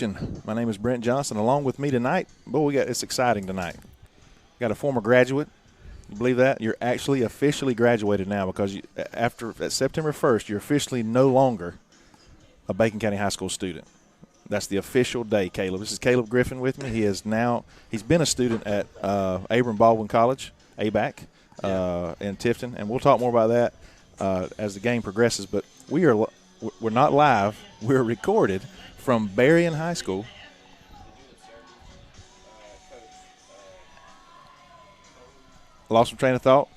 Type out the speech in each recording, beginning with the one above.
My name is Brent Johnson. Along with me tonight, it's exciting tonight. We got a former graduate. You believe that? You're actually officially graduated now because after September 1st, you're officially no longer a Bacon County High School student. That's the official day, Caleb. This is Caleb Griffin with me. He's been a student at Abram Baldwin College, ABAC, in Tifton, and we'll talk more about that as the game progresses. But we're not live. We're recorded from Berrien High School. Lost some train of thought.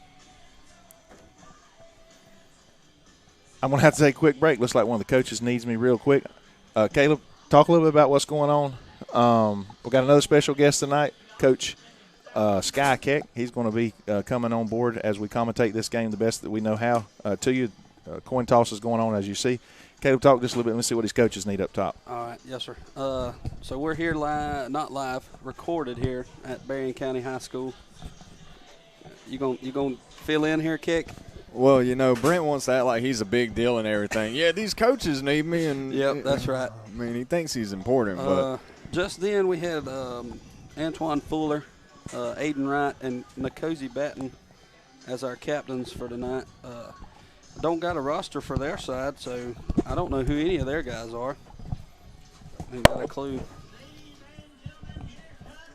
I'm going to have to take a quick break. Looks like one of the coaches needs me real quick. Caleb, talk a little bit about what's going on. We've got another special guest tonight, Coach Sky Keck. He's going to be coming on board as we commentate this game the best that we know how to you. Coin toss is going on, as you see. Caleb, talk just a little bit. Let's see what his coaches need up top. All right, yes, sir. So we're here not live, recorded here at Berrien County High School. You gonna fill in here, Kick? Well, Brent wants to act like he's a big deal and everything. Yeah, these coaches need me, and yep, that's right. I mean, he thinks he's important, but just then we had Antoine Fuller, Aiden Wright, and Nkosi Batten as our captains for tonight. Don't got a roster for their side, so I don't know who any of their guys are. Ain't got a clue.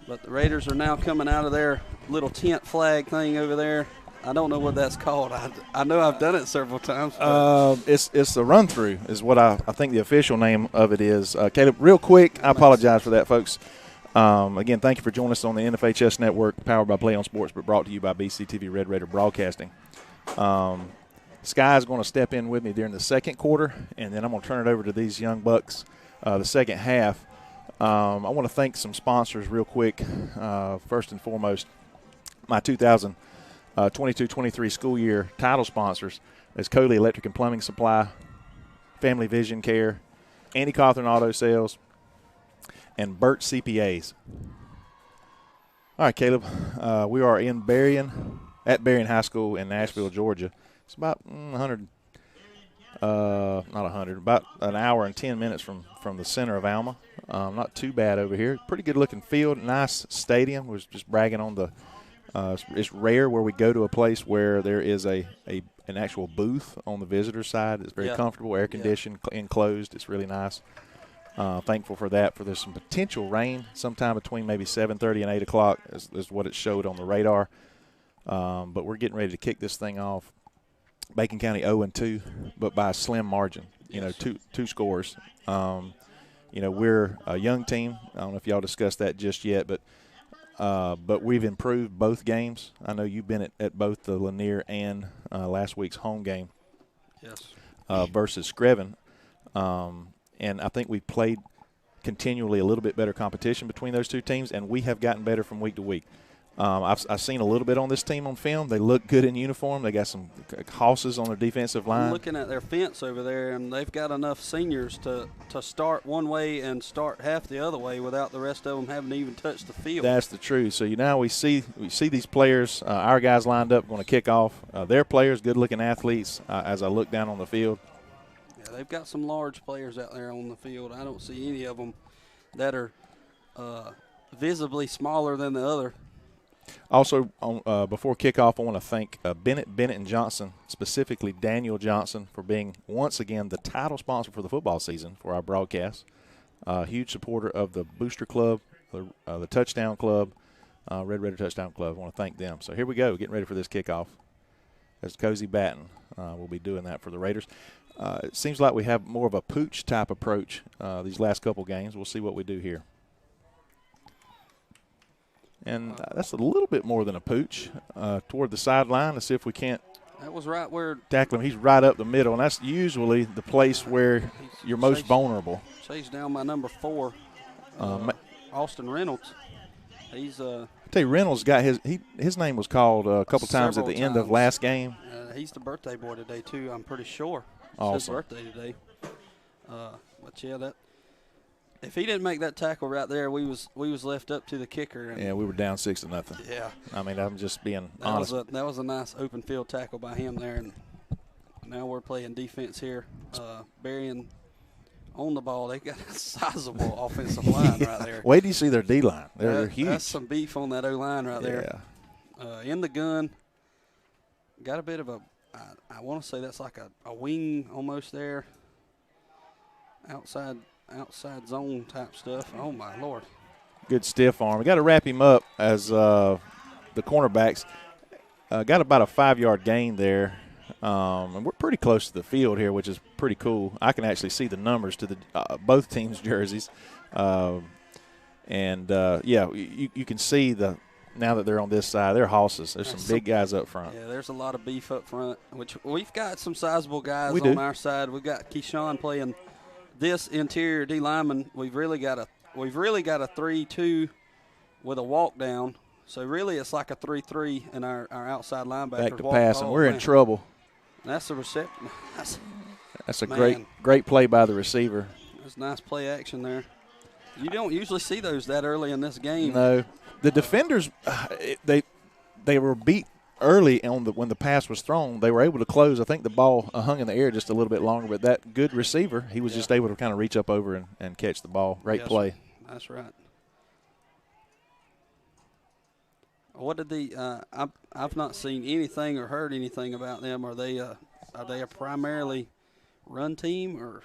But the Raiders are now coming out of their little tent flag thing over there. I don't know what that's called. I know I've done it several times. It's a run-through is what I think the official name of it is. Caleb, real quick, I apologize for that, folks. Again, thank you for joining us on the NFHS Network, powered by Play on Sports, but brought to you by BCTV Red Raider Broadcasting. Sky is going to step in with me during the second quarter, and then I'm going to turn it over to these young bucks the second half. I want to thank some sponsors real quick. First and foremost, my 2022-23 school year title sponsors is Coley Electric and Plumbing Supply, Family Vision Care, Andy Cawthorn Auto Sales, and Burt CPAs. All right, Caleb, we are in at Berrien High School in Nashville, Georgia. It's about about an hour and 10 minutes from the center of Alma. Not too bad over here. Pretty good-looking field, nice stadium. Was just bragging on the it's rare where we go to a place where there is an actual booth on the visitor side. It's very comfortable, air-conditioned, enclosed. It's really nice. Thankful for that. There's some potential rain sometime between maybe 7:30 and 8 o'clock is what it showed on the radar. But we're getting ready to kick this thing off. Bacon County 0-2, but by a slim margin. Two scores. We're a young team. I don't know if y'all discussed that just yet, but we've improved both games. I know you've been at both the Lanier and last week's home game. Yes. Versus Screven. And I think we've played continually a little bit better competition between those two teams, and we have gotten better from week to week. I've seen a little bit on this team on film. They look good in uniform. They got some hosses on their defensive line. I'm looking at their fence over there, and they've got enough seniors to start one way and start half the other way without the rest of them having to even touch the field. That's the truth. So we see these players, our guys lined up, going to kick off. Their players, good-looking athletes, as I look down on the field. Yeah, they've got some large players out there on the field. I don't see any of them that are visibly smaller than the other. Also, before kickoff, I want to thank Bennett and Johnson, specifically Daniel Johnson, for being once again the title sponsor for the football season for our broadcast. Huge supporter of the Booster Club, the Touchdown Club, Red Raider Touchdown Club. I want to thank them. So here we go, getting ready for this kickoff. As Cozy Batten will be doing that for the Raiders. It seems like we have more of a pooch type approach these last couple games. We'll see what we do here. And that's a little bit more than a pooch toward the sideline to see if we can't That was right where tackle him. He's right up the middle, and that's usually the place where you're most vulnerable. Chase down my number 4, Austin Reynolds. He's I tell you, Reynolds got his name was called a couple times at the end of last game. He's the birthday boy today too. I'm pretty sure. Awesome. It's his birthday today. But yeah, that if he didn't make that tackle right there, we was left up to the kicker. And yeah, we were down 6-0. Yeah. I mean, I'm just being honest. That was a nice open field tackle by him there, and now we're playing defense here. Berrien on the ball. They got a sizable offensive line right there. Wait till you see their D-line. They're huge. That's some beef on that O-line right there. In the gun, got a bit of a, I want to say that's like a wing almost there. Outside zone type stuff. Oh, my Lord. Good stiff arm. We got to wrap him up as the cornerbacks got about a 5-yard gain there. And we're pretty close to the field here, which is pretty cool. I can actually see the numbers to the both teams' jerseys. You can see now that they're on this side, they're hosses. There's some big guys up front. Yeah, there's a lot of beef up front, which we've got some sizable guys on our side. We've got Keyshawn playing this interior D lineman. We've really got a 3-2 with a walk down. So really, it's like a 3-3, and our outside linebacker back to pass, and we're in trouble. That's a reception. That's a great play by the receiver. That's nice play action there. You don't usually see those that early in this game. No, the defenders they were beat early when the pass was thrown. They were able to close. I think the ball hung in the air just a little bit longer, but that good receiver, he was just able to kind of reach up over and catch the ball. Great play. That's right. What did I've not seen anything or heard anything about them. Are they a primarily run team or?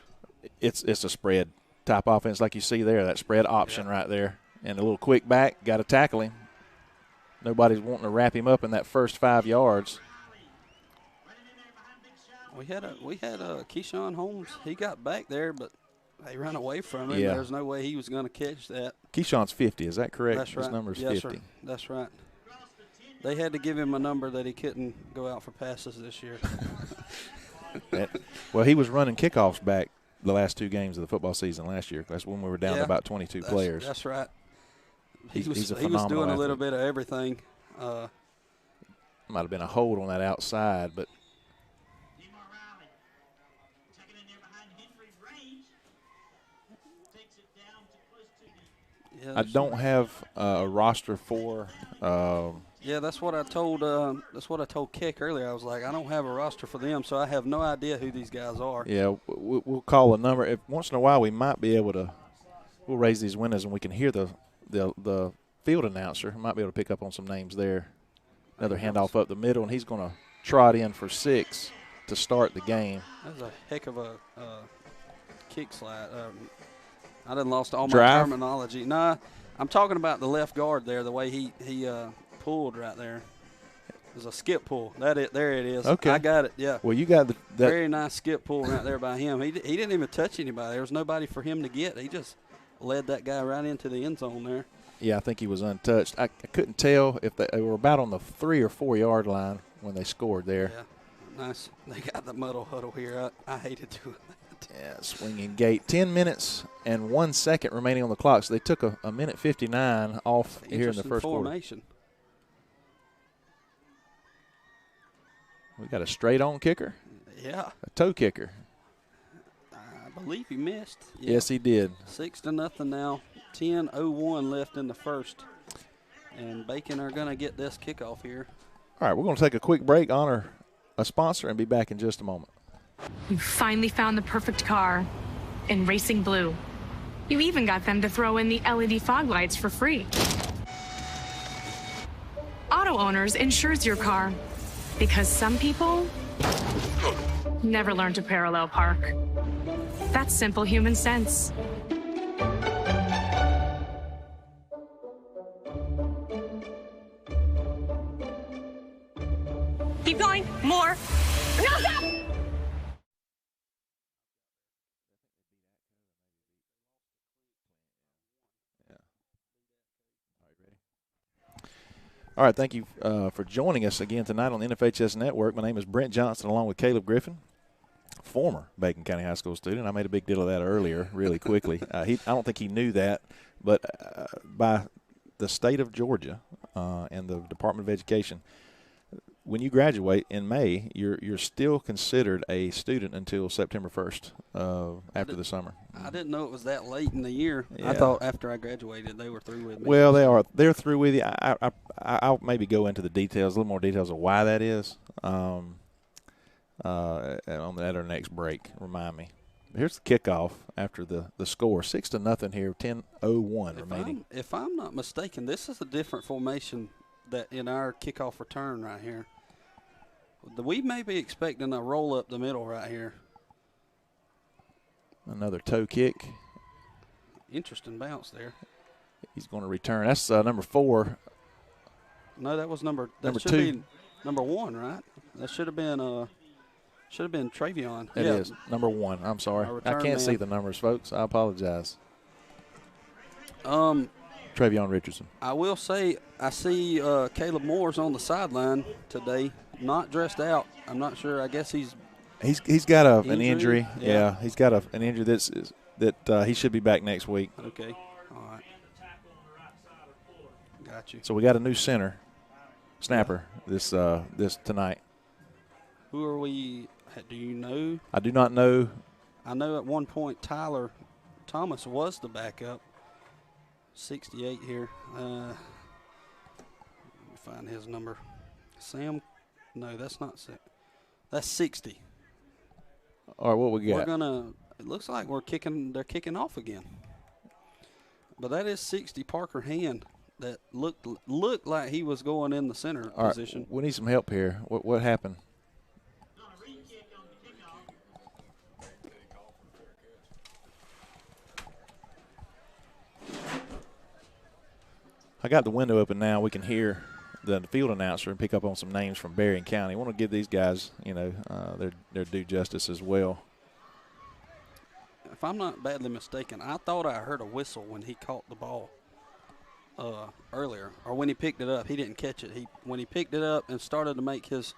It's a spread type offense like you see there, that spread option right there. And a little quick back, got to tackle him. Nobody's wanting to wrap him up in that first 5 yards. We had Keyshawn Holmes. He got back there, but they ran away from him. Yeah. There's no way he was going to catch that. Keyshawn's 50, is that correct? That's right. His number's yes, 50. Sir. That's right. They had to give him a number that he couldn't go out for passes this year. Well, he was running kickoffs back the last 2 games of the football season last year. That's when we were down to about 22 players. That's right. He He's was phenomenal doing athlete. a little bit of everything. Might have been a hold on that outside, but I don't have a roster for. Yeah, that's what I told. That's what I told Keck earlier. I was like, I don't have a roster for them, so I have no idea who these guys are. Yeah, we'll call a number. If once in a while we might be able to. We'll raise these windows and we can hear the field announcer. We might be able to pick up on some names there. Another handoff up the middle, and he's going to trot in for 6 to start the game. That was a heck of a kick slide. I done lost all my Drive? terminology. Nah, I'm talking about the left guard there, the way he pulled right there. It was a skip pull. There it is. Okay. I got it, yeah. Well, you got that. Very nice skip pull right there by him. He didn't even touch anybody. There was nobody for him to get. He just led that guy right into the end zone there. Yeah, I think he was untouched. I couldn't tell if they were about on the 3 or 4 yard line when they scored there. Yeah, nice. They got the muddle huddle here. I hated doing that. Yeah, swinging gate. 10 minutes and 1 second remaining on the clock. So they took a minute 59 off here in the first formation. quarter. We got a straight-on kicker. Yeah. A toe kicker. I believe he missed. Yeah. Yes, he did. 6-0 now. 10:01 left in the first. And Bacon are going to get this kickoff here. All right, we're going to take a quick break, honor a sponsor, and be back in just a moment. You finally found the perfect car in racing blue. You even got them to throw in the LED fog lights for free. Auto Owners insures your car because some people never learn to parallel park. That's simple human sense. Keep going. More. No, stop! All right, thank you for joining us again tonight on the NFHS Network. My name is Brent Johnson, along with Caleb Griffin, former Bacon County High School student. I made a big deal of that earlier, really quickly. I don't think he knew that, but by the state of Georgia and the Department of Education, when you graduate in May, you're still considered a student until September 1st after the summer. I didn't know it was that late in the year. Yeah. I thought after I graduated they were through with me. Well, they're through with you. I'll maybe go into the details, a little more details of why that is on that or next break. Remind me. here's the kickoff after the score. 6-0 here, 10:01 remaining. If I'm not mistaken, this is a different formation that in our kickoff return right here. We may be expecting a roll up the middle right here. Another toe kick. Interesting bounce there. He's going to return. That's number 4. No, that was number 2. Be number 1, right? That should have been Travion. It is number 1. I'm sorry. I can't see the numbers, folks. I apologize. Travion Richardson. I will say I see Caleb Moore's on the sideline today, not dressed out. I'm not sure. I guess he's got an injury. Yeah, he's got an injury that he should be back next week. Okay. All right. Got you. So we got a new snapper this tonight. Who are we? Do you know? I do not know. I know at one point Tyler Thomas was the backup. 68 here. Let me find his number. Sam? No, that's not Sam. That's 60. All right, what we got? It looks like they're kicking off again. But that is 60, Parker Hand, that looked like he was going in the center position. Right, we need some help here. What happened? I got the window open now. We can hear the field announcer and pick up on some names from Berrien County. I want to give these guys, their due justice as well. If I'm not badly mistaken, I thought I heard a whistle when he caught the ball earlier, or when he picked it up. He didn't catch it. When he picked it up and started to make his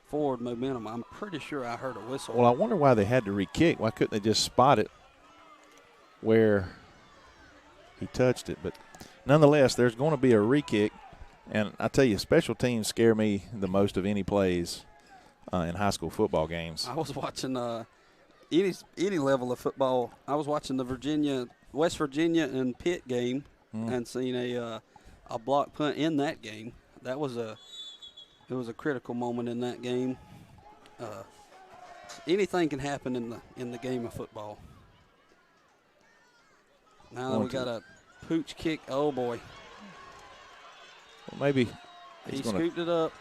forward momentum, I'm pretty sure I heard a whistle. Well, I wonder why they had to re-kick. Why couldn't they just spot it where he touched it? But nonetheless, there's going to be a re-kick. And I tell you, special teams scare me the most of any plays in high school football games. I was watching any level of football. I was watching the West Virginia and Pitt game and seen a block punt in that game. It was a critical moment in that game. Anything can happen in the game of football. Now we got a pooch kick. Oh boy. Well, maybe he scooped it up.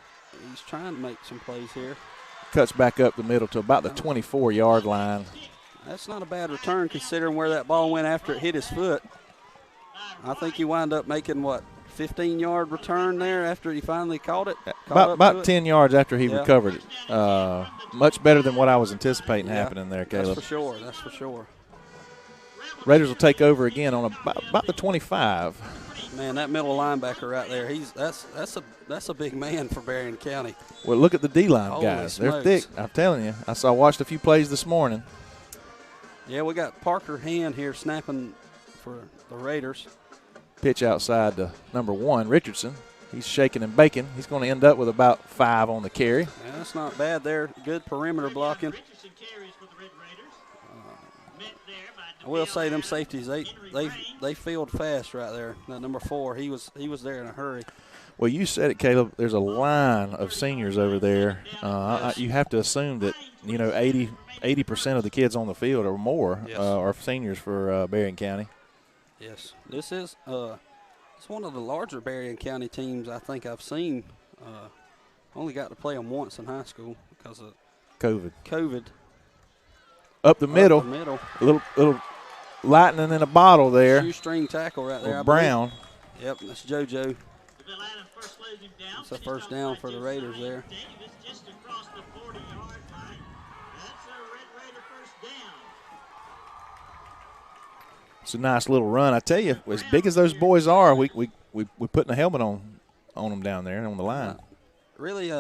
He's trying to make some plays here. Cuts back up the middle to about the 24-yard line. That's not a bad return considering where that ball went after it hit his foot. I think he wound up making, 15-yard return there after he finally caught it? About 10 yards after he recovered it. Much better than what I was anticipating happening there, Caleb. That's for sure. Raiders will take over again on about the 25. Man, that middle linebacker right there, that's a big man for Berrien County. Well, look at the D-line Holy guys. smokes. They're thick. I'm telling you. I watched a few plays this morning. Yeah, we got Parker Hand here snapping for the Raiders. Pitch outside to number 1, Richardson. He's shaking and baking. He's going to end up with about 5 on the carry. Yeah, that's not bad there. Good perimeter blocking. I will say them safeties, they field fast right there. That number 4, he was there in a hurry. Well, you said it, Caleb. There's a line of seniors over there. You have to assume that 80% of the kids on the field or more are seniors for Berrien County. Yes, this is it's one of the larger Berrien County teams I think I've seen. Only got to play them once in high school because of COVID. Up the middle. A little lightning in a bottle there. Shoestring tackle right there. Brown. Yep, that's JoJo. It's a first down for the Raiders there. It's a nice little run. I tell you, as big as those boys are, we putting a helmet on them down there on the line. Really,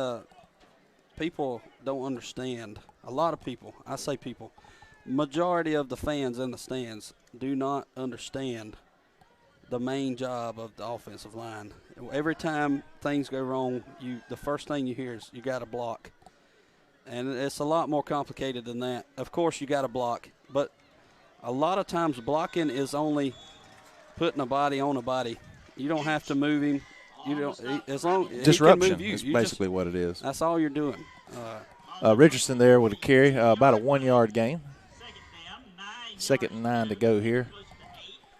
people don't understand. A lot of people, I say people, majority of the fans in the stands do not understand the main job of the offensive line. Every time things go wrong, the first thing you hear is you got to block. And it's a lot more complicated than that. Of course, you got to block, but a lot of times blocking is only putting a body on a body. You don't have to move him. You don't, as long disruption he can move you. is basically what it is. That's all you're doing. Richardson there with a carry, about a 1-yard gain. 2nd and 9 to go here.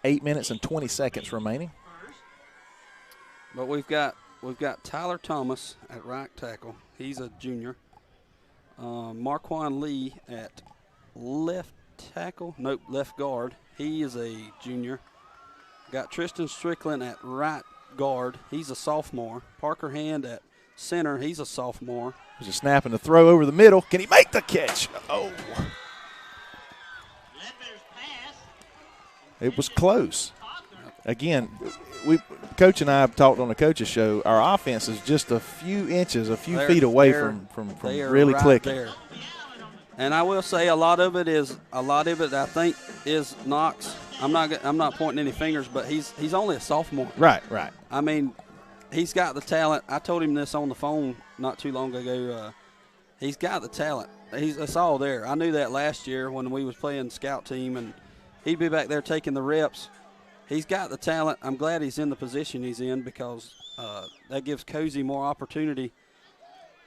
8 minutes and 20 seconds remaining. But we've got Tyler Thomas at right tackle. He's a junior. Marquand Lee at left tackle. Nope, left guard. He is a junior. Got Tristan Strickland at right guard. He's a sophomore. Parker Hand at center. He's a sophomore. There's a snap and a throw over the middle. Can he make the catch? Oh. It was close. Again, Coach and I have talked on the coaches show. Our offense is just a few inches, a few feet away from really right clicking. There. And I will say a lot of it I think is Knox. I'm not pointing any fingers, but he's only a sophomore. Right. I mean, he's got the talent. I told him this on the phone not too long ago. He's got the talent. It's all there. I knew that last year when we was playing scout team, and he'd be back there taking the reps. He's got the talent. I'm glad he's in the position he's in because that gives Cozy more opportunity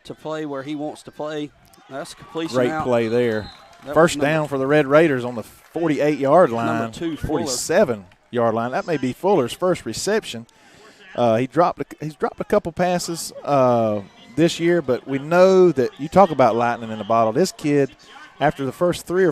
to play where he wants to play. That's a completion Great out. play there. First down for the Red Raiders on the 48-yard line, Number 2, 47-yard line. That may be Fuller's first reception. He's dropped a couple passes this year, but we know that you talk about lightning in a bottle. This kid, after the first 3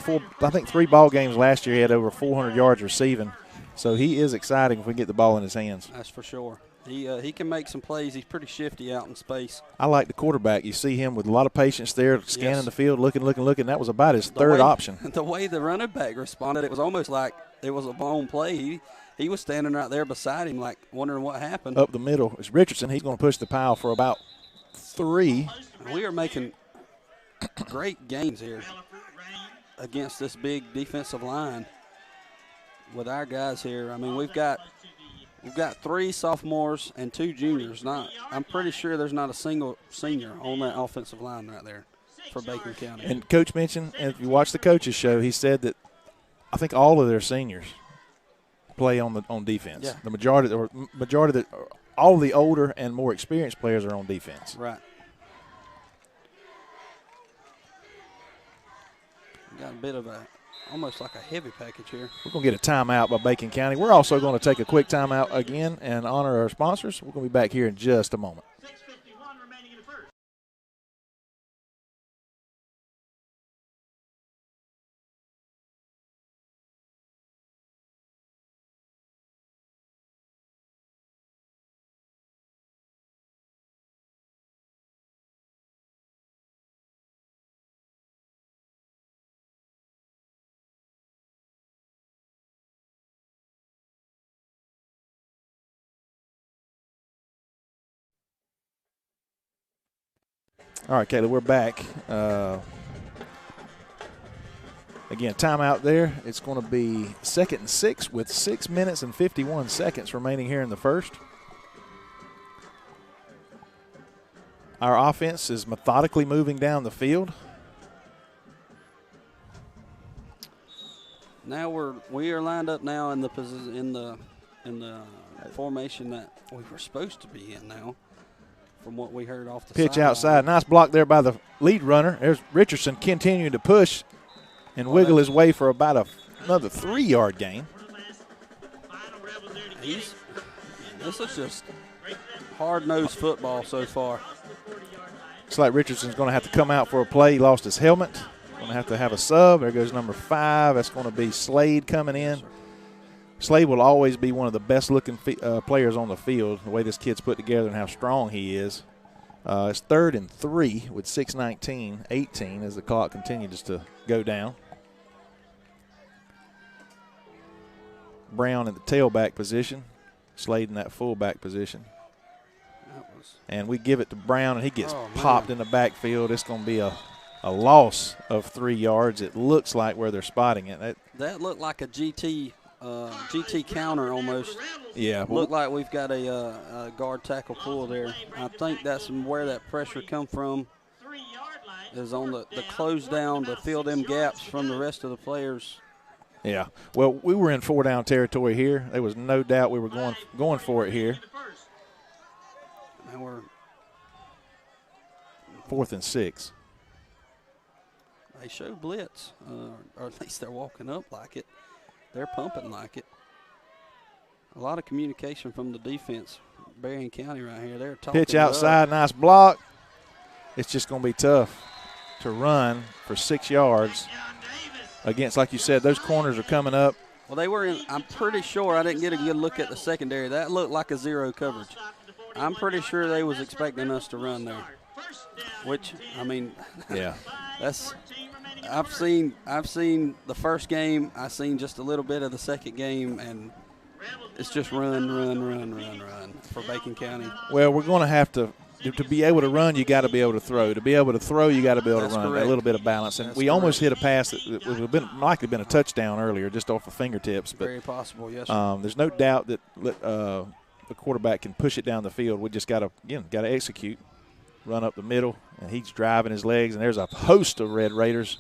ball games last year, he had over 400 yards receiving. So he is exciting if we get the ball in his hands. That's for sure. He can make some plays. He's pretty shifty out in space. I like the quarterback. You see him with a lot of patience there, scanning the field, looking. That was about his third option. The way the running back responded, it was almost like it was a blown play. He was standing right there beside him, like wondering what happened. Up the middle is Richardson. He's going to push the pile for about 3. We are making great gains here against this big defensive line with our guys here. I mean, we've got 3 sophomores and 2 juniors. I'm pretty sure there's not a single senior on that offensive line right there for Bacon County. And Coach mentioned, and if you watch the coaches show, he said that I think all of their seniors play on defense. Yeah. The majority, all the older and more experienced players are on defense. Right. Got a bit of almost like a heavy package here. We're going to get a timeout by Bacon County. We're also going to take a quick timeout again and honor our sponsors. We're going to be back here in just a moment. All right, Kayla, we're back. Again, timeout there. It's going to be 2nd and 6 with 6 minutes and 51 seconds remaining here in the first. Our offense is methodically moving down the field. Now we are lined up now in the formation that we were supposed to be in now. From what we heard off the pitch sideline. outside. Nice block there by the lead runner. There's Richardson continuing to push and wiggle his way for about another 3-yard gain. This is just hard-nosed football so far. Looks like Richardson's going to have to come out for a play. He lost his helmet. Going to have a sub. There goes number 5. That's going to be Slade coming in. Slade will always be one of the best-looking players on the field, the way this kid's put together and how strong he is. It's 3rd and 3 with 6:19, as the clock continues to go down. Brown in the tailback position, Slade in that fullback position. And we give it to Brown, and he gets popped in the backfield. It's going to be a loss of 3 yards, it looks like, where they're spotting it. That looked like a GT counter almost. Yeah. Looked like we've got a guard tackle pull there. I think that's where that pressure come from, is on the close down to fill them gaps from the rest of the players. Yeah. Well, we were in 4-down territory here. There was no doubt we were going for it here. And we're 4th and 6. they show blitz, or at least they're walking up like it. They're pumping like it. A lot of communication from the defense. Berrien County right here. They're talking. Pitch outside, nice block. It's just going to be tough to run for 6 yards against, like you said, those corners are coming up. Well, they were in. I'm pretty sure I didn't get a good look at the secondary. That looked like a zero coverage. I'm pretty sure they was expecting us to run there. Which, I mean, yeah, that's. I've seen the first game. I've seen just a little bit of the second game, and it's just run for Bacon County. Well, we're going to have to be able to run, you got to be able to throw. To be able to throw, you got to be able to run. Correct. A little bit of balance. And we almost hit a pass that would have been likely been a touchdown earlier, just off the fingertips. But very possible, yes, sir. There's no doubt that the quarterback can push it down the field. We just got to execute, run up the middle, and he's driving his legs. And there's a host of Red Raiders.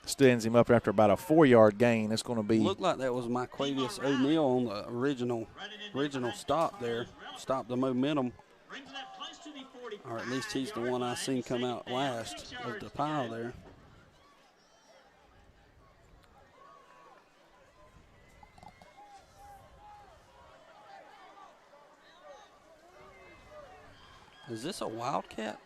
Stands him up after about a 4-yard gain. It's going to be. Looked like that was Myquavius O'Neal on the original stop there. Stopped the momentum. Or at least he's the one I seen come out last of the pile there. Is this a Wildcat?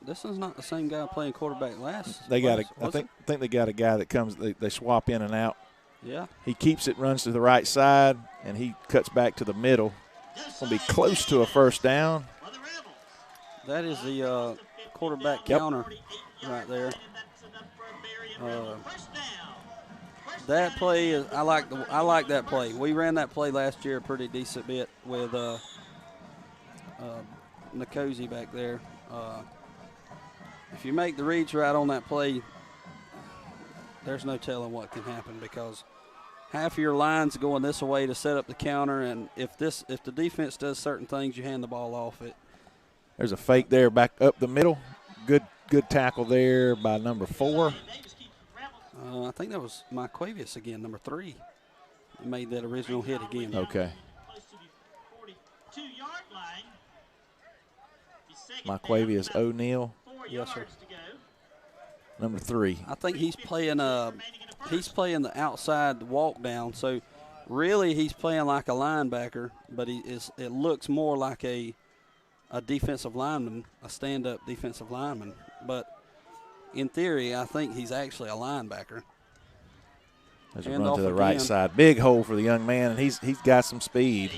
This is not the same guy playing quarterback last. They got I think they got a guy that comes. They swap in and out. Yeah. He keeps it, runs to the right side, and he cuts back to the middle. It's going to be close to a first down. That is the quarterback counter right there. That play is I like that play. We ran that play last year a pretty decent bit with Nicosi back there. If you make the reads right on that play, there's no telling what can happen because half of your line's going this way to set up the counter, and if the defense does certain things, you hand the ball off it. There's a fake there back up the middle. Good tackle there by number 4. I think that was Myquavius again, number 3. He made that original hit again. Okay. Myquavius O'Neal. Yes, sir. Number 3. I think he's playing the outside walk down. So really he's playing like a linebacker, but it looks more like a defensive lineman, a stand-up defensive lineman. But in theory, I think he's actually a linebacker. There's a run to the right side. Big hole for the young man, and he's got some speed.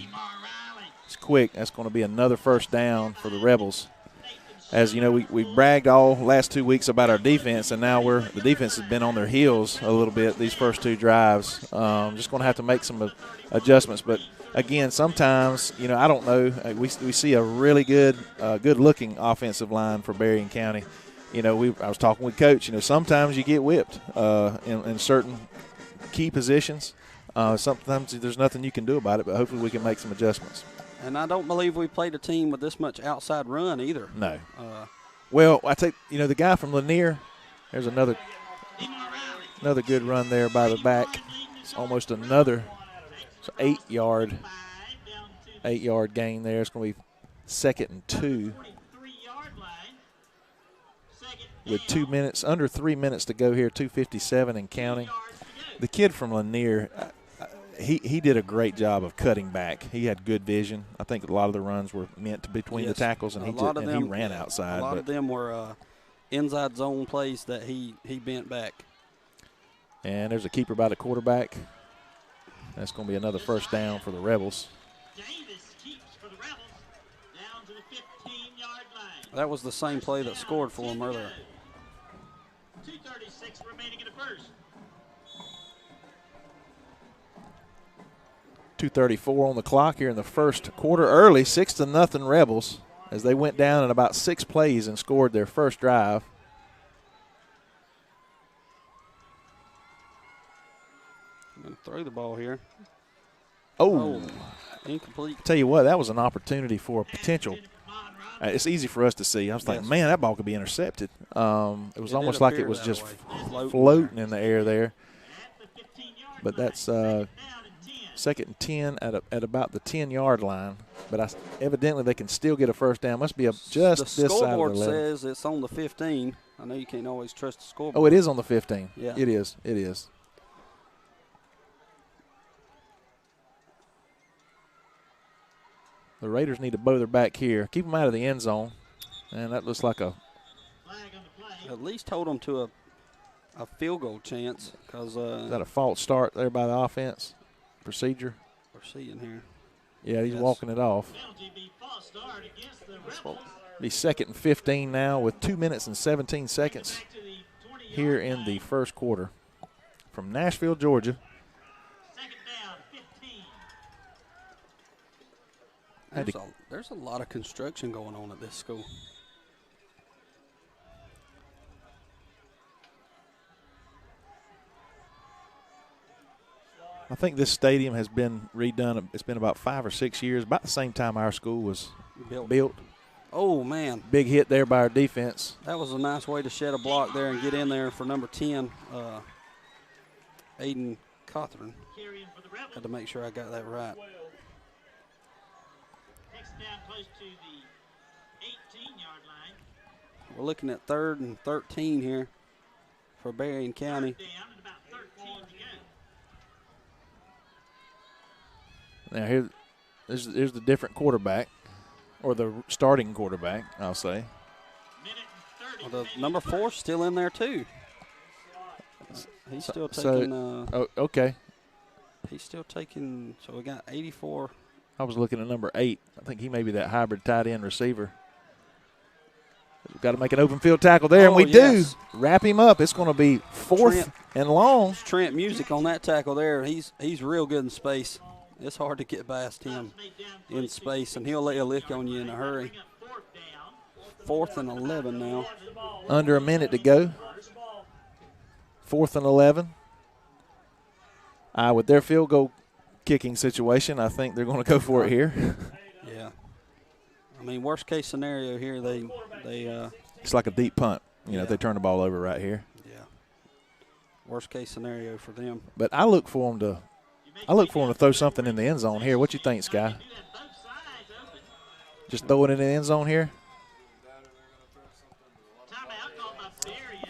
It's quick. That's going to be another first down for the Rebels. As you know, we bragged all last 2 weeks about our defense, and now the defense has been on their heels a little bit these first 2 drives. Just going to have to make some adjustments. But, again, sometimes, I don't know. We see a really good-looking offensive line for Berrien County. I was talking with Coach. Sometimes you get whipped in certain key positions. Sometimes there's nothing you can do about it, but hopefully we can make some adjustments. And I don't believe we played a team with this much outside run either. No. Well, I take the guy from Lanier. There's another good run there by the back. It's almost another 8-yard gain there. It's going to be 2nd and 2 with under 3 minutes to go here. 2:57 and counting. The kid from Lanier. He did a great job of cutting back. He had good vision. I think a lot of the runs were meant between the tackles, and he ran outside. A lot of them were inside zone plays that he bent back. And there's a keeper by the quarterback. That's going to be another first down for the Rebels. That was the same play that scored for him earlier. 2:36 remaining in the first. 2:34 on the clock here in the first quarter. Early, 6-0 Rebels as they went down in about 6 plays and scored their first drive. I'm going to throw the ball here. Oh, incomplete. Tell you what, that was an opportunity for a potential. It's easy for us to see. I was thinking, man, that ball could be intercepted. It was almost like it was just floating in the air there. But that's Second and 10 at about the 10-yard line. But evidently they can still get a first down. Must be just this side of the 11. The scoreboard says it's on the 15. I know you can't always trust the scoreboard. Oh, it is on the 15. Yeah. It is. It is. The Raiders need to bother back here. Keep them out of the end zone. And that looks like a – at least hold them to a field goal chance. Cause, is that a false start there by the offense? Procedure? We're seeing here. Yeah, he's walking it off. Be second and 15 now with 2 minutes and 17 seconds here in the first quarter. From Nashville, Georgia. There's a lot of construction going on at this school. I think this stadium has been redone. It's been about 5 or 6 years, about the same time our school was built. Oh, man. Big hit there by our defense. That was a nice way to shed a block there and get in there for number 10, Aiden Cawthorn. Had to make sure I got that right. We're looking at 3rd and 13 here for Berrien County. Now here's the different quarterback, or the starting quarterback, I'll say. Well, the number 4's still in there too. He's still taking. Okay. He's still taking. So we got 84. I was looking at number 8. I think he may be that hybrid tight end receiver. We've got to make an open field tackle there, and we do. Wrap him up. It's going to be 4th and long. Trent Music on that tackle there. He's real good in space. It's hard to get past him in space, and he'll lay a lick on you in a hurry. 4th and 11 now. Under a minute to go. 4th and 11. With their field goal kicking situation, I think they're going to go for it here. Yeah. I mean, worst case scenario here, they it's like a deep punt. You know, if they turn the ball over right here. Yeah. Worst case scenario for them. But I look for them to throw something in the end zone here. What you think, Sky? Just throw it in the end zone here?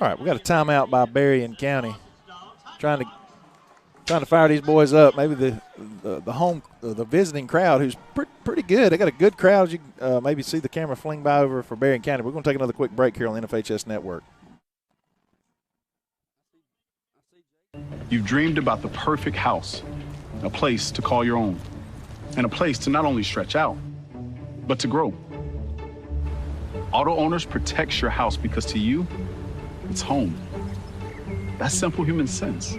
All right, we got a timeout by Berrien County. Trying to fire these boys up. Maybe the visiting crowd, who's pretty good. They got a good crowd. You maybe see the camera fling by over for Berrien County. We're going to take another quick break here on the NFHS Network. You've dreamed about the perfect house, a place to call your own, and a place to not only stretch out, but to grow. Auto Owners protects your house because to you, it's home. That's simple human sense.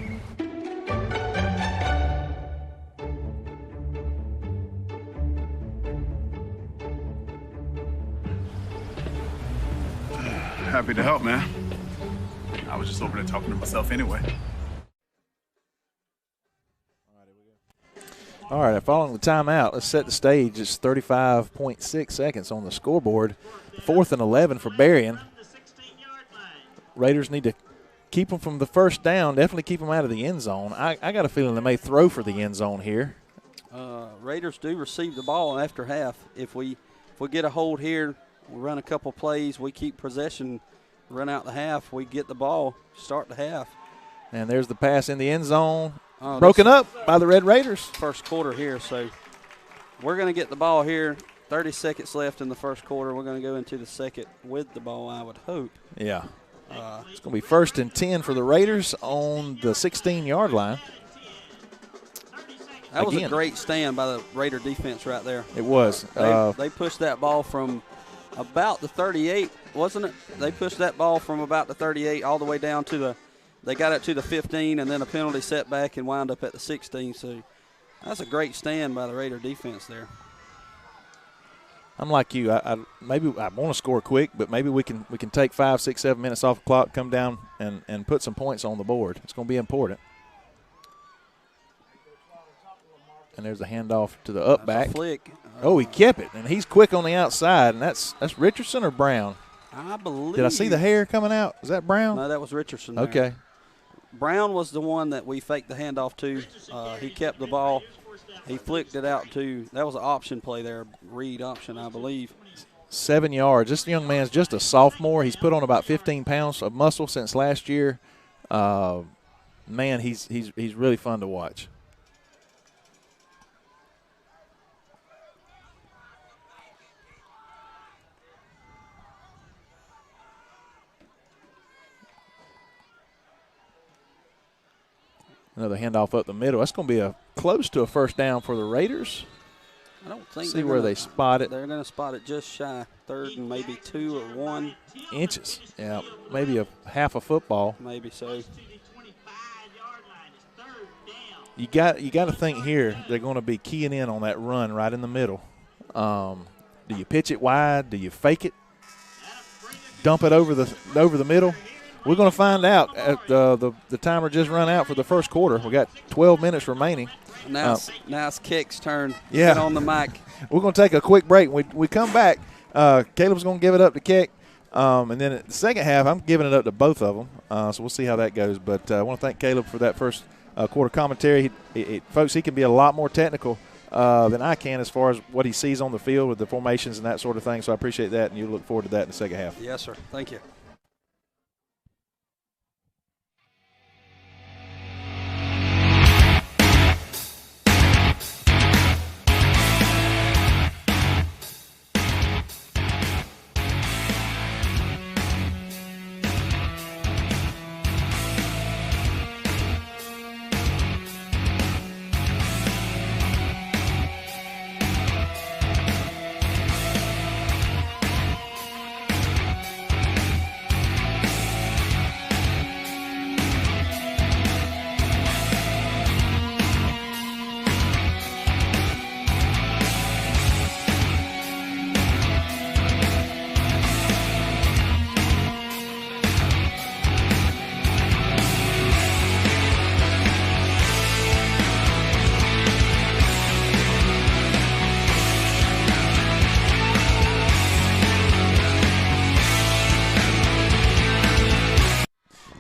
Happy to help, man. I was just over there talking to myself anyway. All right, following the timeout, let's set the stage. It's 35.6 seconds on the scoreboard. 4th and 11 for Berrien. Raiders need to keep them from the first down, definitely keep them out of the end zone. I got a feeling they may throw for the end zone here. Raiders do receive the ball after half. If we get a hold here, we run a couple plays, we keep possession, run out the half, we get the ball, start the half. And there's the pass in the end zone. Broken up by the Red Raiders. First quarter here, so we're going to get the ball here. 30 seconds left in the first quarter. We're going to go into the second with the ball, I would hope. Yeah. It's going to be 1st and 10 for the Raiders on the 16-yard line. That was a great stand by the Raider defense right there. It was. They pushed that ball from about the 38, wasn't it? They pushed that ball from about the 38 all the way down to they got it to the 15, and then a penalty setback and wound up at the 16. So that's a great stand by the Raider defense there. I'm like you. Maybe I want to score quick, but maybe we can take 5, 6, 7 minutes off the clock, come down and put some points on the board. It's going to be important. And there's a handoff to the up back. Flick. Oh, he kept it, and he's quick on the outside, and that's Richardson or Brown? I believe. Did I see the hair coming out? Is that Brown? No, that was Richardson there. Okay. Brown was the one that we faked the handoff to. He kept the ball. He flicked it out to, that was an option play there, read option, I believe. 7 yards. This young man's just a sophomore. He's put on about 15 pounds of muscle since last year. Man, he's really fun to watch. Another handoff up the middle. That's going to be close to a first down for the Raiders. I don't think See where they spot it. They're going to spot it just shy, 3rd and maybe 2 or 1 inches. Yeah, maybe a half a football. Maybe so. You got to think here they're going to be keying in on that run right in the middle. Do you pitch it wide? Do you fake it? Dump it over the middle? We're going to find out. The timer just run out for the first quarter. We got 12 minutes remaining. Now it's Kick's turn. Yeah. Get on the mic. We're going to take a quick break. We come back. Caleb's going to give it up to Kick. And then in the second half, I'm giving it up to both of them. So we'll see how that goes. But I want to thank Caleb for that first quarter commentary. Folks, he can be a lot more technical than I can as far as what he sees on the field with the formations and that sort of thing. So I appreciate that, and you look forward to that in the second half. Yes, sir. Thank you.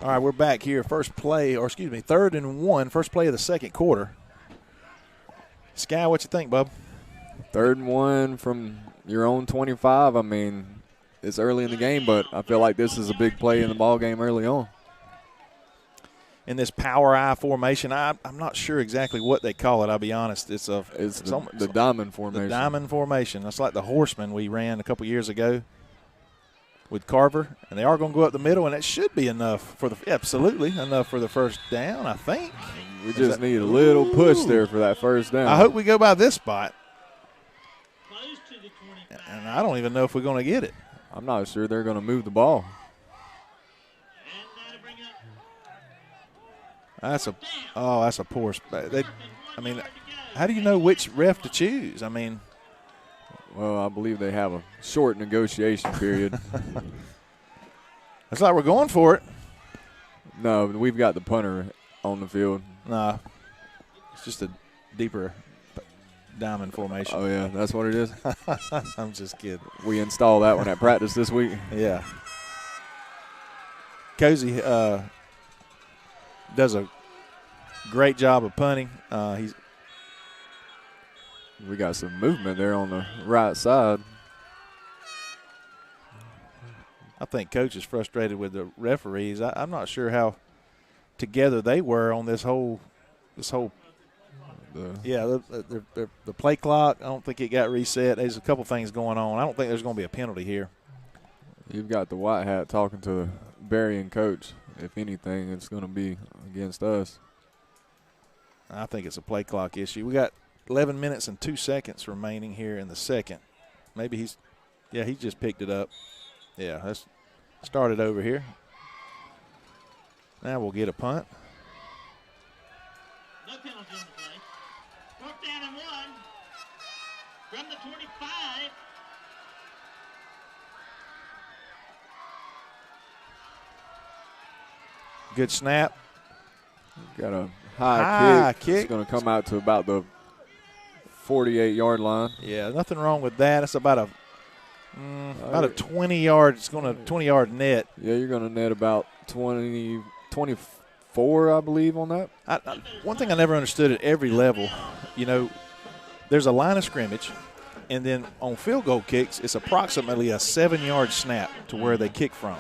All right, we're back here. 3rd and 1, first play of the second quarter. Sky, what you think, bub? 3rd and 1 from your own 25. I mean, it's early in the game, but I feel like this is a big play in the ball game early on. In this power I formation, I'm not sure exactly what they call it. I'll be honest. It's the diamond formation. The diamond formation. That's like the horseman we ran a couple years ago with Carver, and they are going to go up the middle, and it should be enough for enough for the first down, I think. We just need a little push there for that first down. I hope we go by this spot. And I don't even know if we're going to get it. I'm not sure they're going to move the ball. That's a poor spot. How do you know which ref to choose? I mean, well, I believe they have a short negotiation period. It's like we're going for it. No, we've got the punter on the field. Nah, it's just a deeper diamond formation. Oh, yeah, that's what it is? I'm just kidding. We installed that one at practice this week. Yeah. Cozy does a great job of punting. We got some movement there on the right side. I think Coach is frustrated with the referees. I'm not sure how together they were on this whole. The play clock. I don't think it got reset. There's a couple things going on. I don't think there's going to be a penalty here. You've got the white hat talking to the Berrien coach. If anything, it's going to be against us. I think it's a play clock issue. We got 11 minutes and 2 seconds remaining here in the second. Maybe he just picked it up. Yeah, let's start it over here. Now we'll get a punt. No penalty on the play. 4th down and 1 from the 25. Good snap. Got a high kick. It's going to come out to about the 48-yard line. Yeah, nothing wrong with that. It's about a 20-yard. It's going to 20-yard net. Yeah, you're going to net about 24 4, I believe, on that. One thing I never understood at every level, there's a line of scrimmage, and then on field goal kicks, it's approximately a 7-yard snap to where they kick from.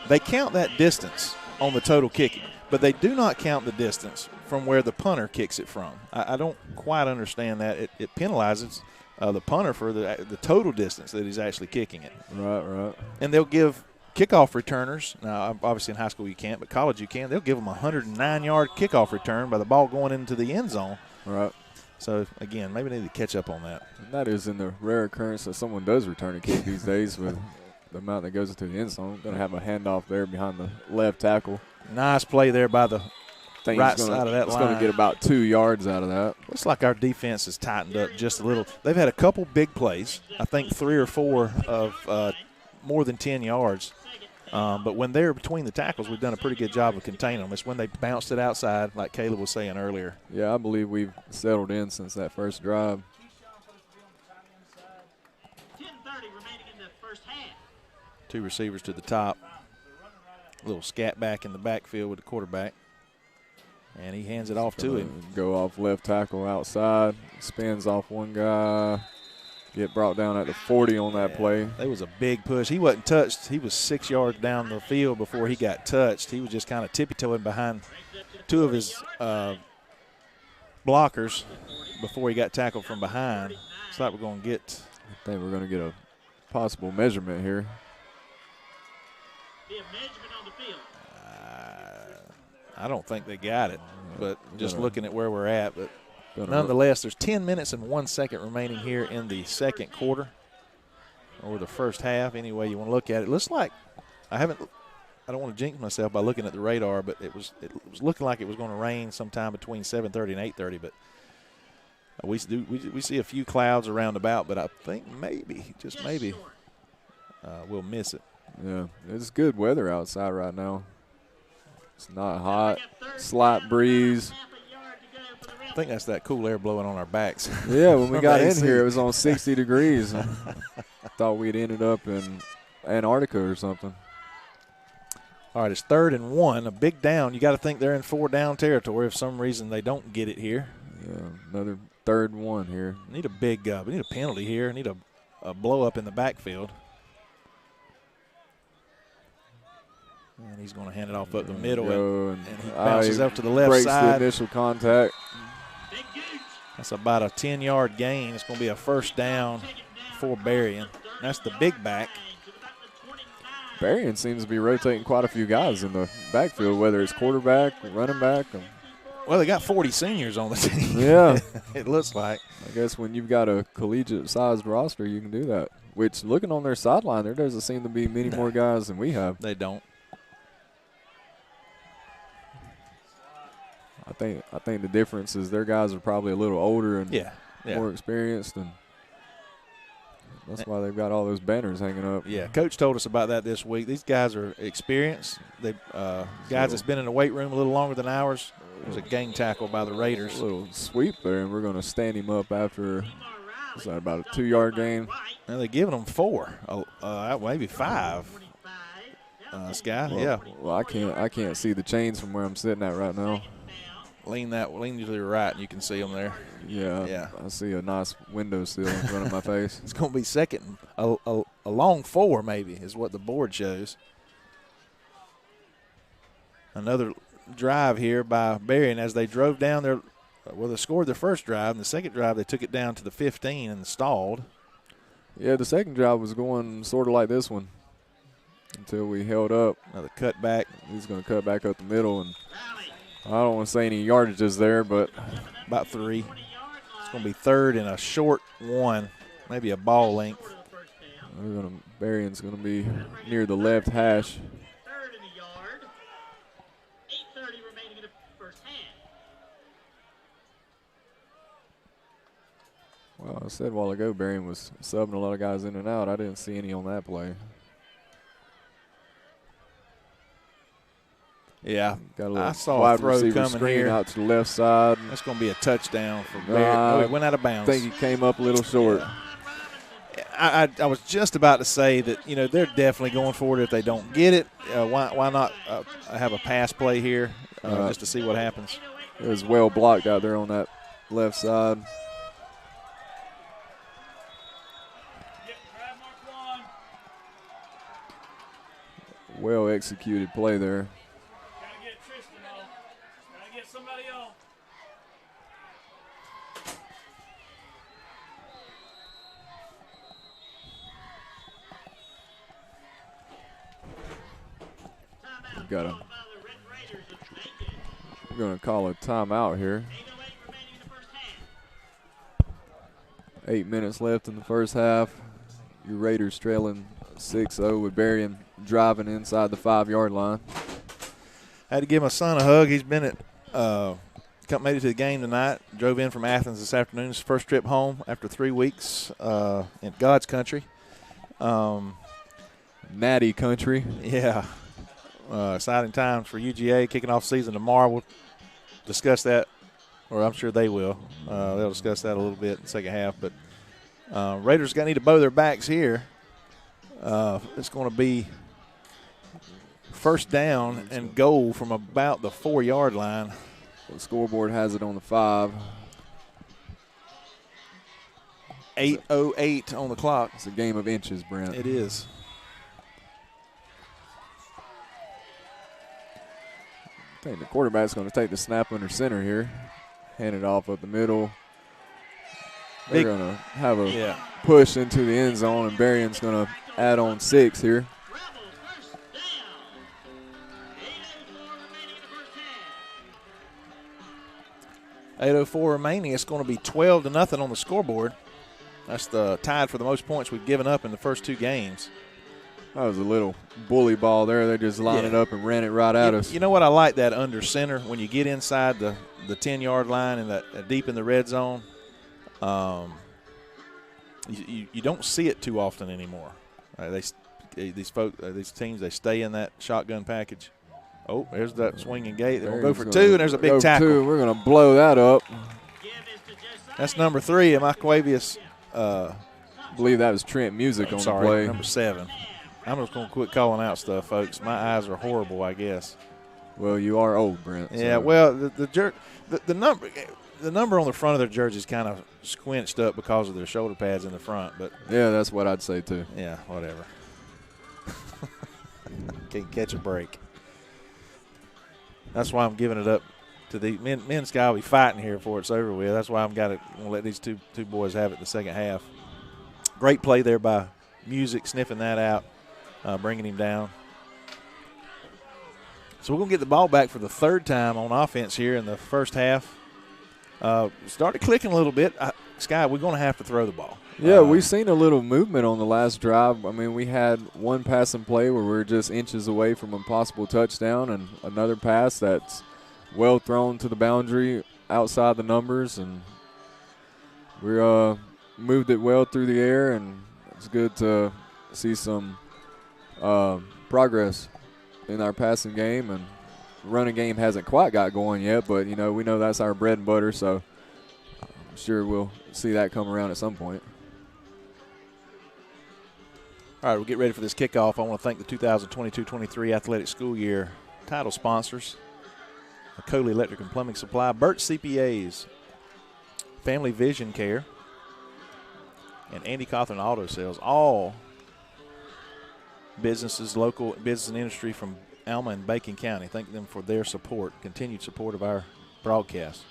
They count that distance on the total kicking, but they do not count the distance from where the punter kicks it from. I don't quite understand that. It penalizes the punter for the total distance that he's actually kicking it. Right. And they'll give kickoff returners. Now, obviously in high school you can't, but college you can. They'll give them a 109-yard kickoff return by the ball going into the end zone. Right. So, again, maybe they need to catch up on that. And that is in the rare occurrence that someone does return a kick these days with the amount that goes into the end zone. Going to have a handoff there behind the left tackle. Nice play there by the right side of that line. It's going to get about 2 yards out of that. Looks like our defense has tightened up just a little. They've had a couple big plays, I think 3 or 4 of more than 10 yards. But when they're between the tackles, we've done a pretty good job of containing them. It's when they bounced it outside, like Caleb was saying earlier. Yeah, I believe we've settled in since that first drive. 10:30 remaining in the first half. 2 receivers to the top. A little scat back in the backfield with the quarterback. And he hands it off to him. Go off left tackle outside. Spins off one guy. Get brought down at the 40 on that play. That was a big push. He wasn't touched. He was 6 yards down the field before he got touched. He was just kind of tippy-toeing behind 2 of his blockers before he got tackled from behind. It's like we're going to get. I think we're going to get a possible measurement here. Be a measurement on the field. I don't think they got it, but just looking at where we're at. But nonetheless, there's 10 minutes and 1 second remaining here in the second quarter, or the first half, any way you want to look at it. It looks like I don't want to jinx myself by looking at the radar, but it was looking like it was going to rain sometime between 7:30 and 8:30. But we see a few clouds around about, but I think maybe, just maybe, we'll miss it. Yeah, it's good weather outside right now. It's not hot, slight breeze. I think that's that cool air blowing on our backs. Yeah, when we got in here, it was on 60 degrees. I thought we'd ended up in Antarctica or something. All right, it's 3rd and 1, a big down. You got to think they're in 4 down territory. If for some reason they don't get it here. Yeah, another 3rd and 1 here. Need a big, we need a penalty here. Need a blow up in the backfield. And he's going to hand it off up the middle, and he bounces up to the left breaks side. The initial contact. That's about a 10-yard gain. It's going to be a first down for Berrien. That's the big back. Berrien seems to be rotating quite a few guys in the backfield, whether it's quarterback, running back. Well, they got 40 seniors on the team. Yeah. It looks like. I guess when you've got a collegiate-sized roster, you can do that. Which, looking on their sideline, there doesn't seem to be many more guys than we have. They don't. I think the difference is their guys are probably a little older and more experienced, and that's why they've got all those banners hanging up. Yeah, Coach told us about that this week. These guys are experienced. They guys that's been in the weight room a little longer than ours. It was a gang tackle by the Raiders. A little sweep there, and we're going to stand him up after is that about a 2-yard gain. And they're giving them 4, maybe 5. Sky, yeah. Well, I can't see the chains from where I'm sitting at right now. Lean to the right, and you can see them there. Yeah. I see a nice windowsill in front of my face. It's going to be second, a long 4 maybe is what the board shows. Another drive here by Berrien as they drove down there. Well, they scored their first drive, and the second drive they took it down to the 15 and stalled. Yeah, the second drive was going sort of like this one until we held up. Another cut back. He's going to cut back up the middle, and I don't want to say any yardages there, but about 3. It's going to be 3rd and a short 1, maybe a ball length. Berrien's going to be near the left hash. 3rd and a yard. 8:30 remaining in the first half. Well, I said a while ago Berrien was subbing a lot of guys in and out. I didn't see any on that play. Yeah, got a little I saw wide a throw receiver coming screen here out to the left side. That's going to be a touchdown for Berrien. It went out of bounds. I think he came up a little short. I was just about to say that, they're definitely going for it if they don't get it. Why not have a pass play here? just to see what happens. It was well blocked out there on that left side. Well executed play there. Gotta get Tristan off. Gotta get somebody off. We're going to call a timeout here. 8 minutes left in the first half. Your Raiders trailing 6-0 with Berrien driving inside the 5-yard line. I had to give my son a hug. He's been at made it to the game tonight. Drove in from Athens this afternoon. His first trip home after 3 weeks in God's country. Natty country. Yeah. Exciting times for UGA, kicking off season tomorrow. We'll discuss that, or I'm sure they will. They'll discuss that a little bit in the second half. But Raiders need to bow their backs here. It's going to be first down and goal from about the 4-yard line. The scoreboard has it on the 5. 8:08 on the clock. It's a game of inches, Brent. It is. I think the quarterback's going to take the snap under center here. Hand it off up the middle. They're going to have a push into the end zone, and Berrien's going to add on 6 here. 8:04 remaining. It's going to be 12-0 on the scoreboard. That's the tied for the most points we've given up in the first 2 games. That was a little bully ball there. They just lined it up and ran it right at us. You know what I like that under center when you get inside the 10-yard line and that deep in the red zone. You don't see it too often anymore. These teams, they stay in that shotgun package. Oh, there's that swinging gate. They're going to go for 2, and there's a big tackle. We're going to blow that up. That's number 3, and Aquavius. I believe that was Trent Music on the play. Number 7. I'm just going to quit calling out stuff, folks. My eyes are horrible, I guess. Well, you are old, Brent. Yeah, well, the number on the front of their jersey is kind of squinched up because of their shoulder pads in the front. But yeah, that's what I'd say too. Yeah, whatever. Can't catch a break. That's why I'm giving it up to the men's guy. Will be fighting here before it's over with. That's why I'm going to let these two boys have it in the second half. Great play there by Music, sniffing that out. Bringing him down. So we're going to get the ball back for the 3rd time on offense here in the first half. Started clicking a little bit. Sky, we're going to have to throw the ball. Yeah, we've seen a little movement on the last drive. I mean, we had one passing play where we were just inches away from a possible touchdown, and another pass that's well thrown to the boundary outside the numbers, and we moved it well through the air, and it's good to see some progress in our passing game, and the running game hasn't quite got going yet, but we know that's our bread and butter, so I'm sure we'll see that come around at some point. All right, we'll get ready for this kickoff. I want to thank the 2022-23 athletic school year title sponsors: Coley Electric and Plumbing Supply, Burt CPAs, Family Vision Care, and Andy Cawthorn Auto Sales. All businesses, local business and industry from Alma and Bacon County. Thank them for their support, continued support of our broadcast.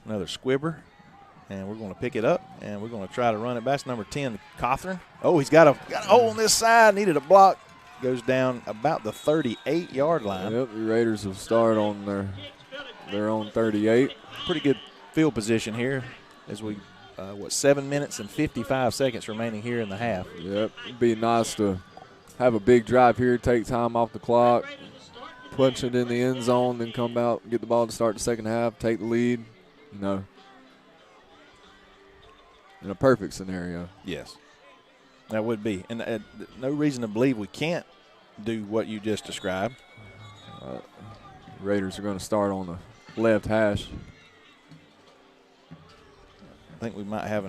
Another squibber, and we're going to pick it up, and we're going to try to run it back. It's number 10, Cawthorn. Oh, he's got a hole on this side, needed a block. Goes down about the 38-yard line. Yep, the Raiders will start on their own 38. Pretty good field position here as we, 7 minutes and 55 seconds remaining here in the half. Yep, it'd be nice to have a big drive here, take time off the clock, punch it in the end zone, then come out, get the ball to start the second half, take the lead. In a perfect scenario. Yes, that would be. And no reason to believe we can't do what you just described. Raiders are going to start on the left hash. I think we might have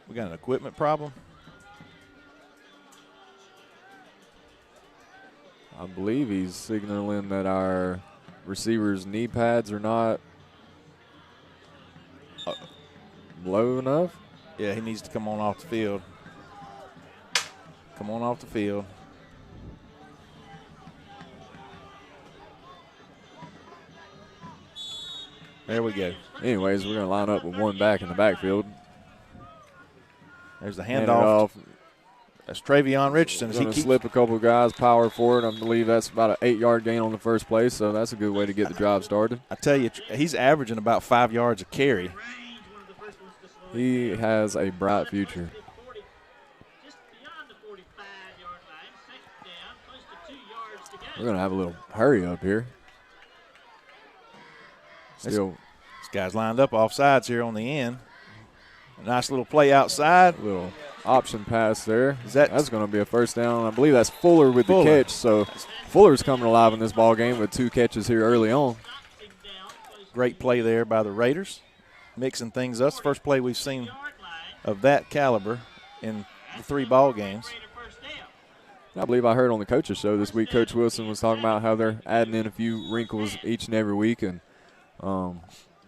we got an equipment problem. I believe he's signaling that our receivers' knee pads are not low enough. Yeah, he needs to come on off the field. Come on off the field. There we go. Anyways, we're going to line up with one back in the backfield. There's the Hand it handoff. off. That's Travion Richardson. Going to slip a couple guys, power forward. I believe that's about an 8-yard gain on the first play, so that's a good way to get the drive started. I tell you, he's averaging about 5 yards a carry. He has a bright future. We're going to have a little hurry up here. Still, this guy's lined up off sides here on the end. A nice little play outside. Little option pass there. That's going to be a first down. I believe that's Fuller with the catch. So Fuller's coming alive in this ball game with 2 catches here early on. Great play there by the Raiders, mixing things up. First play we've seen of that caliber in the 3 ball games. I believe I heard on the coaches show this week, Coach Wilson was talking about how they're adding in a few wrinkles each and every week, and that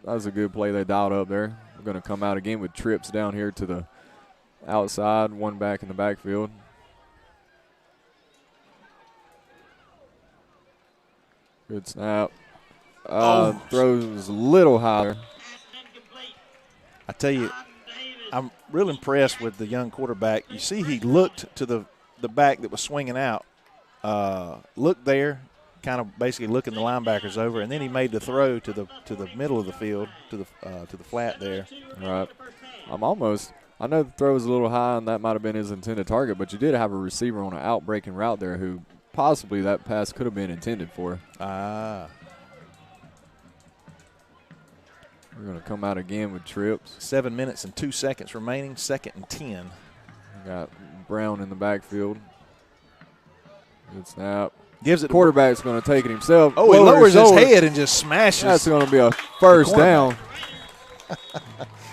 was a good play they dialed up there. We're going to come out again with trips down here to the outside, one back in the backfield. Good snap. Throws a little higher. I tell you, I'm real impressed with the young quarterback. You see he looked to the back that was swinging out, looked there, kind of basically looking the linebackers over, and then he made the throw to the middle of the field, to the flat there. Right. I know the throw was a little high, and that might have been his intended target, but you did have a receiver on an out-breaking route there who possibly that pass could have been intended for. Ah. We're going to come out again with trips. 7 minutes and 2 seconds remaining, 2nd and 10. We got Brown in the backfield. Good snap. Gives it. Quarterback's going to take it himself. Oh, he lowers his head and just smashes. That's going to be a first down.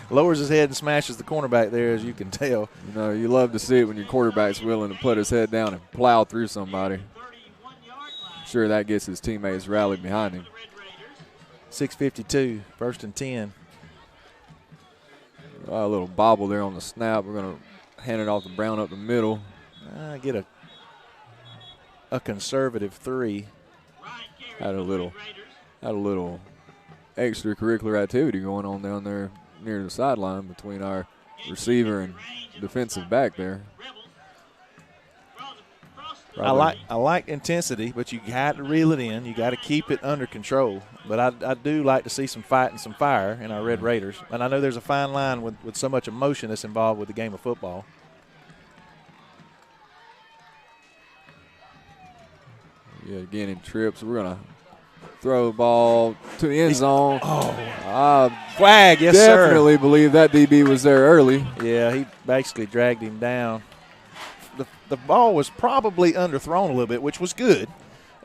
Lowers his head and smashes the cornerback there, as you can tell. You know, you love to see it when your quarterback's willing to put his head down and plow through somebody. I'm sure that gets his teammates rallied behind him. 6:52, 1st and 10. A little bobble there on the snap. We're going to hand it off to Brown up the middle. Get a conservative 3. Had a little extracurricular activity going on down there near the sideline between our receiver and defensive back there. I like intensity, but you got to reel it in. You got to keep it under control. But I do like to see some fight and some fire in our Red Raiders. And I know there's a fine line with so much emotion that's involved with the game of football. Yeah, again in trips. We're going to throw the ball to the end zone. Flag, yes, sir. Definitely believe that DB was there early. Yeah, he basically dragged him down. The ball was probably underthrown a little bit, which was good.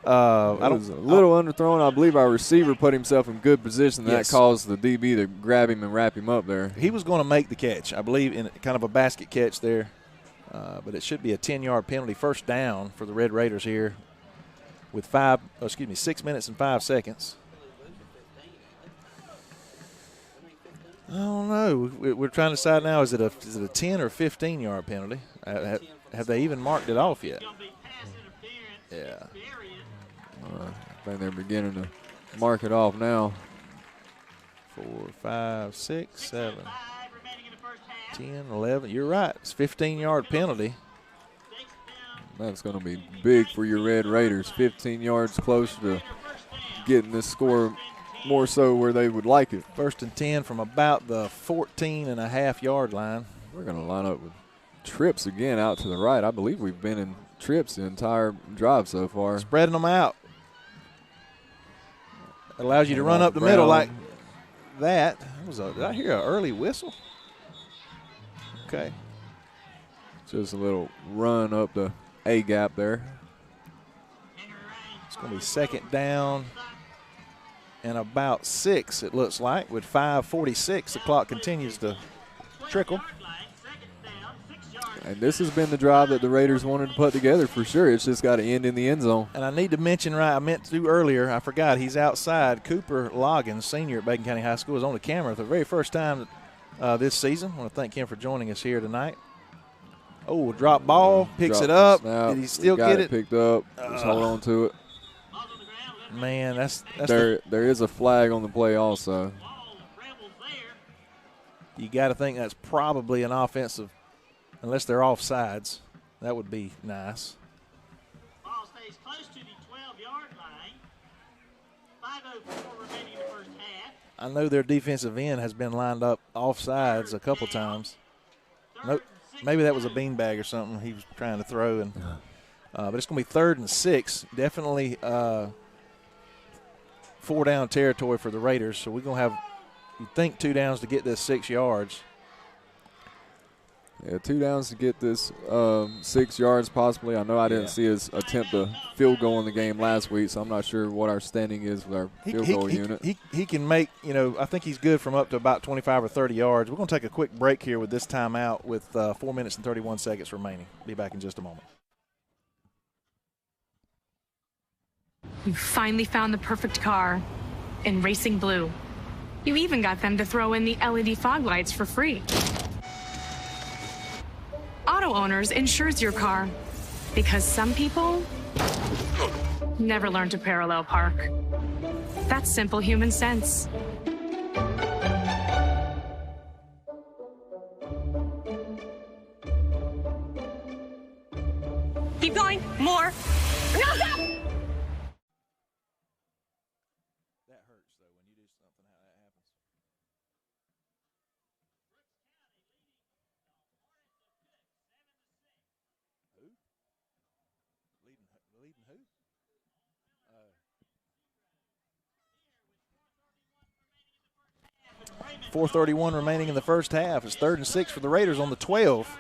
It was a little underthrown. I believe our receiver put himself in good position. Yes. That caused the DB to grab him and wrap him up there. He was going to make the catch, I believe, in kind of a basket catch there. But it should be a 10-yard penalty, first down for the Red Raiders here with 6 minutes and 5 seconds. I don't know. We're trying to decide now, is it a 10 or 15-yard penalty? Have they even marked it off yet? Yeah. I think they're beginning to mark it off now. 4, 5, 6, 7, 10, 11. You're right. It's a 15-yard penalty. That's going to be big for your Red Raiders. 15 yards closer to getting this score more so where they would like it. 1st and 10 from about the 14.5-yard line. We're going to line up with trips again out to the right. I believe we've been in trips the entire drive so far. Spreading them out. It allows you to run up the middle like that. Did I hear an early whistle? Okay. Just a little run up the A gap there. It's going to be 2nd down and about 6, it looks like, with 5:46. The clock continues to trickle. And this has been the drive that the Raiders wanted to put together for sure. It's just got to end in the end zone. And I need to mention, I meant to earlier, I forgot, he's outside. Cooper Loggins, senior at Bacon County High School, is on the camera for the very first time this season. I want to thank him for joining us here tonight. Oh, drop ball, picks it up. Snap. Did he still got get it? Picked up. Just hold on to it. Man, that's there is a flag on the play also. You got to think that's probably an offensive, unless they're offsides. That would be nice. Ball stays close to the 12-yard line. 5:04 remaining in the first half. I know their defensive end has been lined up offsides a couple times. Nope, maybe that was a beanbag or something he was trying to throw, and but it's going to be 3rd and 6. Definitely 4-down territory for the Raiders. So we're going to have, you think, 2 downs to get this 6 yards. Yeah, 2 downs to get this 6 yards possibly. I know I didn't see us attempt a field goal in the game last week, so I'm not sure what our standing is with our field goal unit. He can make, I think he's good from up to about 25 or 30 yards. We're going to take a quick break here with this timeout with 4 minutes and 31 seconds remaining. Be back in just a moment. You finally found the perfect car in racing blue. You even got them to throw in the LED fog lights for free. Auto Owners insures your car because some people never learn to parallel park. That's simple human sense. Keep going. More. No, stop! That hurts, though, when you do something how that happens. Who? Leading who? 4:31 remaining in the first half. It's 3rd and 6 for the Raiders on the 12.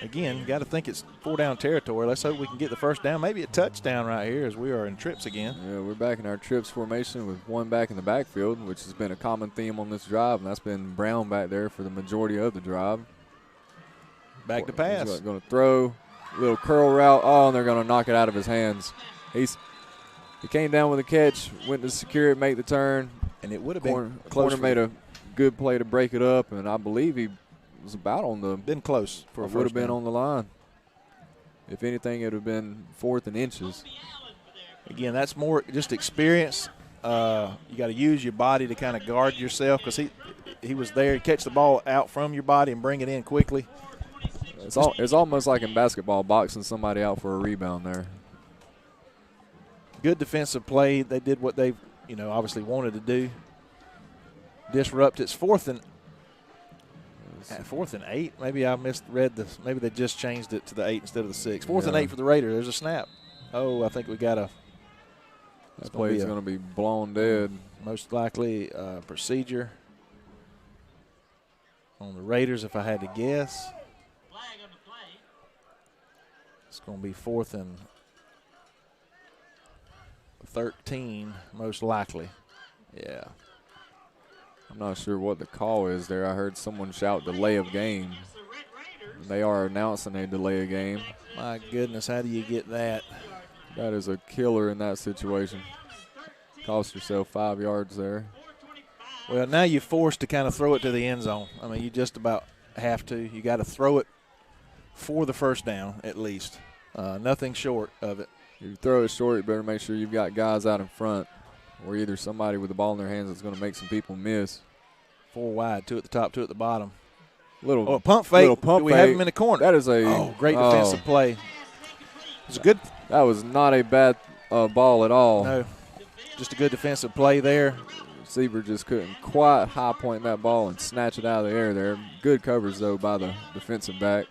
Again, got to think it's 4-down territory. Let's hope we can get the first down, maybe a touchdown right here as we are in trips again. Yeah, we're back in our trips formation with one back in the backfield, which has been a common theme on this drive, and that's been Brown back there for the majority of the drive. Back to pass. He's going to throw, little curl route. Oh, and they're going to knock it out of his hands. He came down with a catch, went to secure it, make the turn. And it would have been close. close. Made a good play to break it up, and I believe he was about on the. Been close for a first would have been down. on the line. If anything, it would have been 4th and inches. Again, that's more just experience. You got to use your body to kind of guard yourself because he was there to catch the ball out from your body and bring it in quickly. It's almost like in basketball, boxing somebody out for a rebound there. Good defensive play. They did what they, obviously wanted to do. Disrupt. It's 4th and 8. Maybe I misread this. Maybe they just changed it to the 8 instead of the 6. 4th and 8 for the Raiders. There's a snap. Oh, I think we got a. That play is going to be blown dead. Most likely procedure on the Raiders, if I had to guess. It's going to be 4th and 13, most likely. Yeah. I'm not sure what the call is there. I heard someone shout delay of game. They are announcing a delay of game. My goodness, how do you get that? That is a killer in that situation. Cost yourself 5 yards there. Well, now you're forced to kind of throw it to the end zone. I mean, you just about have to. You got to throw it for the first down at least. Nothing short of it. If you throw it short, you better make sure you've got guys out in front, or either somebody with the ball in their hands that's going to make some people miss. 4 wide, 2 at the top, 2 at the bottom. Little pump fake. Little pump Do we fake. have him in the corner? That is a great defensive play. It was a good. That was not a bad ball at all. No, just a good defensive play there. Receiver just couldn't quite high point that ball and snatch it out of the air there. Good coverage, though, by the defensive back.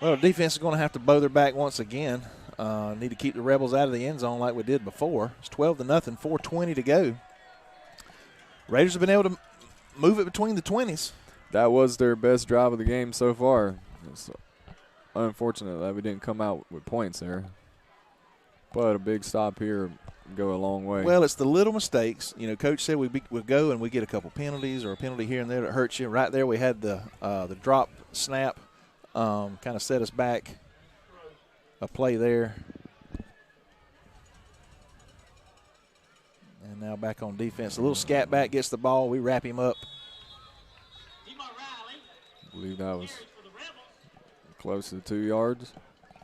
Well, the defense is going to have to bow their back once again. Need to keep the Rebels out of the end zone like we did before. It's 12-0, 4:20 to go. Raiders have been able to move it between the 20s. That was their best drive of the game so far. It's unfortunate that we didn't come out with points there. But a big stop here go a long way. Well, it's the little mistakes. You know, Coach said we'll go and we get a couple penalties or a penalty here and there that hurts you. Right there we had the drop snap kind of set us back a play there. And now back on defense. A little scat back gets the ball. We wrap him up. I believe that was close to the 2 yards.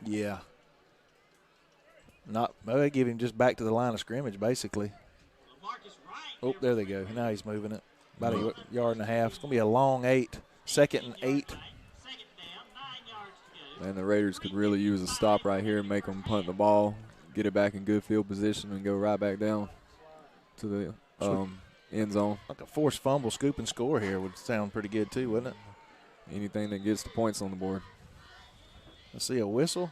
Yeah. They give him just back to the line of scrimmage, basically. Oh, there they go. Now he's moving it. About a yard and a half. It's going to be a long 8. 2nd and 8. And the Raiders could really use a stop right here, make them punt the ball, get it back in good field position, and go right back down to the end zone. Like a forced fumble, scoop, and score here would sound pretty good too, wouldn't it? Anything that gets the points on the board. I see a whistle.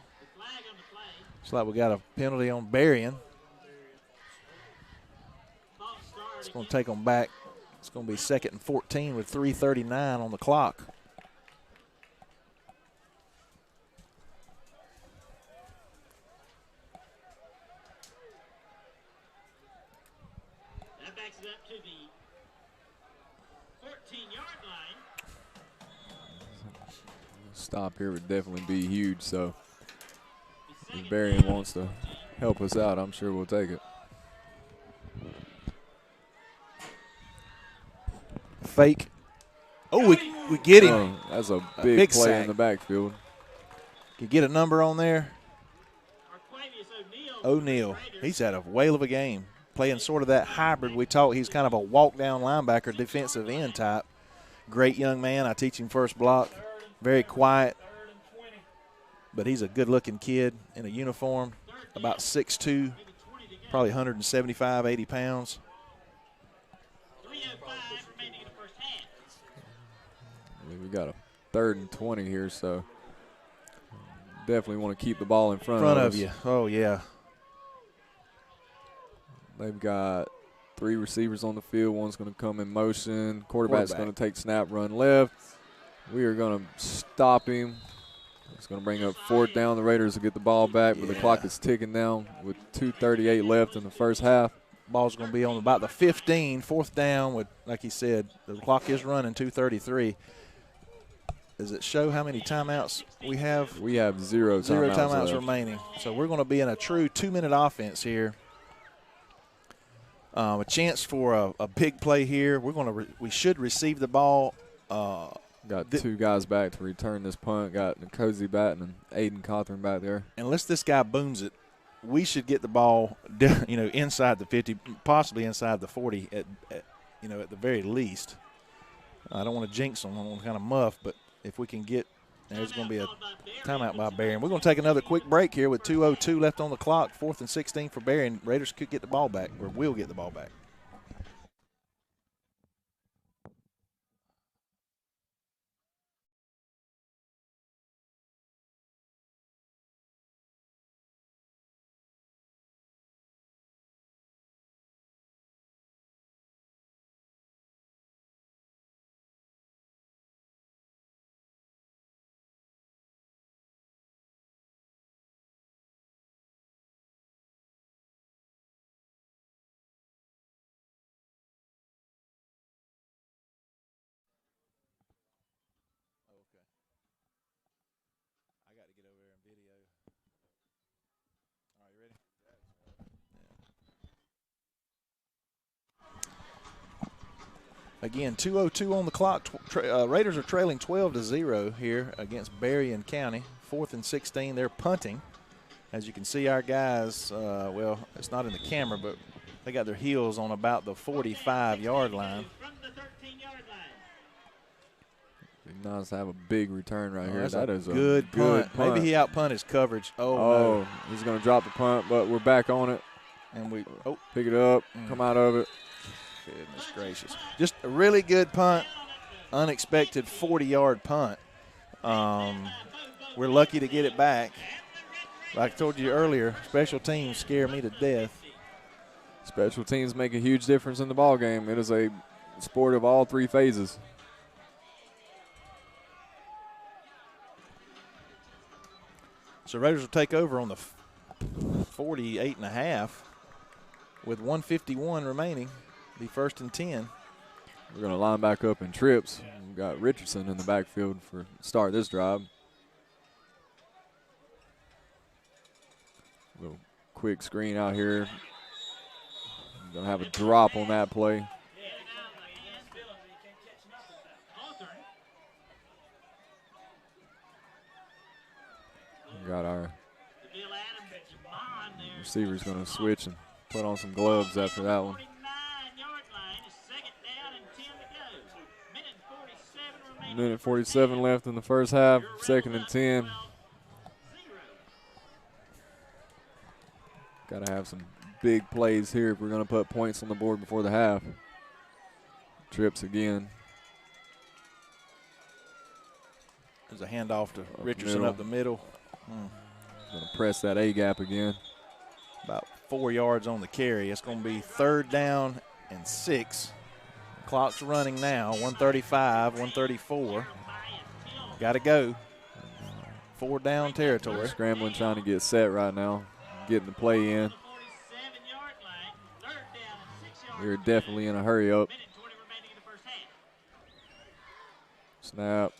Looks like we got a penalty on Berrien. It's going to take them back. It's going to be 2nd and 14 with 3:39 on the clock. That backs it up to the 14-yard line. Stop here would definitely be huge, so if Berrien wants to help us out, I'm sure we'll take it. Fake. Oh, we get him. That's a big play sack in the backfield. Can you get a number on there? O'Neal. He's had a whale of a game. Playing sort of that hybrid we talked. He's kind of a walk-down linebacker, defensive end type. Great young man. I teach him first block. Very quiet. But he's a good-looking kid in a uniform. About 6'2", probably 175, 80 pounds. We got a 3rd and 20 here, so definitely want to keep the ball in front of us. You. Oh, yeah. They've got 3 receivers on the field. One's going to come in motion. Quarterback's going to take snap, run left. We are going to stop him. It's going to bring up 4th down. The Raiders will get the ball back, but the clock is ticking down with 2:38 left in the first half. Ball's going to be on about the 15, 4th down with, like he said, the clock is running 2:33. Does it show how many timeouts we have? We have 0 timeouts. 0 timeouts remaining. So we're going to be in a true 2-minute offense here. A chance for a big play here. We should receive the ball. Got 2 guys back to return this punt. Got Nkosi Batten and Aiden Cawthorn back there. Unless this guy booms it, we should get the ball, inside the 50, possibly inside the 40 at the very least. I don't want to jinx them. I want to kind of muff, but if we can get, there's going to be a timeout by Berrien. We're going to take another quick break here with 2:02 left on the clock. 4th and 16 for Berrien. Raiders could get the ball back, or will get the ball back. Again, 2:02 on the clock. Raiders are trailing 12-0 here against Berrien County. 4th and 16. They're punting. As you can see, our guys, well, it's not in the camera, but they got their heels on about the 45-yard line. Be nice to have a big return right here. That is a good punt. Maybe he outpunted his coverage. No. He's going to drop the punt, but we're back on it. And we pick it up, come out of it. Goodness gracious. Just a really good punt, unexpected 40-yard punt. We're lucky to get it back. Like I told you earlier, special teams scare me to death. Special teams make a huge difference in the ball game. It is a sport of all 3 phases. So Raiders will take over on the 48 and a half. with 1:51 remaining. Be 1st and 10. We're going to line back up in trips. We've got Richardson in the backfield for start this drive. Little quick screen out here. Going to have a drop on that play. We got our receiver's going to switch and put on some gloves after that one. Minute 47 left in the first half, 2nd and 10. Got to have some big plays here if we're going to put points on the board before the half. Trips again. There's a handoff to Richardson up the middle. Going to press that A gap again. About 4 yards on the carry. It's going to be 3rd down and 6. Clock's running now. 1:35, 1:34. Got to go. 4 down territory. We're scrambling, trying to get set right now. Getting the play in. We're definitely in a hurry up. Snap.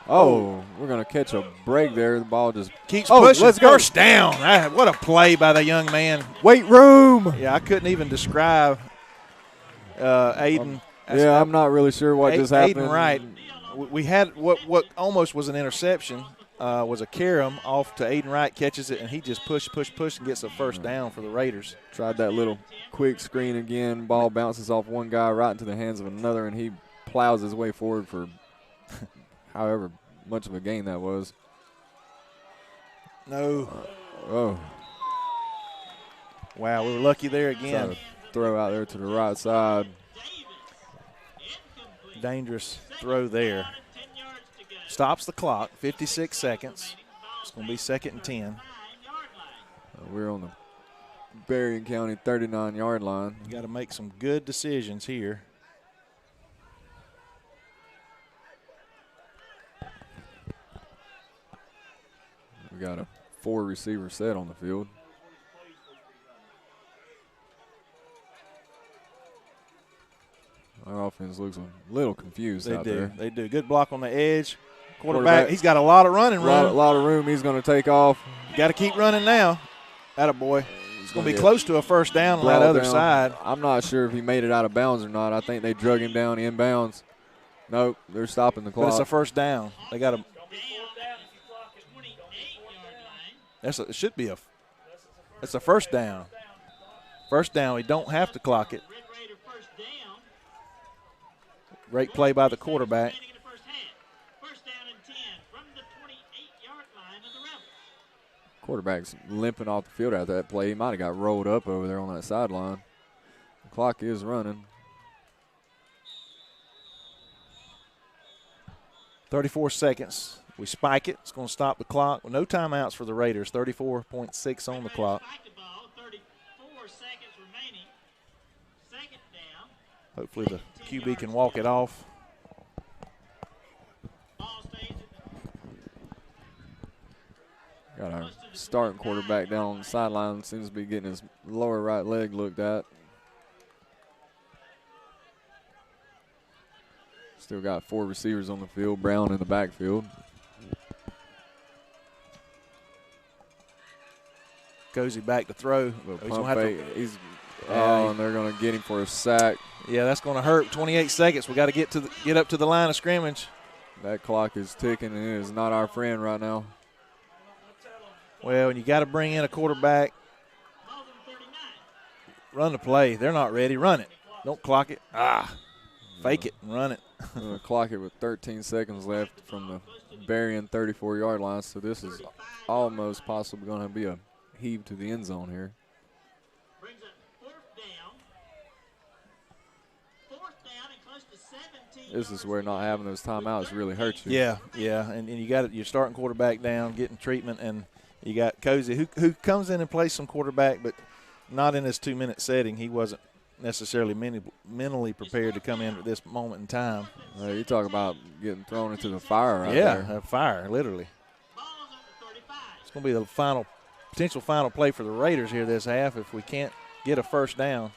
Oh, we're going to catch a break there. The ball just keeps pushing. Let's go. 1st down. What a play by the young man. Weight room. Yeah, I couldn't even describe Aiden. Yeah, I'm not really sure what just happened. Aiden Wright. We had what almost was an interception. Was a carom off to Aiden Wright, catches it, and he just push, and gets a 1st down for the Raiders. Tried that little quick screen again. Ball bounces off one guy right into the hands of another, and he plows his way forward for however much of a gain that was. No. Oh. Wow, we were lucky there again. Throw out there to the right side. Dangerous throw there. Stops the clock, 56 seconds. It's going to be 2nd and 10. We're on the Berrien County 39-yard line. You got to make some good decisions here. We got a 4-receiver set on the field. Our offense looks a little confused out there. They do. Good block on the edge. Quarterback, he's got a lot of running room. A lot of room. He's going to take off. Got to keep running now. Attaboy. It's going to be close to a 1st down on that other side. I'm not sure if he made it out of bounds or not. I think they drug him down inbounds. Nope, they're stopping the clock. But it's a 1st down. They got to. It should be it's a 1st down. 1st down. We don't have to clock it. Great play by the quarterback. Quarterback's limping off the field after that play. He might have got rolled up over there on that sideline. The clock is running. 34 seconds. We spike it. It's going to stop the clock. No timeouts for the Raiders. 34.6 on the clock. Hopefully the QB can walk it off. Got our starting quarterback down on the sideline. Seems to be getting his lower right leg looked at. Still got 4 receivers on the field. Brown in the backfield. Cozy back to throw. And they're going to get him for a sack. Yeah, that's going to hurt. 28 seconds. We got to get up to the line of scrimmage. That clock is ticking, and it is not our friend right now. Well, and you got to bring in a quarterback. Run the play. They're not ready. Run it. Don't clock it. Fake it and run it. Clock it with 13 seconds left from the Berrien 34-yard line. So this is almost possibly going to be a heave to the end zone here. This is where not having those timeouts really hurts you. Yeah, and you got your starting quarterback down, getting treatment, and you got Cozy who comes in and plays some quarterback, but not in his 2-minute setting. He wasn't necessarily mentally prepared to come in at this moment in time. You talk about getting thrown into the fire right there. Yeah, fire, literally. It's going to be the potential final play for the Raiders here this half if we can't get a first down.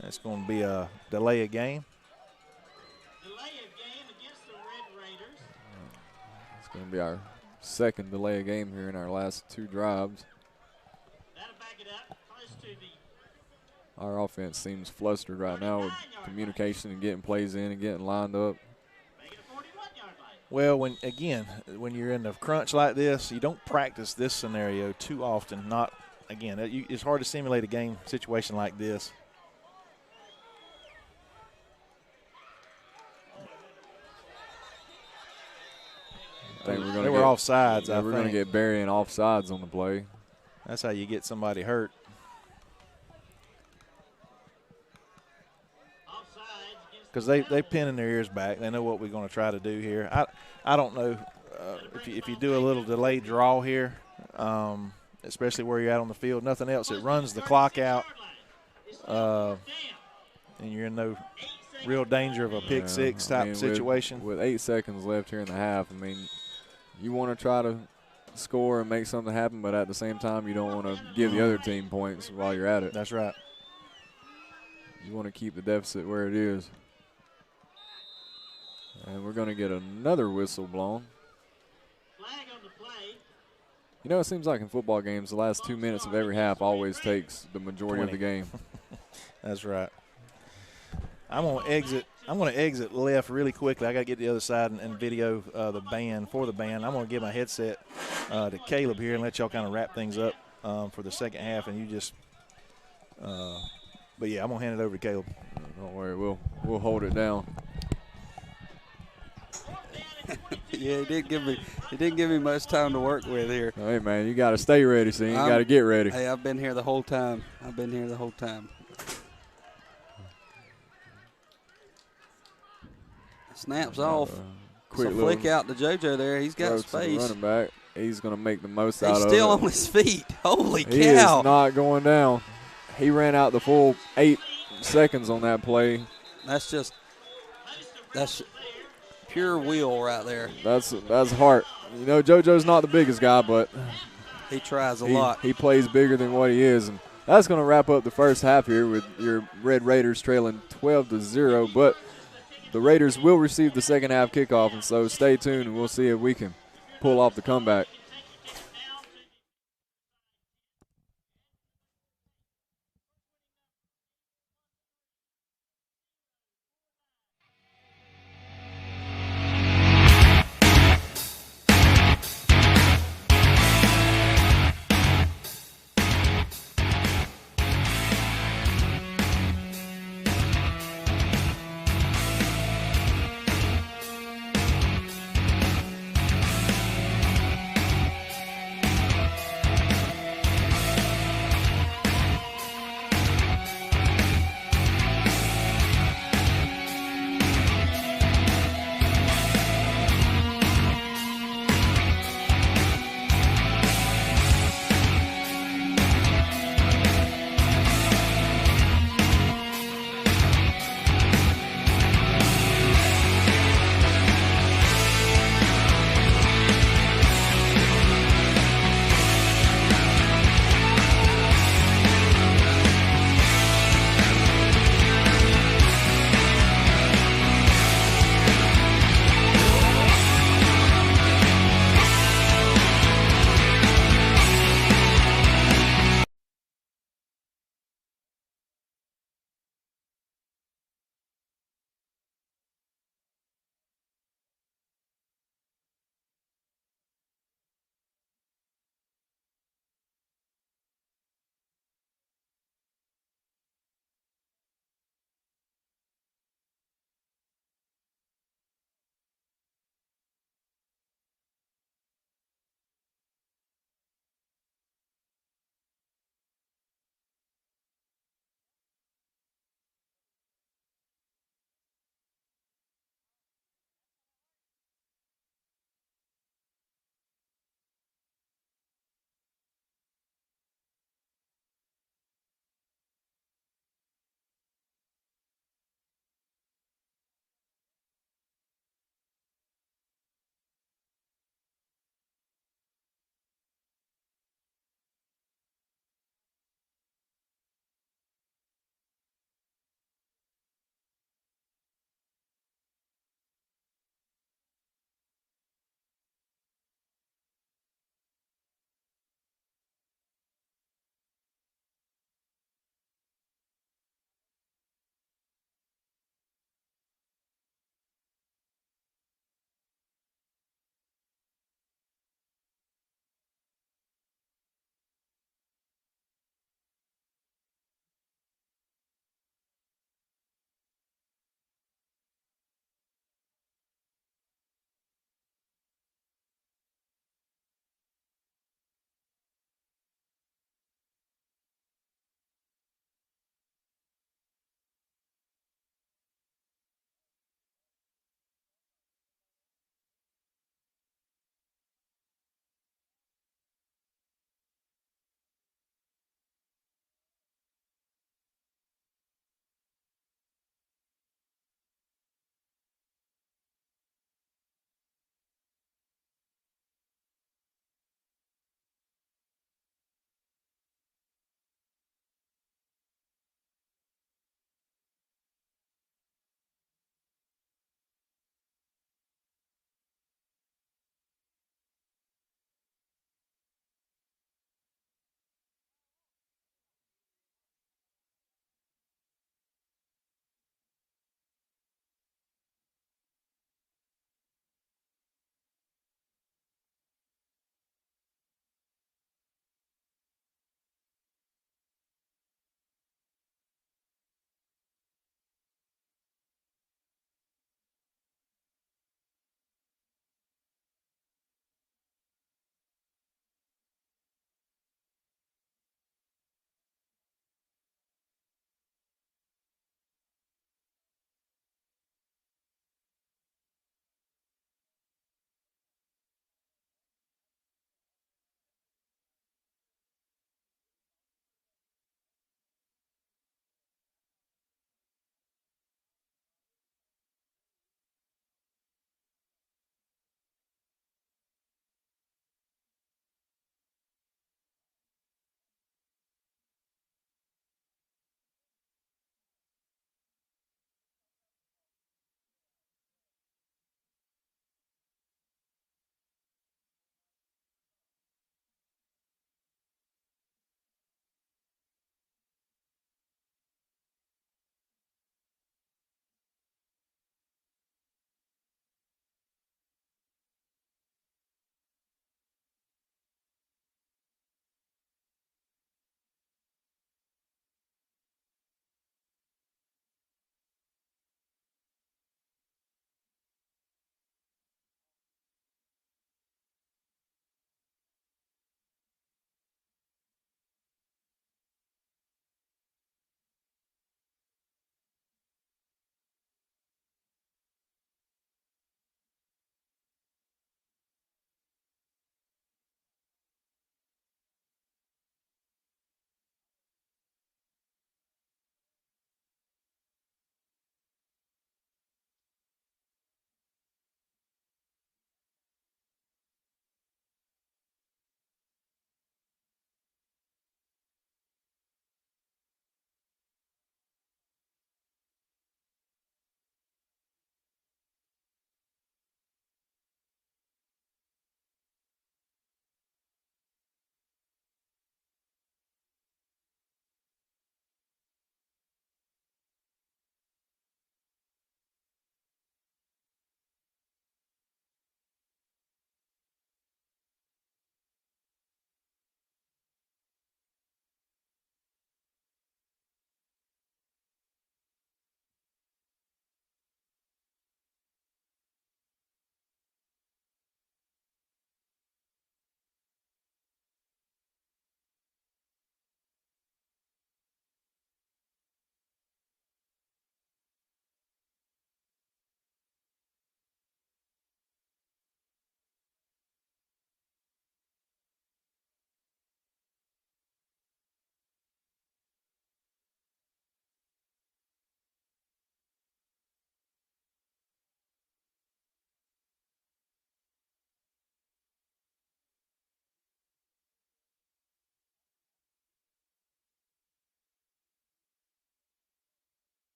That's going to be a delay of game. Delay of game against the Red Raiders. It's going to be our second delay of game here in our last 2 drives. That'll back it up close to the Our offense seems flustered right now with communication and getting plays in and getting lined up. make it a 41-yard line. Well, when you're in a crunch like this, you don't practice this scenario too often. It's hard to simulate a game situation like this. I think They were offsides. Yeah, we're going to get Berrien offsides on the play. That's how you get somebody hurt. Because they pinning their ears back. They know what we're going to try to do here. I don't know if you do a little delayed draw here, especially where you're at on the field. Nothing else. It runs the clock out, and you're in no real danger of a pick six type situation. With 8 seconds left here in the half, I mean, you want to try to score and make something happen, but at the same time, you don't want to give the other team points while you're at it. That's right. You want to keep the deficit where it is. And we're going to get another whistle blown. Flag on the play. You know, it seems like in football games, the last 2 minutes of every half always takes the majority of the game. That's right. I'm going to exit left really quickly. I got to get to the other side and video the band for the band. I'm going to give my headset to Caleb here and let y'all kind of wrap things up for the second half. And you just, but yeah, I'm going to hand it over to Caleb. Don't worry, we'll hold it down. Yeah, he didn't give me much time to work with here. Hey man, you got to stay ready, so you got to get ready. Hey, I've been here the whole time. Snaps off. Quick So flick out to JoJo there. He's got space. Running back. He's going to make the most out of it. He's still on his feet. Holy cow. He is not going down. He ran out the full 8 seconds on that play. That's pure wheel right there. That's heart. You know, JoJo's not the biggest guy, but he tries a lot. He plays bigger than what he is. And that's going to wrap up the first half here with your Red Raiders trailing 12-0. But the Raiders will receive the second half kickoff, and so stay tuned, and we'll see if we can pull off the comeback.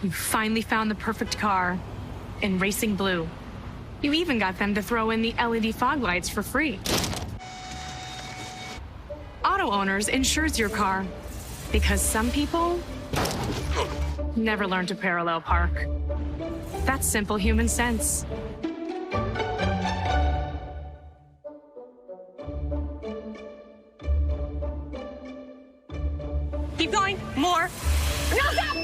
You finally found the perfect car in racing blue. You even got them to throw in the LED fog lights for free. Auto Owners insures your car because some people never learn to parallel park. That's simple human sense. Keep going. More. No, stop!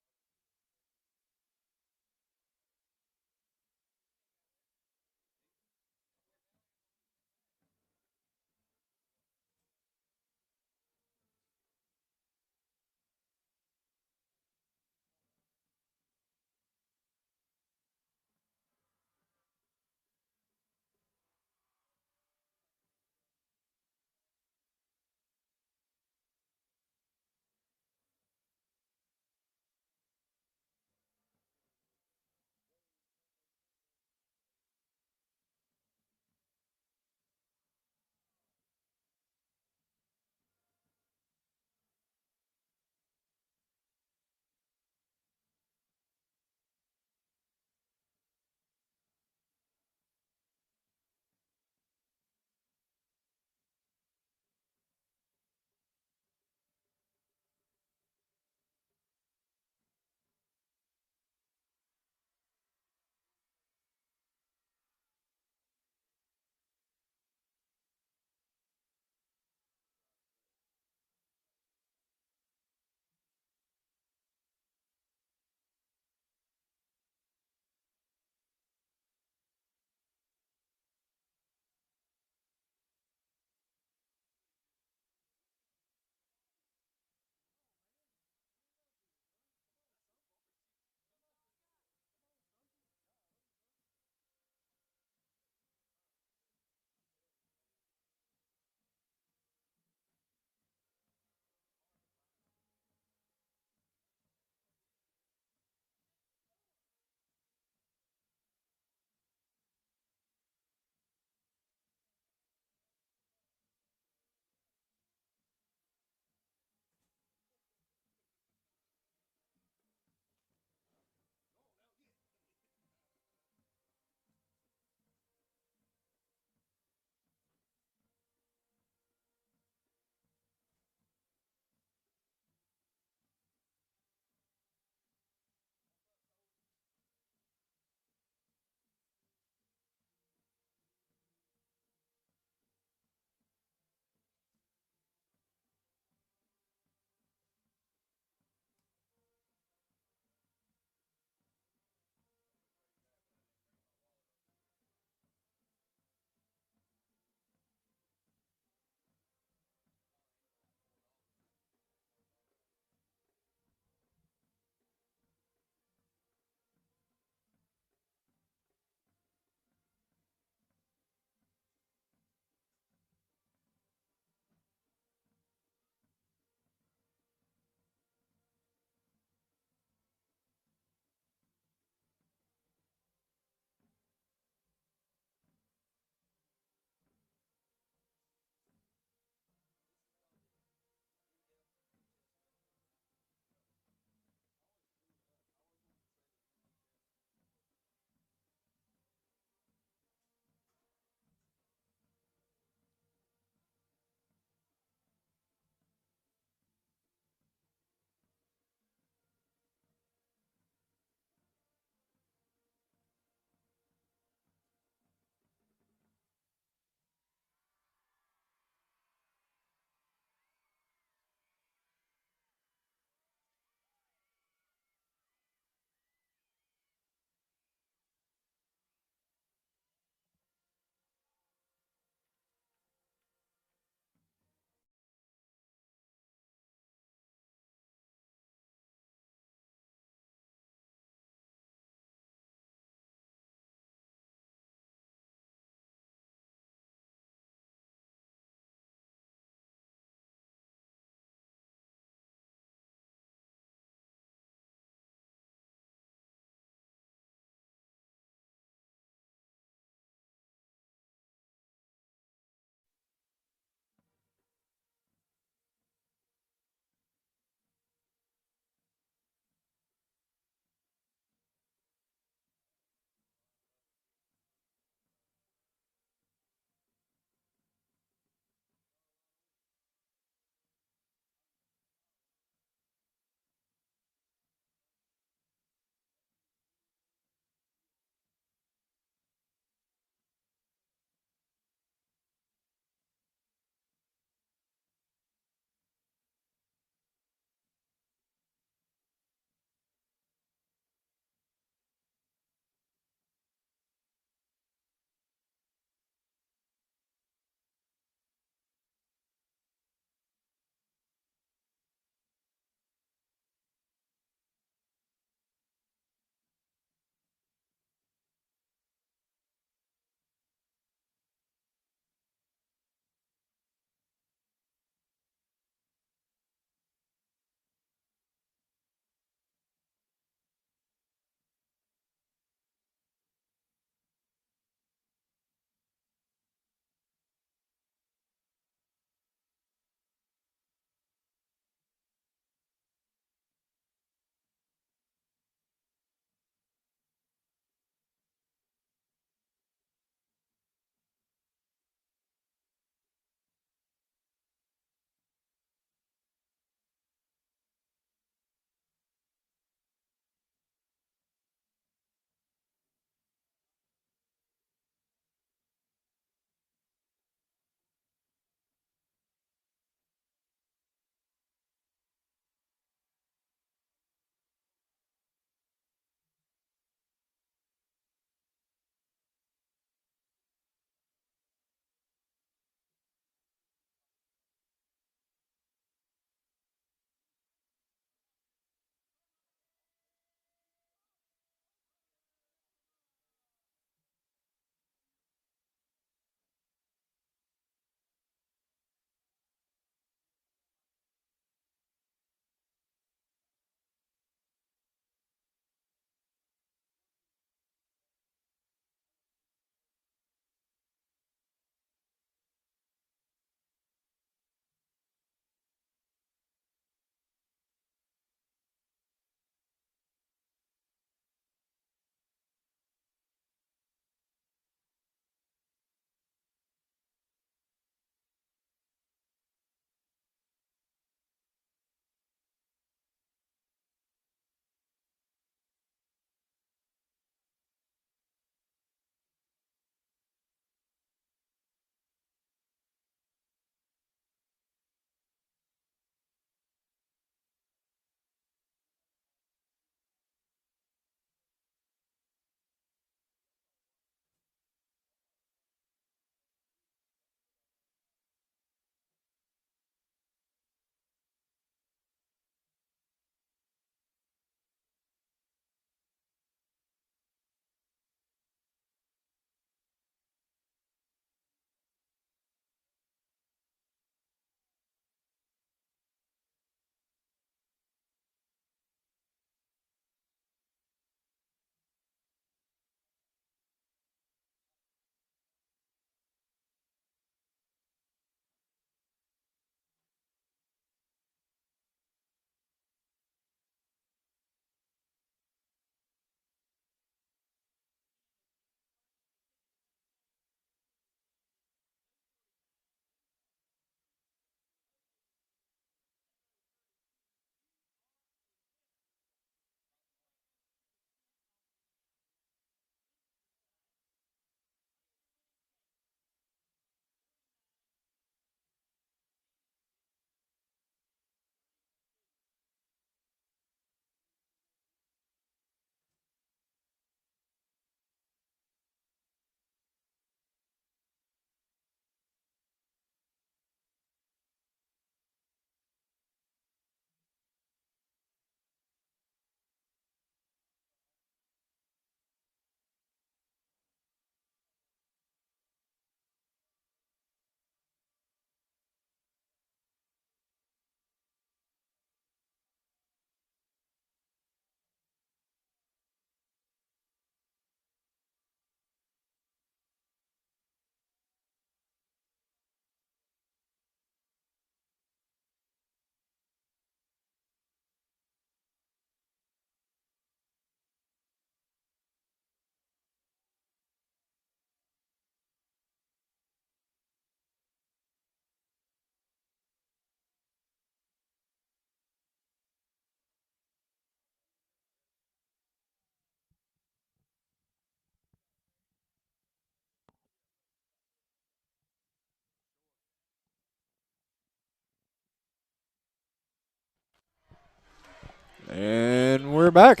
And we're back.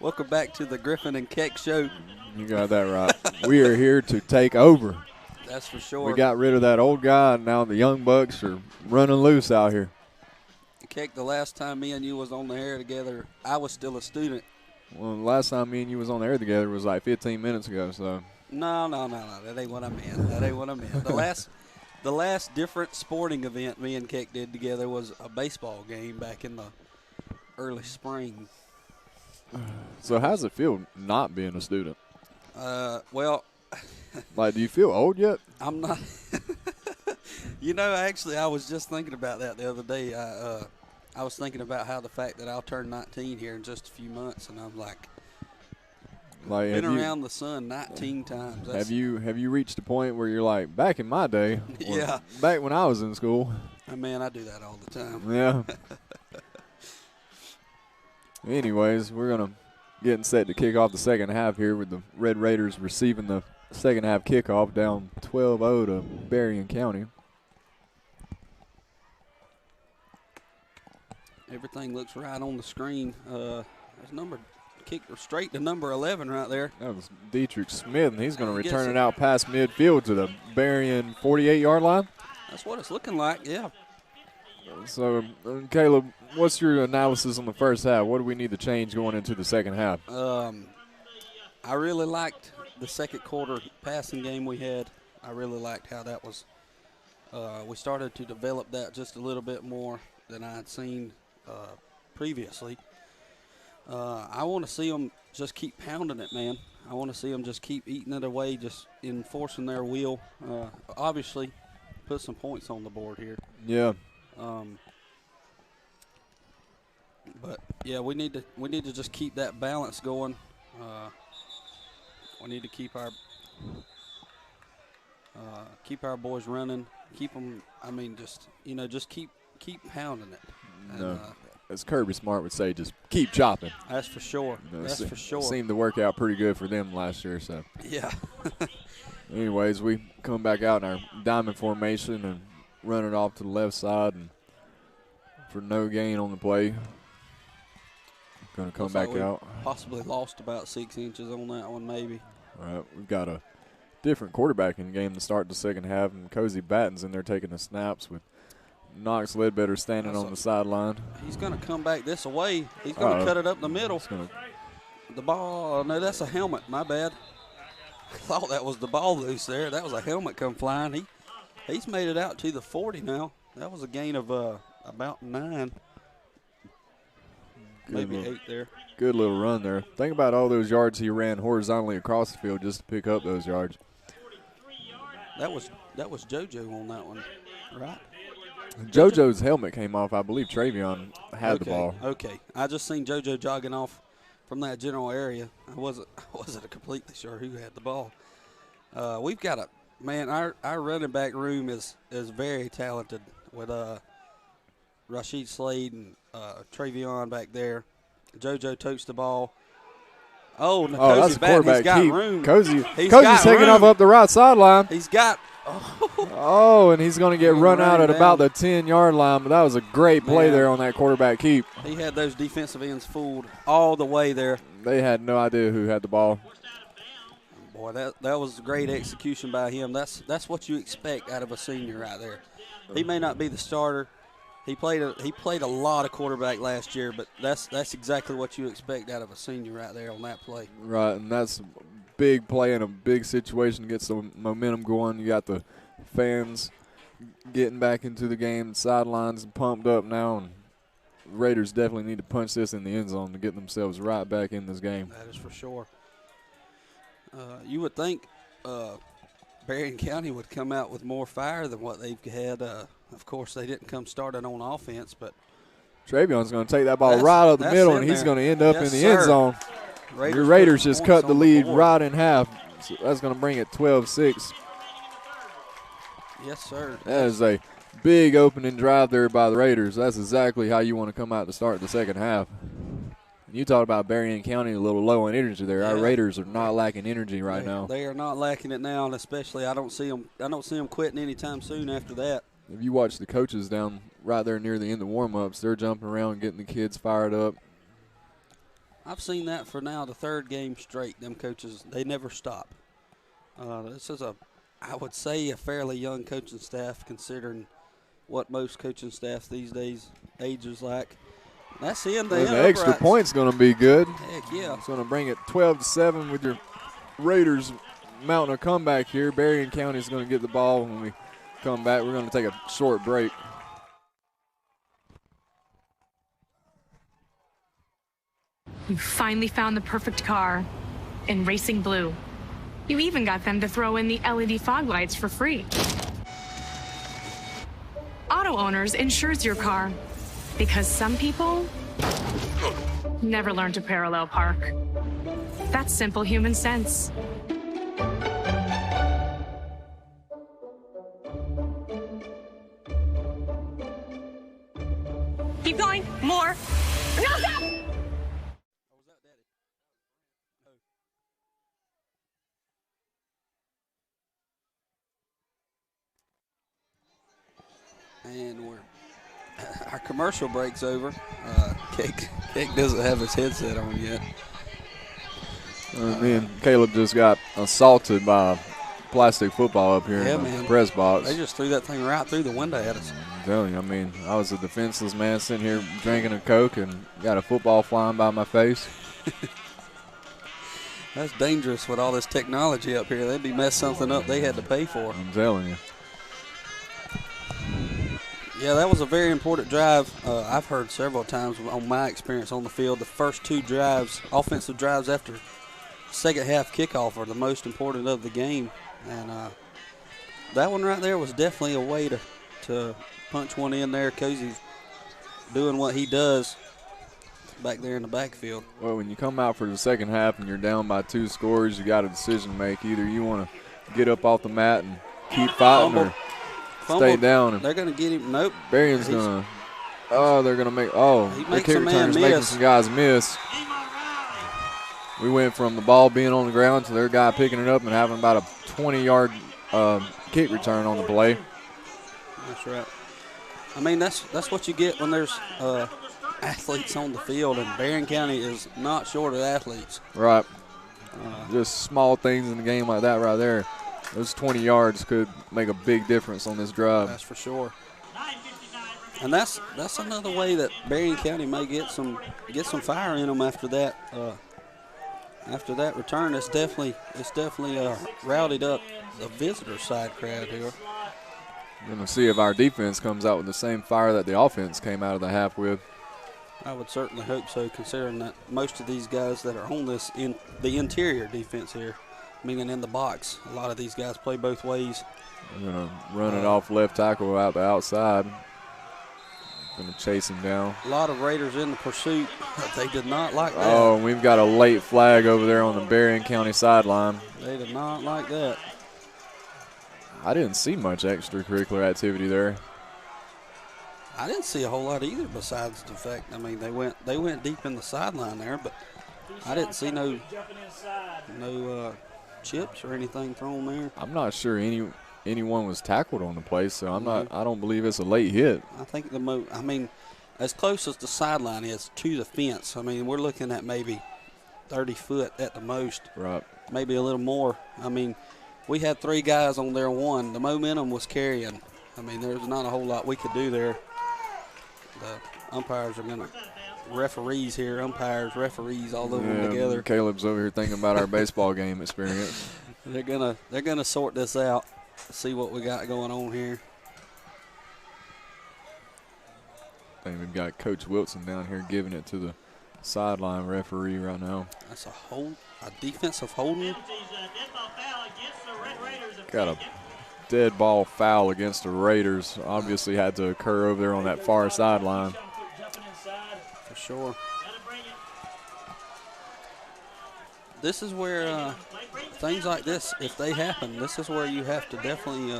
Welcome back to the Griffin and Keck Show. You got that right. We are here to take over. That's for sure. We got rid of that old guy, and now the young bucks are running loose out here. Keck, the last time me and you was on the air together, I was still a student. Well, the last time me and you was on the air together was like 15 minutes ago. So No. That ain't what I meant. The last different sporting event me and Keck did together was a baseball game back in the early spring. So how's it feel not being a student? Well, Like, do you feel old yet? I'm not. Actually, I was just thinking about that the other day. I was thinking about how the fact that I'll turn 19 here in just a few months, and I'm like been around the sun 19 times. Have you reached a point where you're like, back in my day, or Yeah. back when I was in school? Man, I do that all the time. Yeah. Anyways, we're going to get set to kick off the second half here with the Red Raiders receiving the second half kickoff down 12-0 to Berrien County. Everything looks right on the screen. There's kicked straight to number 11 right there. That was Dietrich Smith, and he's going to return it out past midfield to the Berrien 48-yard line. That's what it's looking like, yeah. So, Caleb, what's your analysis on the first half? What do we need to change going into the second half? I really liked the second quarter passing game we had. I really liked how that was. We started to develop that just a little bit more than I had seen previously. I want to see them just keep pounding it, man. I want to see them just keep eating it away, just enforcing their will. Obviously, put some points on the board here. Yeah. But yeah, we need to just keep that balance going. We need to keep our boys running. Keep them. I mean, just keep pounding it. And, as Kirby Smart would say, just keep chopping. That's for sure. That's for sure. Seemed to work out pretty good for them last year. So yeah. Anyways, we come back out in our diamond formation and run it off to the left side, and for no gain on the play. Going to come back out. Possibly lost about 6 inches on that one, maybe. All right, we've got a different quarterback in the game to start the second half, and Cozy Batten's in there taking the snaps with Knox Ledbetter standing on the sideline. He's going to come back this way. He's going to cut it up the middle. The ball, no, that's a helmet. My bad. I thought that was the ball loose there. That was a helmet come flying. He's made it out to the 40 now. That was a gain of about 9. Maybe 8 there. Good little run there. Think about all those yards he ran horizontally across the field just to pick up those yards. That was JoJo on that one, right? JoJo's helmet came off. I believe Travion had the ball. Okay. I just seen JoJo jogging off from that general area. I wasn't completely sure who had the ball. We've got our running back room is very talented with Rashid Slade and Travion back there. JoJo totes the ball. Oh, that's a quarterback keep. Room. Cozy's taking off up the right sideline. He's got. Oh, and he's going to get run out at about the 10-yard line, but that was a great play there on that quarterback keep. He had those defensive ends fooled all the way there. They had no idea who had the ball. Boy, that was great execution by him. That's what you expect out of a senior right there. He may not be the starter. He played a lot of quarterback last year, but that's exactly what you expect out of a senior right there on that play. Right, and that's a big play in a big situation to get some momentum going. You got the fans getting back into the game, the sidelines pumped up now, and the Raiders definitely need to punch this in the end zone to get themselves right back in this game. That is for sure. You would think Berrien County would come out with more fire than what they've had. Of course, they didn't come started on offense, but Travion's going to take that ball right up the middle, and he's going to end up in the end zone. Your Raiders just cut the lead right in half. So that's going to bring it 12-6. Yes, sir. That is a big opening drive there by the Raiders. That's exactly how you want to come out to start the second half. You talked about Berrien County a little low on energy there. Our Raiders are not lacking energy right now. They are not lacking it now, and especially I don't see them quitting anytime soon after that. If you watch the coaches down right there near the end of warm-ups. They're jumping around, getting the kids fired up. I've seen that for now the third game straight. Them coaches, they never stop. This is I would say, a fairly young coaching staff considering what most coaching staffs these days ages like. That's the end. The extra point's going to be good. Heck yeah. It's going to bring it 12-7 with your Raiders mounting a comeback here. Berrien County is going to get the ball when we come back. We're going to take a short break. You finally found the perfect car in racing blue. You even got them to throw in the LED fog lights for free. Auto Owners insures your car because some people never learn to parallel park. That's simple human sense. Keep going. More. No, stop! And our commercial break's over. Cake doesn't have his headset on yet. Me and Caleb just got assaulted by a plastic football up here in the press box. They just threw that thing right through the window at us. I'm telling you, I mean, I was a defenseless man sitting here drinking a Coke and got a football flying by my face. That's dangerous with all this technology up here. They'd be messed something up they had to pay for. I'm telling you. Yeah, that was a very important drive. I've heard several times on my experience on the field, the first two drives, offensive drives after second half kickoff are the most important of the game. And that one right there was definitely a way to punch one in there. Cozy's doing what he does back there in the backfield. Well, when you come out for the second half and you're down by 2 scores, you got a decision to make. Either you want to get up off the mat and keep fighting or stay down. And they're going to get him. Nope. Berrien's going to – they're going to make – their kick returners making some guys miss. We went from the ball being on the ground to their guy picking it up and having about a 20-yard kick return on the play. That's right. I mean, that's what you get when there's athletes on the field, and Berrien County is not short of athletes. Right. Just small things in the game like that right there. Those 20 yards could make a big difference on this drive. That's for sure. And that's another way that Berrien County may get some fire in them after that. After that return, it's definitely rowdied up the visitor side crowd here. We're going to see if our defense comes out with the same fire that the offense came out of the half with. I would certainly hope so, considering that most of these guys that are on this in the interior defense here, meaning in the box, a lot of these guys play both ways. We're going to run it off left tackle out the outside. Going to chase him down. A lot of Raiders in the pursuit. They did not like that. Oh, we've got a late flag over there on the Berrien County sideline. They did not like that. I didn't see much extracurricular activity there. I didn't see a whole lot either, besides the fact, I mean, they went deep in the sideline there, but I didn't see no chips or anything thrown there. I'm not sure anyone was tackled on the play, so I don't believe it's a late hit. I think as close as the sideline is to the fence, I mean, we're looking at maybe 30 foot at the most. Right. Maybe a little more. I mean, we had 3 guys on their one. The momentum was carrying. I mean, there's not a whole lot we could do there. The umpires are going to referees, all of them together. Caleb's over here thinking about our baseball game experience. They're gonna sort this out, see what we got going on here. I think we've got Coach Wilson down here giving it to the sideline referee right now. That's a defensive holding. Got a dead ball foul against the Raiders. Obviously had to occur over there on that far sideline. For sure. This is where things like this, if they happen, this is where you have to definitely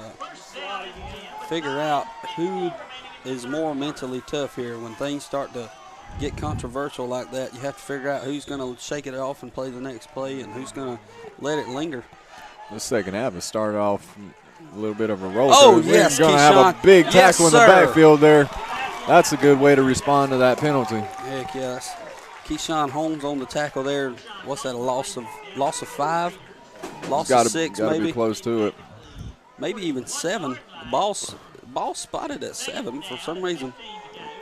figure out who is more mentally tough here. When things start to get controversial like that, you have to figure out who's going to shake it off and play the next play and who's going to let it linger. The second half has started off a little bit of a roller. Oh, yes, going to have a big tackle in the backfield there. That's a good way to respond to that penalty. Heck yes. Keyshawn Holmes on the tackle there. What's that, a loss of 5? Loss of 6 gotta maybe. Be close to it. Maybe even 7. The ball spotted at 7 for some reason.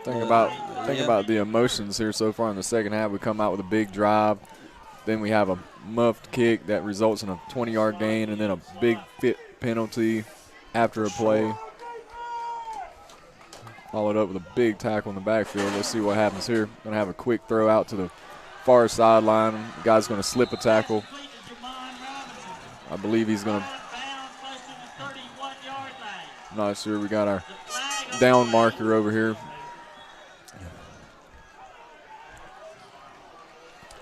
Think about the emotions here so far in the second half. We come out with a big drive. Then we have a muffed kick that results in a 20-yard gain, and then a big fit penalty after a play. Followed up with a big tackle in the backfield. Let's see what happens here. Going to have a quick throw out to the far sideline. The guy's going to slip a tackle. I believe he's going to. I'm not sure. We got our down marker over here.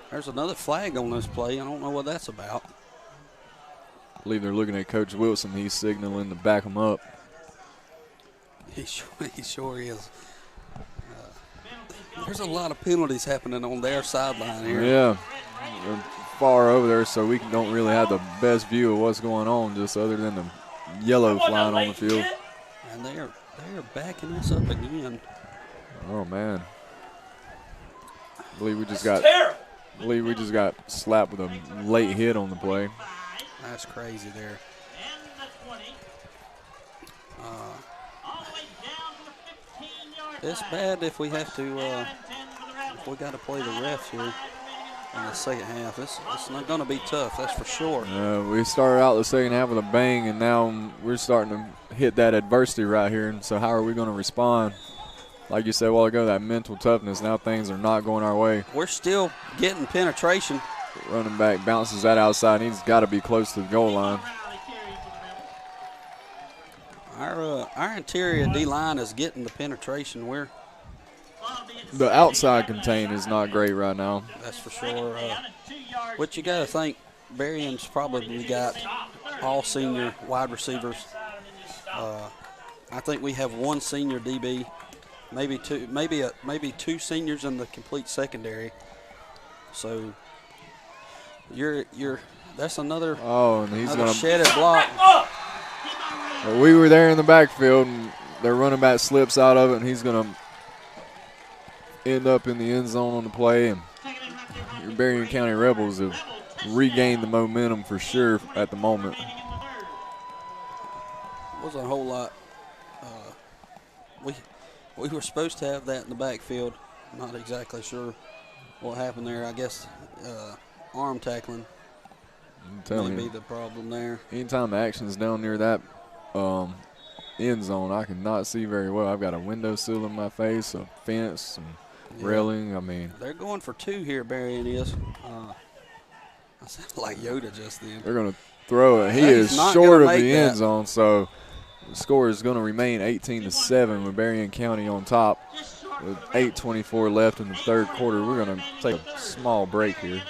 There's another flag on this play. I don't know what that's about. I believe they're looking at Coach Wilson. He's signaling to back him up. He sure is. There's a lot of penalties happening on their sideline here. Yeah, they're far over there, so we don't really have the best view of what's going on, just other than the yellow flying on the field. And they're backing us up again. Oh man, I believe we just got slapped with a late hit on the play. That's crazy there. It's bad if we have to, if we got to play the refs here in the second half. It's not going to be tough, that's for sure. We started out the second half with a bang, and now we're starting to hit that adversity right here. And so how are we going to respond? Like you said a while ago, that mental toughness, now things are not going our way. We're still getting penetration. Running back bounces that outside. He's got to be close to the goal line. Our interior D-line is getting the penetration. The outside contain is not great right now. That's for sure. But you got to think Berrien's probably got all senior wide receivers. I think we have one senior DB, maybe two seniors in the complete secondary. So that's another and he's going to shedded block. We were there in the backfield, and their running back slips out of it, and he's going to end up in the end zone on the play. And your Berrien County Rebels have regained the momentum for sure at the moment. Wasn't a whole lot. We were supposed to have that in the backfield. Not exactly sure what happened there. I guess arm tackling may be the problem there. Anytime the action's down near that end zone, I cannot see very well. I've got a windowsill in my face, a fence, and railing. I mean, they're going for 2 here. Berrien is. I sounded like Yoda just then. They're going to throw it. He is short of the end zone, so the score is going to remain 18-7 with Berrien County on top. With 8:24 left in the third quarter, we're going to take a small break here.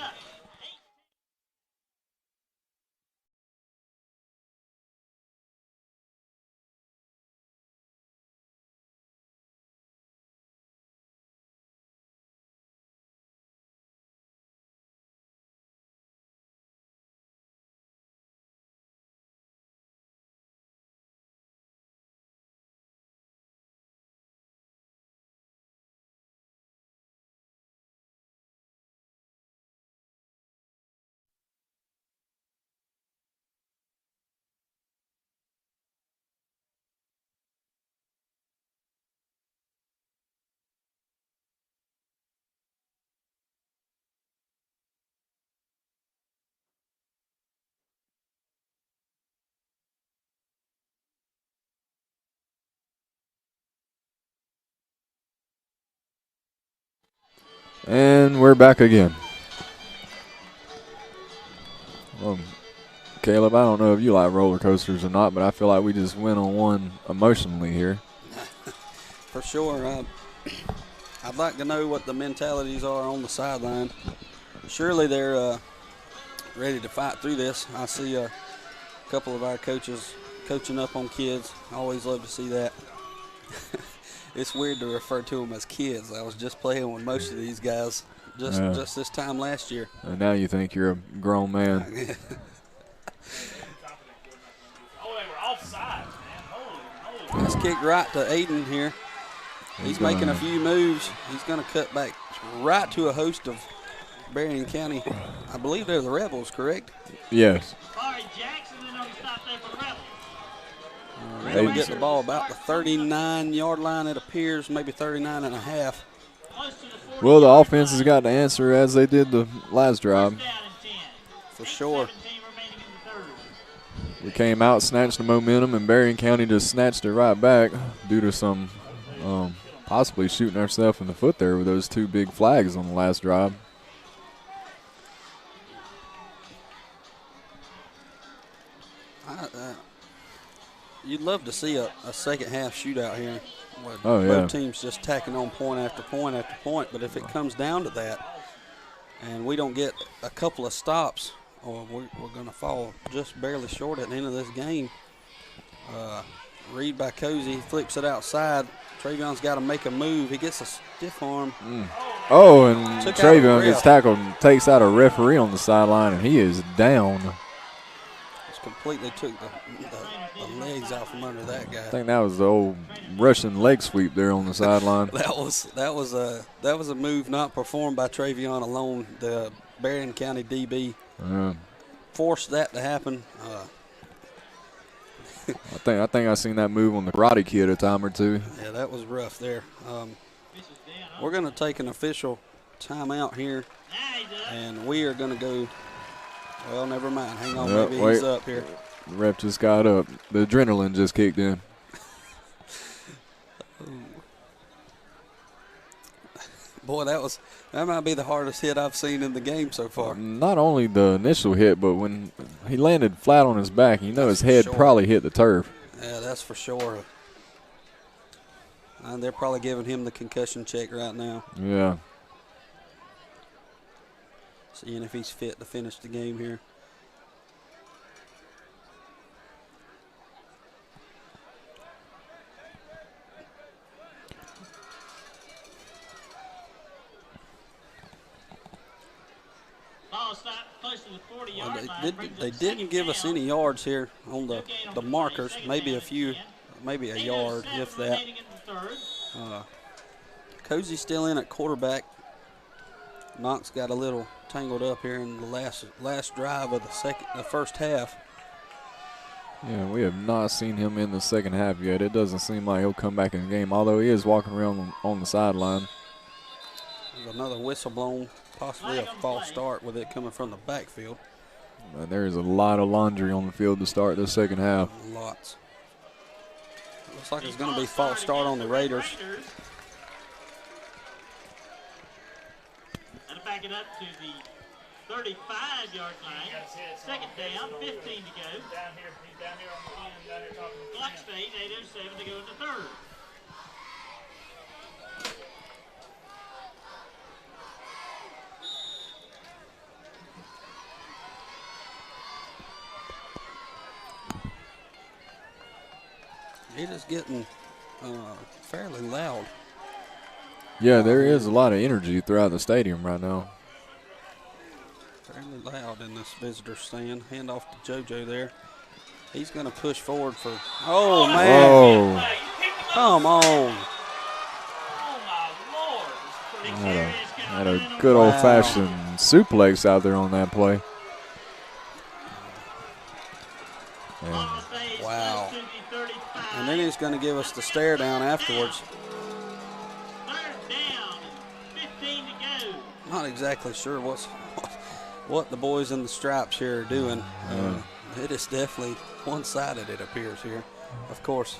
And we're back again. Caleb, I don't know if you like roller coasters or not, but I feel like we just went on one emotionally here. For sure. I'd like to know what the mentalities are on the sideline. Surely they're ready to fight through this. I see a couple of our coaches coaching up on kids. I always love to see that. It's weird to refer to them as kids. I was just playing with most of these guys just this time last year. And now you think you're a grown man. Let's kick right to Aiden here. He's making a few moves. He's going to cut back right to a host of Berrien County. I believe they're the Rebels, correct? Yes. Barry Jackson and on the stop there for Rebels. They're going to get the ball about the 39-yard line, it appears, maybe 39 and a half. Close to the 40. Well, the offense has got to answer as they did the last drive. Down and 10. For sure. 17 remaining in the third. We came out, snatched the momentum, and Berrien County just snatched it right back due to some possibly shooting ourselves in the foot there with those 2 big flags on the last drive. You'd love to see a second half shootout here. With Oh, yeah. Both teams just tacking on point after point after point. But if it comes down to that and we don't get a couple of stops, or we're going to fall just barely short at the end of this game. Read by Cozy, flips it outside. Travion's got to make a move. He gets a stiff arm. Oh, and Took out a Travion ref. gets tackled and takes out a referee on the sideline, and he is down. Just completely took the legs out from under that guy. I think that was the old Russian leg sweep there on the sideline. That was a move not performed by Travion alone. The Berrien County DB forced that to happen. I think I seen that move on the Karate Kid a time or two. Yeah, that was rough there. We're going to take an official timeout here, and we are going to go. Well, never mind. Hang on, maybe he's up here. The ref just got up. The adrenaline just kicked in. Boy, that might be the hardest hit I've seen in the game so far. Not only the initial hit, but when he landed flat on his back, you know his head probably hit the turf. Yeah, that's for sure. And they're probably giving him the concussion check right now, Yeah. seeing if he's fit to finish the game here. Ball stop close to the 40-yard Well, line. they didn't give us any yards here on the markers. Maybe a few, maybe a yard, if that. Cozy's still in at quarterback. Knox got a little tangled up here in the last drive of the first half. Yeah, we have not seen him in the second half yet. It doesn't seem like he'll come back in the game, although he is walking around on the sideline. There's another whistle blown, possibly a false start with it coming from the backfield. There is a lot of laundry on the field to start the second half. Lots. Looks like it's going to be false start on the Raiders. And back it up to the 35-yard line. Second down, 15 to go. Clock stays, 8:07 to go in the third. It is getting fairly loud. Yeah, there is a lot of energy throughout the stadium right now. Fairly loud in this visitor stand. Hand off to JoJo there. He's going to push forward for. Oh, man. Oh, Come on. Oh, my Lord. had a good old-fashioned suplex out there on that play. And Wow. And then he's going to give us the stare down afterwards. Third down, 15 to go. Not exactly sure what the boys in the stripes here are doing. It is definitely one-sided, it appears here. Of course,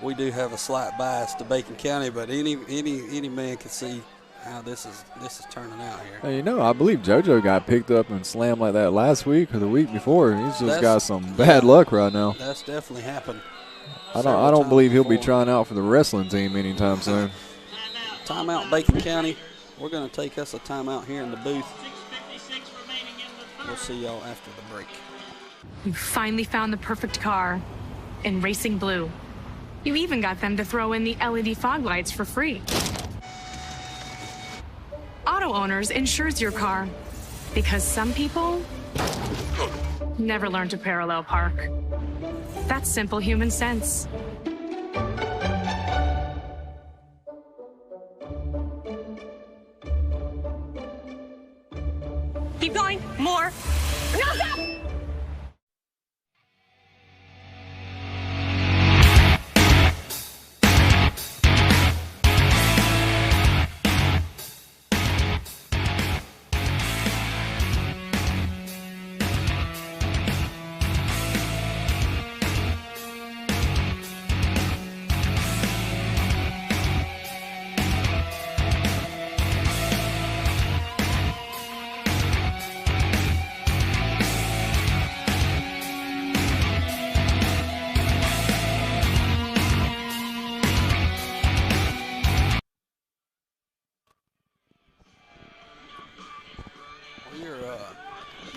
we do have a slight bias to Bacon County, but any man can see how this is turning out here. Hey, you know, I believe JoJo got picked up and slammed like that last week or the week before. He's just got some bad luck right now. That's definitely happened. I don't believe he'll be trying out for the wrestling team anytime soon. Timeout, Bacon County. We're going to take us a timeout here in the booth. 6:56 remaining in the third. We'll see y'all after the break. You finally found the perfect car in racing blue. You even got them to throw in the LED fog lights for free. Auto Owners insures your car because some people never learn to parallel park. That's simple human sense. Keep going. More. No, stop!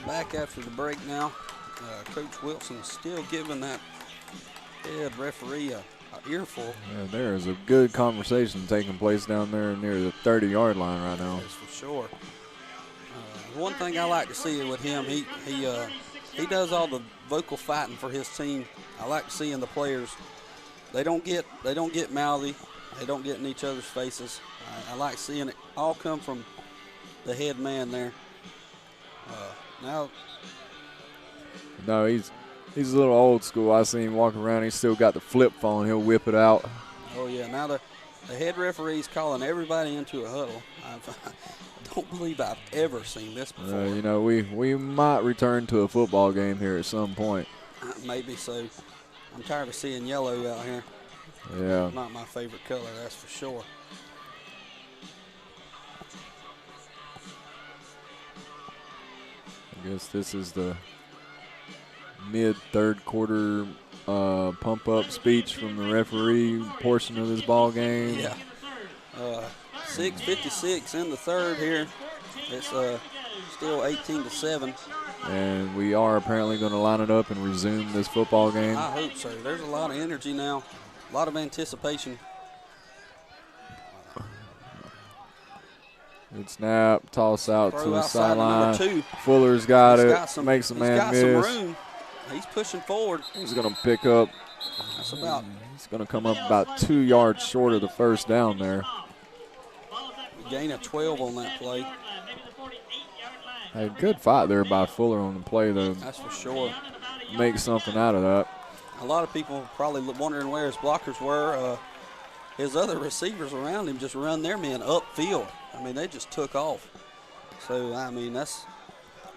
Back after the break now. Coach Wilson still giving that head referee a earful. Yeah, there is a good conversation taking place down there near the 30-yard line right now. That's for sure. One thing I like to see with him, he does all the vocal fighting for his team. I like seeing the players. They don't get mouthy. They don't get in each other's faces. I like seeing it all come from the head man there. Now, no, he's a little old school. I seen him walking around. He's still got the flip phone. He'll whip it out. Oh yeah. Now the head referee's calling everybody into a huddle. I don't believe I've ever seen this before. You know, we might return to a football game here at some point. Maybe so. I'm tired of seeing yellow out here. Yeah. Not my favorite color, that's for sure. I guess this is the mid-third quarter pump-up speech from the referee portion of this ball game. Yeah. 6:56 in the third here. It's still 18-7. And we are apparently going to line it up and resume this football game. I hope so. There's a lot of energy now, a lot of anticipation. Good snap, toss out to the sideline. Number 2. Fuller's got it, makes a man miss. He's got some room. He's pushing forward. He's going to pick up. That's about. He's going to come up about 2 yards short of the first down there. Gain of 12 on that play. Hey, good fight there by Fuller on the play, though. That's for sure. Make something out of that. A lot of people probably wondering where his blockers were. His other receivers around him just run their men upfield. I mean, they just took off. So, I mean, that's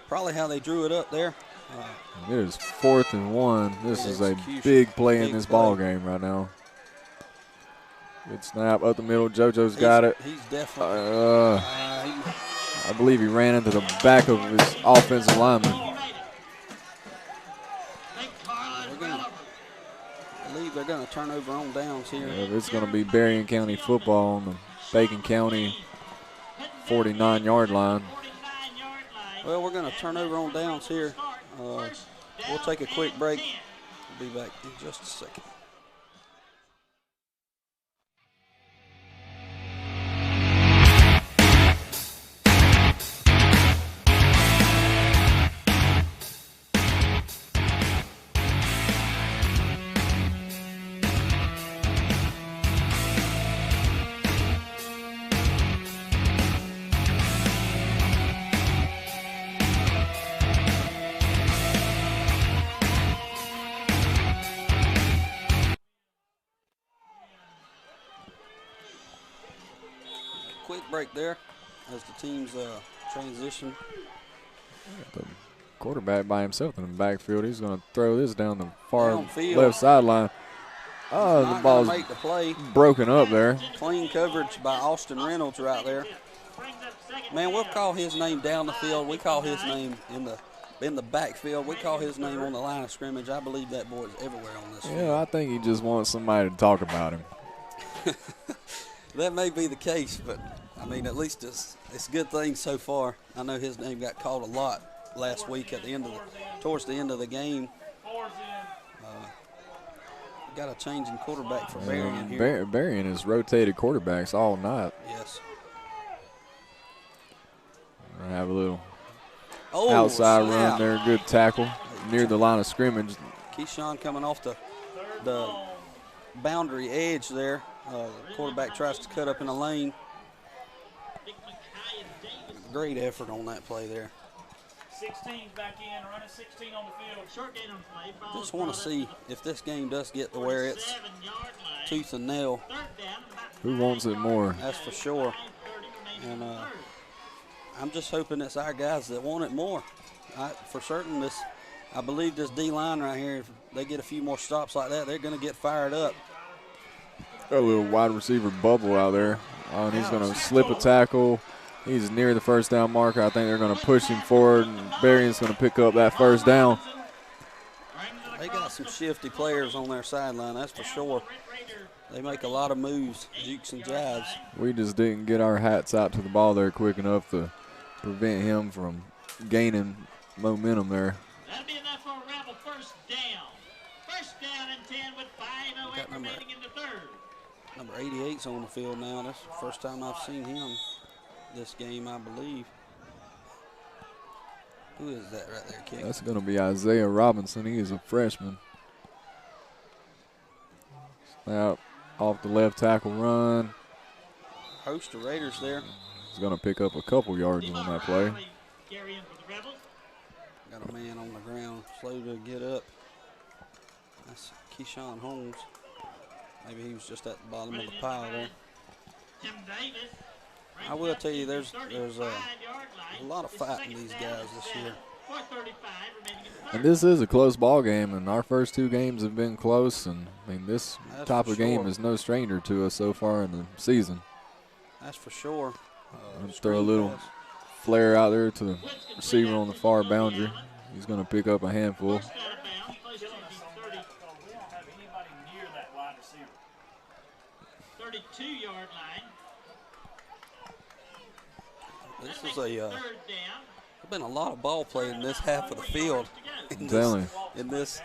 probably how they drew it up there. It is 4th and 1. This is a big play in this ball game right now. Good snap up the middle. JoJo's got it. He's definitely. I believe he ran into the back of his offensive lineman. I believe they're going to turn over on downs here. Yeah, it's going to be Berrien County football on the Bacon County 49-yard line. Well, we're going to turn over on downs here. We'll take a quick break. We'll be back in just a second. Break there as the teams transition. The quarterback by himself in the backfield. He's going to throw this down the far downfield. Left sideline. Oh, the ball's make the play. Broken up there. Clean coverage by Austin Reynolds right there. Man, we'll call his name down the field. We call his name in the backfield. We call his name on the line of scrimmage. I believe that boy is everywhere on this field. Yeah, I think he just wants somebody to talk about him. That may be the case, but I mean, at least it's a good thing so far. I know his name got called a lot last week at the end of towards the end of the game. Got a change in quarterback for Berrien here. Berrien has rotated quarterbacks all night. Yes. We're gonna have a little outside run there. Good tackle near the line of scrimmage. Keyshawn coming off the boundary edge there. The quarterback tries to cut up in the lane. Great effort on that play there. 16's back in, running 16 on the field. Short gain on play. Ball Just want to see if this game does get to where it's tooth and nail. Who wants it more? That's for sure. And I'm just hoping it's our guys that want it more. For certain, I believe this D-line right here, if they get a few more stops like that, they're going to get fired up. Got a little wide receiver bubble out there. Oh, and he's going to slip a tackle. He's near the first down marker. I think they're going to push him forward, and Berrien's going to pick up that first down. They got some shifty players on their sideline, that's for sure. They make a lot of moves, jukes and jabs. We just didn't get our hats out to the ball there quick enough to prevent him from gaining momentum there. That'll be enough for a Rebel first down. First down and 10 with 5:08 remaining in the third. Number 88's on the field now. That's the first time I've seen him this game, I believe. Who is that right there kicking? That's going to be Isaiah Robinson. He is a freshman. Now off the left tackle run. Host of Raiders there. He's going to pick up a couple yards on that play. Got a man on the ground, slow to get up. That's Keyshawn Holmes. Maybe he was just at the bottom of the pile there. I will tell you, there's a lot of fighting these guys this year. And this is a close ball game, and our first two games have been close. And I mean, this type of game is no stranger to us so far in the season. That's for sure. Throw a little flare out there to the receiver on the far boundary. He's going to pick up a handful. 32-yard line. This is there's been a lot of ball play in this half of the field. In this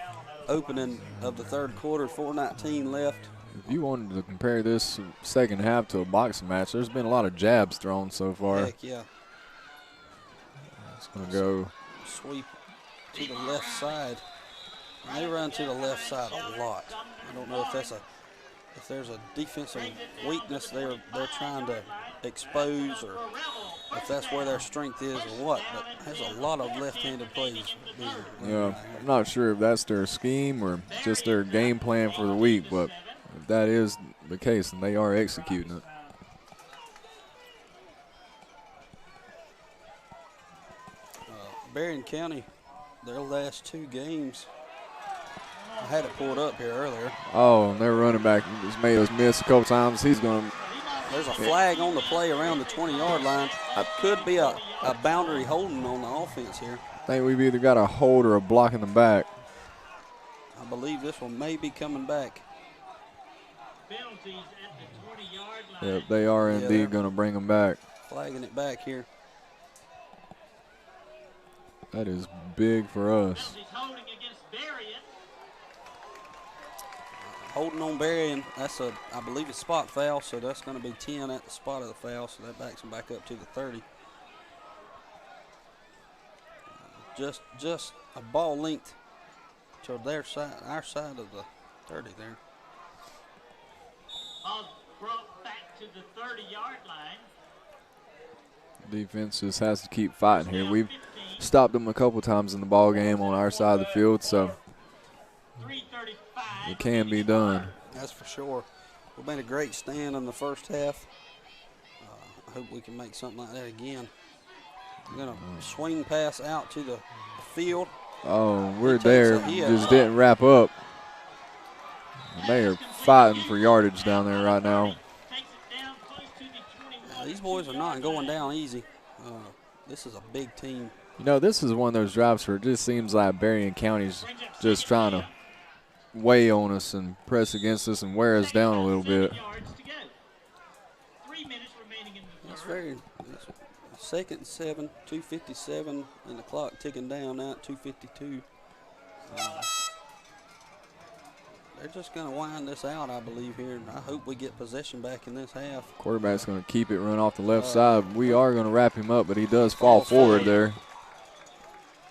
opening of the third quarter, 4:19 left. If you wanted to compare this second half to a boxing match, there's been a lot of jabs thrown so far. Heck yeah. It's going to go. Sweep to the left side. And they run to the left side a lot. I don't know if there's a defensive weakness they're trying to expose, or if that's where their strength is or what. But there's a lot of left-handed plays. Yeah, I'm not sure if that's their scheme or just their game plan for the week, but if that is the case, then they are executing it. Berrien County, their last two games, I had it pulled up here earlier. Oh, and their running back has made us miss a couple times. He's going to. There's a flag on the play around the 20-yard line. It could be a boundary holding on the offense here. I think we've either got a hold or a block in the back. I believe this one may be coming back. Penalties at the 20-yard line. Yep, they are indeed going to bring them back. Flagging it back here. That is big for us. Holding against Berrien. Holding on Berrien, that's I believe it's spot foul, so that's going to be 10 at the spot of the foul, so that backs them back up to the 30. Just a ball length to their side, our side of the 30 there. Ball brought back to the 30-yard line. Defense just has to keep fighting here. We've stopped them a couple times in the ball game on our side of the field, so it can be done. That's for sure. We made a great stand in the first half. I hope we can make something like that again. We're going to swing pass out to the field. Oh, we're there. Just didn't wrap up. They are fighting for yardage down there right now. These boys are not going down easy. This is a big team. You know, this is one of those drives where it just seems like Berrien County's just trying to weigh on us and press against us and wear us down a little bit. That's second and 7, 2:57, and the clock ticking down now at 2:52. They're just going to wind this out, I believe, here. And I hope we get possession back in this half. Quarterback's going to keep it, run off the left side. We are going to wrap him up, but he does fall forward there.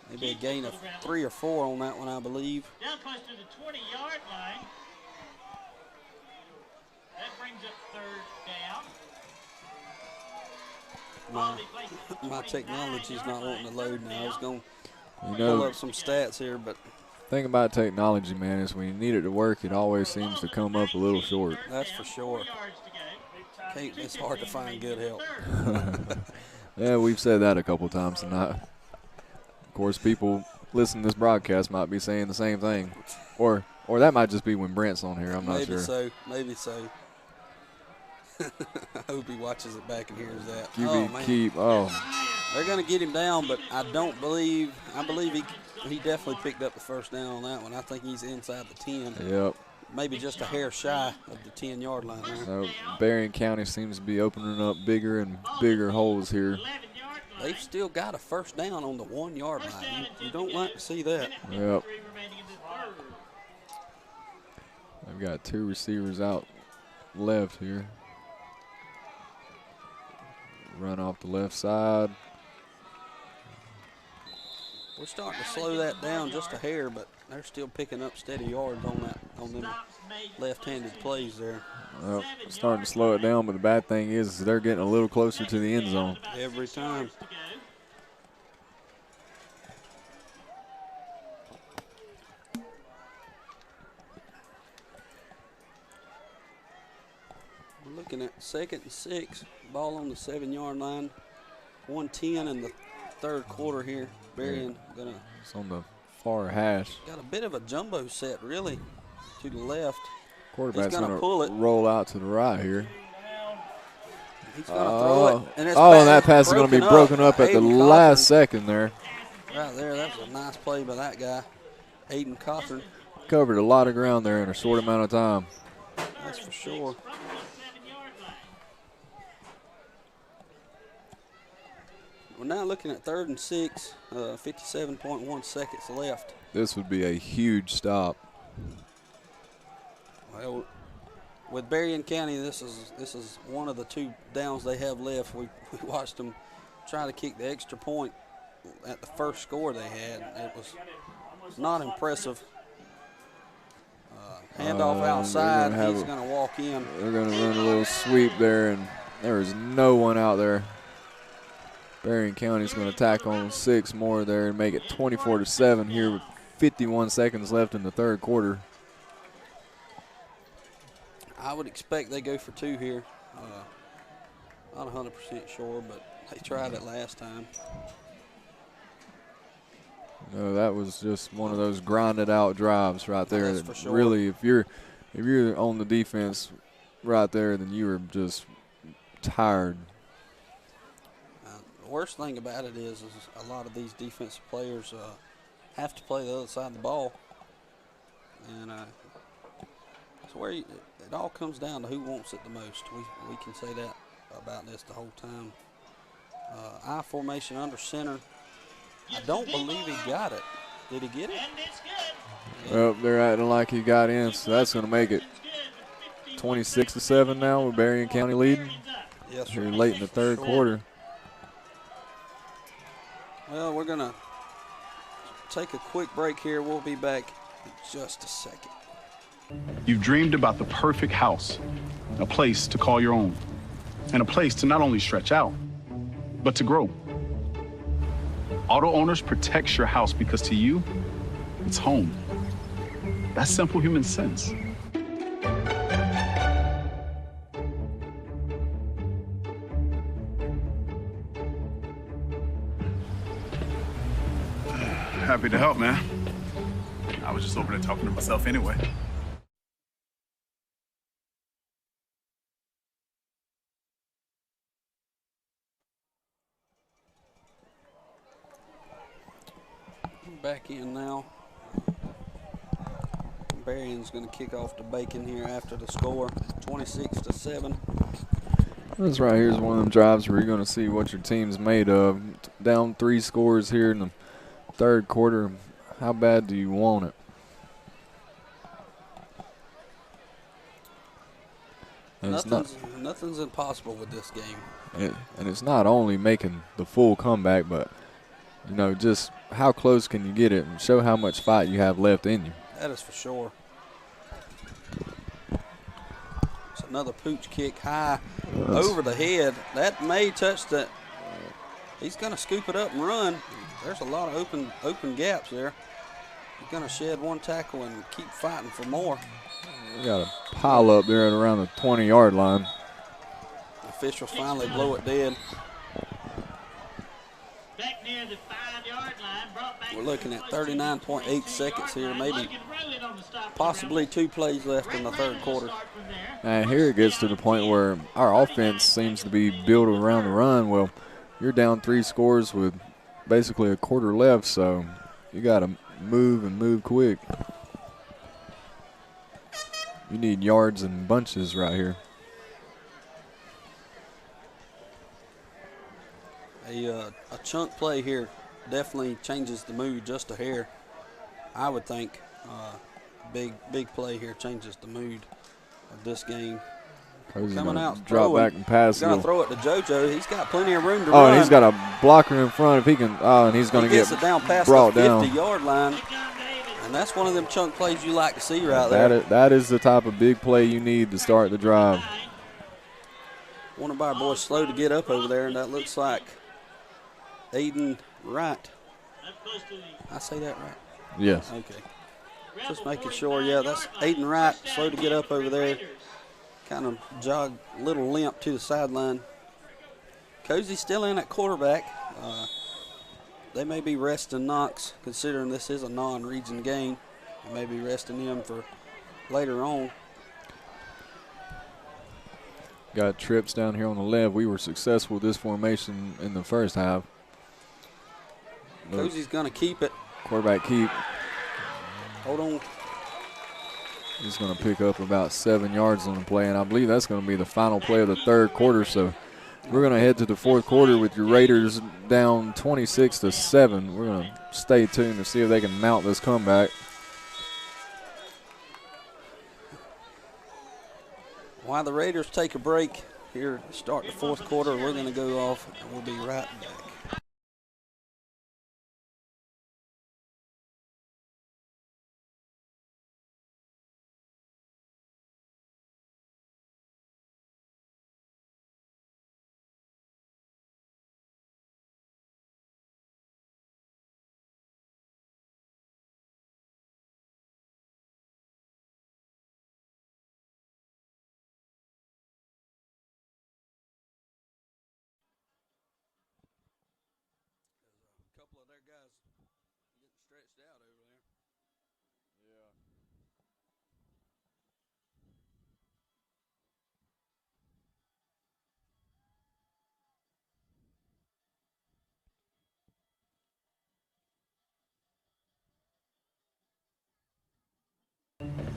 Maybe a gain of 3 or 4 on that one, I believe. Down close to the 20-yard line. That brings up third down. My technology's not wanting to load now. I was going to You pull know, up some stats here, but thing about technology, man, is when you need it to work, it always seems to come up a little short. that's for sure. It's hard to find good help. Yeah, we've said that a couple times tonight. Of course, people listening to this broadcast might be saying the same thing. Or that might just be when Brent's on here. I'm not sure. Maybe so. I hope he watches it back and hears that. QB keep. Oh, they're going to get him down, but I believe he definitely picked up the first down on that one. I think he's inside the 10. Yep. Maybe just a hair shy of the 10-yard line there. So Berrien County seems to be opening up bigger and bigger holes here. They've still got a first down on the 1-yard line. You don't like to see that. Yep. They've got 2 receivers out left here. Run off the left side. We're starting to slow that down just a hair, but they're still picking up steady yards on them left-handed plays there. Well, starting to slow it down, but the bad thing is they're getting a little closer to the end zone. Every time. We're looking at 2nd and 6, ball on the 7-yard line, 1:10 in the third quarter here. Berrien gonna. It's on the far hash. Got a bit of a jumbo set, really, to the left. Quarterback's gonna pull it. Roll out to the right here. He's going to throw it. And and that pass is going to be broken up at the last second there. Right there, that was a nice play by that guy, Aiden Cawthorn. Covered a lot of ground there in a short amount of time. That's for sure. We're now looking at 3rd and 6, 57.1 seconds left. This would be a huge stop. Well, with Berrien County, this is one of the 2 downs they have left. We watched them try to kick the extra point at the first score they had. It was not impressive. Handoff outside. He's going to walk in. They're going to run a little sweep there, and there is no one out there. Berrien County's going to tack on 6 more there and make it 24-7 here with 51 seconds left in the third quarter. I would expect they go for 2 here. Not 100% sure, but they tried it last time. No, that was just one of those grinded out drives right there. That's for sure. Really, if you're on the defense right there, then you were just tired. The worst thing about it is a lot of these defensive players have to play the other side of the ball. And it's where it all comes down to who wants it the most. We can say that about this the whole time. I formation under center. I don't believe he got it. Did he get it? Well, they're acting like he got in, so that's going to make it 26-7 now with Berrien County leading. Yes, sir. Here late in the third quarter. Well, we're going to take a quick break here. We'll be back in just a second. You've dreamed about the perfect house, a place to call your own, and a place to not only stretch out, but to grow. Auto Owners protects your house because to you, it's home. That's simple human sense. Happy to help, man. I was just over there talking to myself anyway. Back in now. Berrien's going to kick off the Bacon here after the score, 26-7. This right here is one of them drives where you're going to see what your team's made of. Down 3 scores here in the third quarter. How bad do you want it? Nothing's impossible with this game. And it's not only making the full comeback, but you know, just how close can you get it and show how much fight you have left in you. That is for sure. It's another pooch kick high over the head. That may touch the He's going to scoop it up and run. There's a lot of open gaps there. He's going to shed one tackle and keep fighting for more. We got a pile up there at around the 20-yard line. Officials finally blow it dead. Back near the 5-yard line, brought back. We're looking at 39.8 seconds here, maybe possibly 2 plays left in the third quarter. And here it gets to the point where our offense seems to be built around the run. Well, you're down 3 scores with basically a quarter left, so you got to move and move quick. You need yards and bunches right here. A chunk play here definitely changes the mood just a hair. I would think big play here changes the mood of this game. Coming out, drop back and pass. He's going to throw it to JoJo. He's got plenty of room to run. run. And he's got a blocker in front if he can. Oh, and he's going to get it down past brought the down. 50-yard line. And that's one of them chunk plays you like to see right there. That is the type of big play you need to start the drive. One of our boys slow to get up over there, and that looks like Aiden Wright. I say that right? Yes. Okay. Just making sure, yeah, that's Aiden Wright, slow to get up over there. Kind of jog, little limp to the sideline. Cozy's still in at quarterback. They may be resting Knox, considering this is a non-region game. They may be resting him for later on. Got trips down here on the left. We were successful with this formation in the first half. Cozy's going to keep it. Quarterback keep. Hold on. He's going to pick up about 7 yards on the play, and I believe that's going to be the final play of the third quarter. So we're going to head to the fourth quarter with your Raiders down 26-7. We're going to stay tuned to see if they can mount this comeback. While the Raiders take a break here to start the fourth quarter, we're going to go off, and we'll be right back.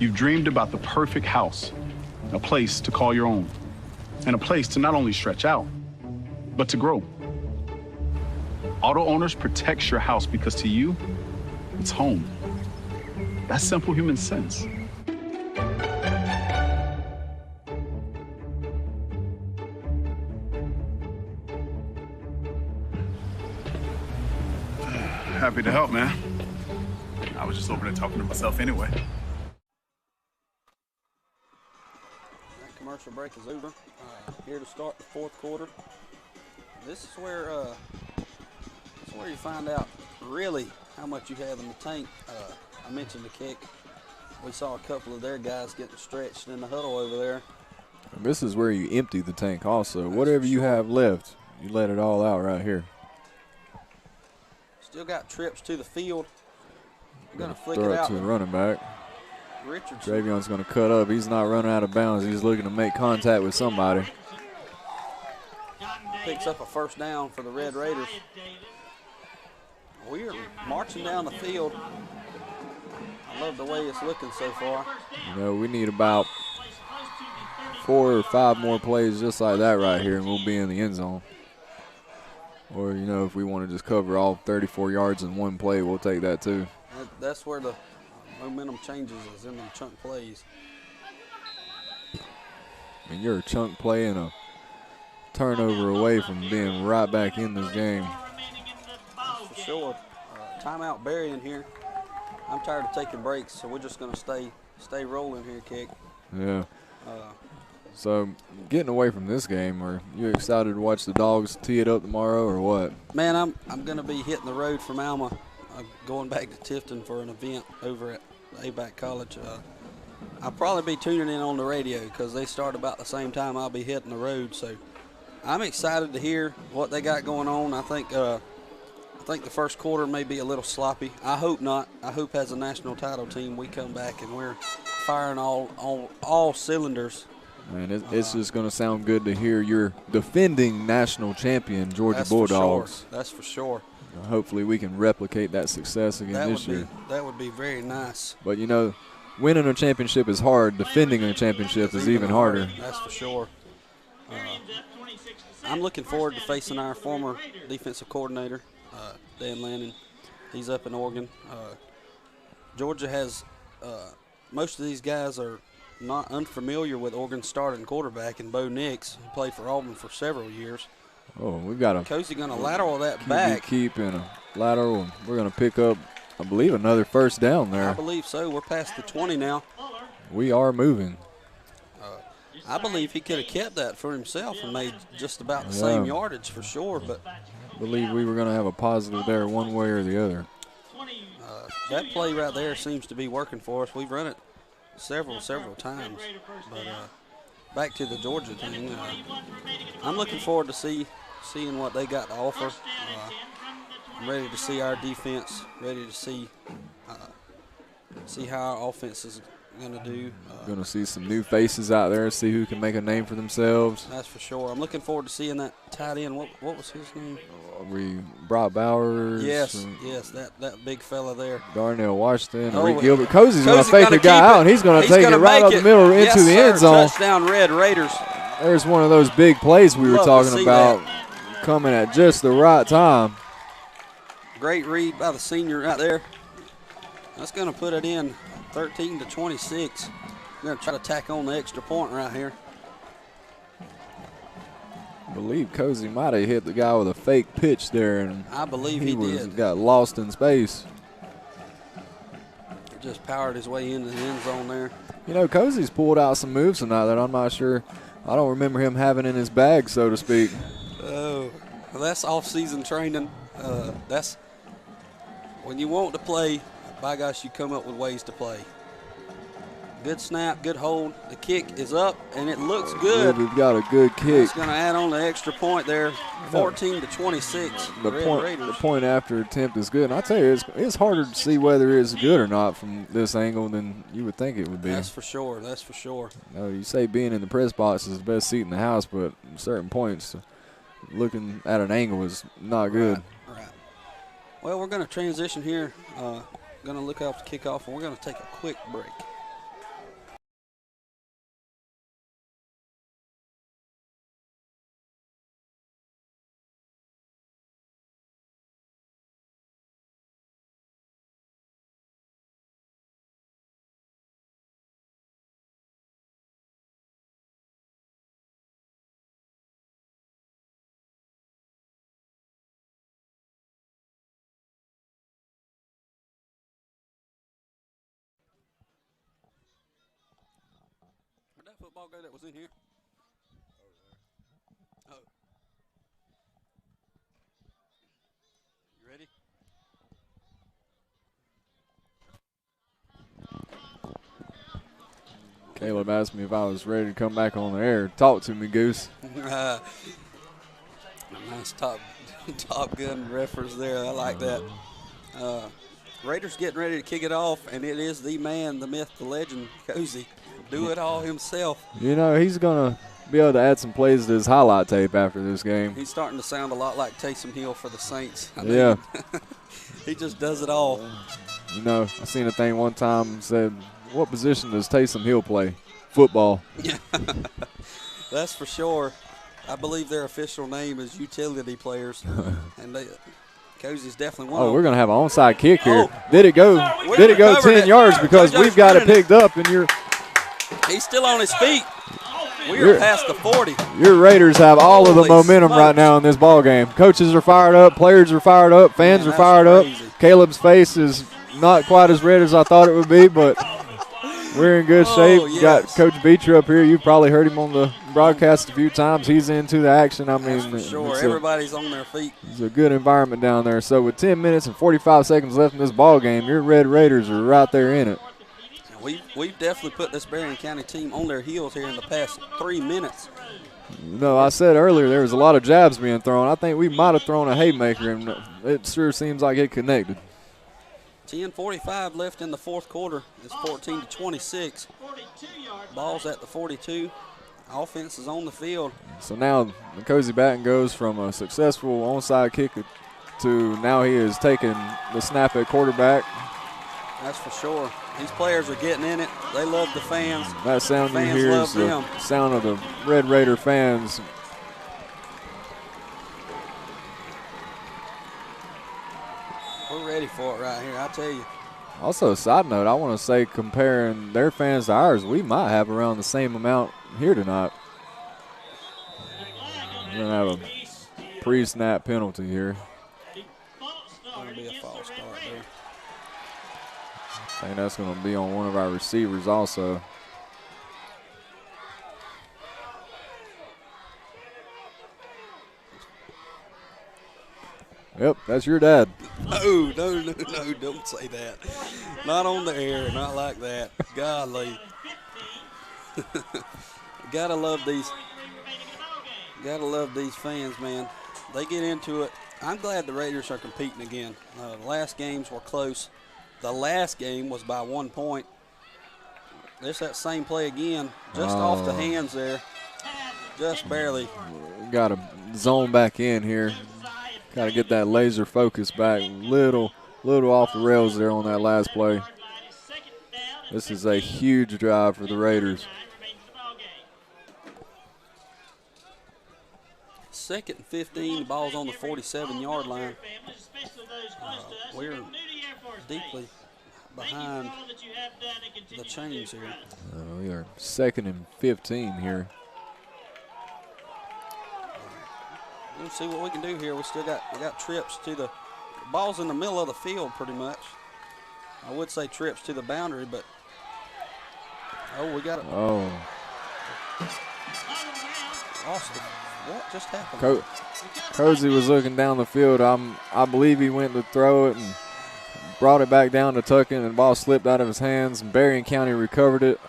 You've dreamed about the perfect house, a place to call your own, and a place to not only stretch out, but to grow. Auto Owners protects your house because to you, it's home. That's simple human sense. Happy to help, man. I was just over there talking to myself anyway. Commercial break is over. Here to start the fourth quarter. This is where you find out really how much you have in the tank. I mentioned the kick. We saw a couple of their guys getting stretched in the huddle over there. And this is where you empty the tank also. Whatever you have left, you let it all out right here. Still got trips to the field. We're going to flick it Throw it out to the running back. Richardson. Dravion's going to cut up. He's not running out of bounds. He's looking to make contact with somebody. Picks up a first down for the Red Raiders. We are marching down the field. I love the way it's looking so far. You know, we need about 4 or 5 more plays just like that right here, and we'll be in the end zone. Or, you know, if we want to just cover all 34 yards in one play, we'll take that too. That's where the momentum changes, is in them chunk plays. I mean, you're a chunk play and a turnover away from being right back in this game. For sure. Timeout Berrien here. I'm tired of taking breaks, so we're just going to stay rolling here, Kick. Yeah. So, getting away from this game, are you excited to watch the Dogs tee it up tomorrow or what? Man, I'm going to be hitting the road from Alma, going back to Tifton for an event over at ABAC College. I'll probably be tuning in on the radio because they start about the same time I'll be hitting the road. So I'm excited to hear what they got going on. I think the first quarter may be a little sloppy. I hope not. I hope as a national title team we come back and we're firing all cylinders. Man, it's just going to sound good to hear your defending national champion, Georgia Bulldogs. That's for sure. Hopefully we can replicate that success again this year. That would be very nice. But, you know, winning a championship is hard. Defending a championship is even harder. That's for sure. I'm looking forward to facing our former defensive coordinator, Dan Lannon. He's up in Oregon. Georgia has most of these guys are not unfamiliar with Oregon's starting quarterback and Bo Nix, who played for Auburn for several years. Oh, we've got a Cozy going to lateral that back. Keep in a lateral, and we're going to pick up, I believe, another first down there. I believe so. We're past the 20 now. We are moving. I believe he could have kept that for himself and made just about the same yardage for sure. But I believe we were going to have a positive there one way or the other. That play right there seems to be working for us. We've run it several times. But back to the Georgia thing, I'm looking forward to seeing what they got to offer. I'm ready to see our defense, ready to see how our offense is going to do. Going to see some new faces out there, see who can make a name for themselves. That's for sure. I'm looking forward to seeing that tight end. What was his name? We Brock Bowers. Yes, that big fella there. Darnell Washington, Reed Gilbert. Cozy's going to fake the guy out, and he's going to take it right up the middle into the end zone. Touchdown, Red Raiders. There's one of those big plays we were talking about coming at just the right time. Great read by the senior right there. That's going to put it in 13-26. We're going to try to tack on the extra point right here. I believe Cozy might have hit the guy with a fake pitch there, and I believe he did. Got lost in space. Just powered his way into the end zone there. You know, Cozy's pulled out some moves tonight that I'm not sure. I don't remember him having in his bag, so to speak. Oh, well, that's off-season training. That's when you want to play. By gosh, you come up with ways to play. Good snap, good hold. The kick is up, and it looks good. We've got a good kick. It's going to add on the extra point there, 14-26. The point after attempt is good. And I tell you, it's harder to see whether it's good or not from this angle than you would think it would be. That's for sure. That's for sure. No, you say being in the press box is the best seat in the house, but at certain points, looking at an angle is not good. Right. Well, we're going to transition here. Going to look off the kickoff, and we're going to take a quick break. Football guy that was in here. Oh. You ready? Caleb asked me if I was ready to come back on the air. Talk to me, Goose. Nice top gun reference there. I like that. Raiders getting ready to kick it off, and it is the man, the myth, the legend, Cozy. Do it all himself. You know, he's going to be able to add some plays to his highlight tape after this game. He's starting to sound a lot like Taysom Hill for the Saints. Yeah. He just does it all. You know, I seen a thing one time said, what position does Taysom Hill play? Football. Yeah. That's for sure. I believe their official name is utility players. And Cozy's definitely one of them. We're going to have an onside kick here. Did it go 10 yards? Because we've got it picked up, and he's still on his feet. We are past the 40. Your Raiders have all of the momentum right now in this ball game. Coaches are fired up. Players are fired up. Fans are fired up. Caleb's face is not quite as red as I thought it would be, but We're in good shape. Oh, You got yes. Coach Beecher up here. You've probably heard him on the broadcast a few times. He's into the action. I mean, That's for sure. Everybody's on their feet. It's a good environment down there. So with 10 minutes and 45 seconds left in this ball game, your Red Raiders are right there in it. We've definitely put this Berrien County team on their heels here in the past 3 minutes. No, I said earlier there was a lot of jabs being thrown. I think we might have thrown a haymaker, and it sure seems like it connected. 10:45 left in the fourth quarter. It's 14-26. Ball's at the 42. Offense is on the field. So now Nickosi Batten goes from a successful onside kick to now he is taking the snap at quarterback. That's for sure. These players are getting in it. They love the fans. That sound you Fans hear love is the them. sound of the Red Raider fans. We're ready for it right here, I tell you. Also, a side note, I want to say comparing their fans to ours, we might have around the same amount here tonight. We're going to have a pre-snap penalty here. Going to be a false start there. I think that's going to be on one of our receivers also. Yep, that's your dad. No, don't say that. Not on the air, not like that. Golly. Gotta love these fans, man. They get into it. I'm glad the Raiders are competing again. The last games were close. The last game was by 1 point. There's that same play again, just off the hands there. Just barely. Got to zone back in here. Got to get that laser focus back. Little off the rails there on that last play. This is a huge drive for the Raiders. 2nd and 15, the ball's on the 47-yard line. We're deeply behind the chains here. We are 2nd and 15 here. We'll see what we can do here. We got trips to the ball's in the middle of the field pretty much. I would say trips to the boundary, but we got it. Oh. Lost it. What just happened? Cozy was looking down the field. I believe he went to throw it and brought it back down to tuck in, and the ball slipped out of his hands, and Berrien County recovered it.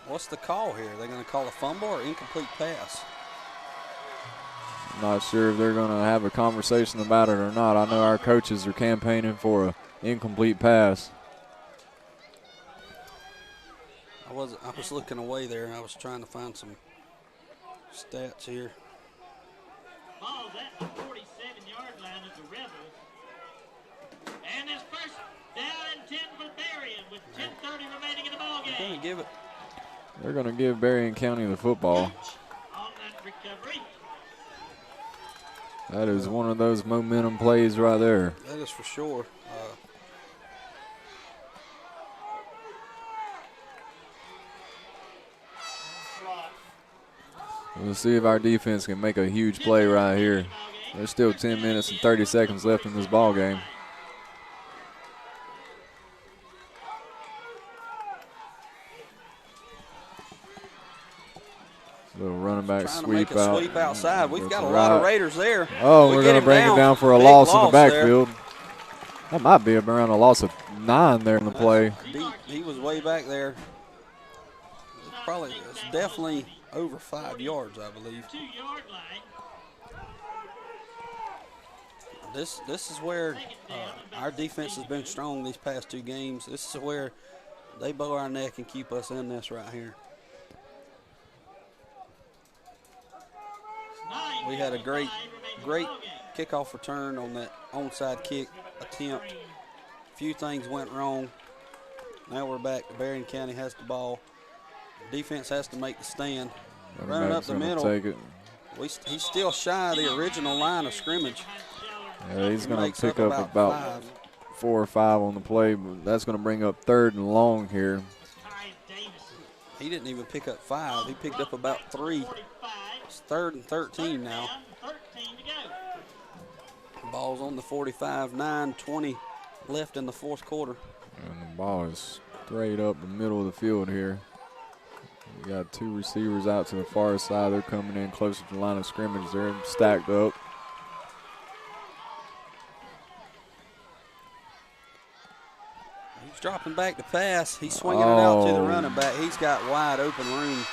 What's the call here? Are they going to call a fumble or incomplete pass? Not sure if they're going to have a conversation about it or not. I know our coaches are campaigning for an incomplete pass. I was looking away there, and I was trying to find some stats here. Ball's at the 47-yard line of the Rebels. And it's first down and 10 for Berrien with 10:30 remaining in the ballgame. They're going to give Berrien County the football. On that recovery. That is one of those momentum plays right there. That is for sure. We'll see if our defense can make a huge play right here. There's still 10 minutes and 30 seconds left in this ball game. Little running back sweep to make a out. sweep outside. We've got a Right. lot of Raiders there. Oh, we're going to bring it down for a Big loss in the there. backfield. That might be around a loss of 9 there in the play. He was way back there. It's definitely over 5 yards, I believe. 2-yard line. This is where our defense has been strong these past 2 games. This is where they bow our neck and keep us in this right here. We had a great kickoff return on that onside kick attempt. A few things went wrong. Now we're back. Berrien County has the ball. Defense has to make the stand. Running up the middle. Take it. He's still shy of the original line of scrimmage. Yeah, he's going to pick up up about 4 or 5 on the play, but that's going to bring up 3rd and long here. He didn't even pick up 5. He picked up about 3. It's 3rd and 13 now. Ball's on the 45, 9:20 left in the fourth quarter. And the ball is straight up the middle of the field here. We got 2 receivers out to the far side. They're coming in closer to the line of scrimmage. They're stacked up. He's dropping back to pass. He's swinging it out to the running back. He's got wide open room.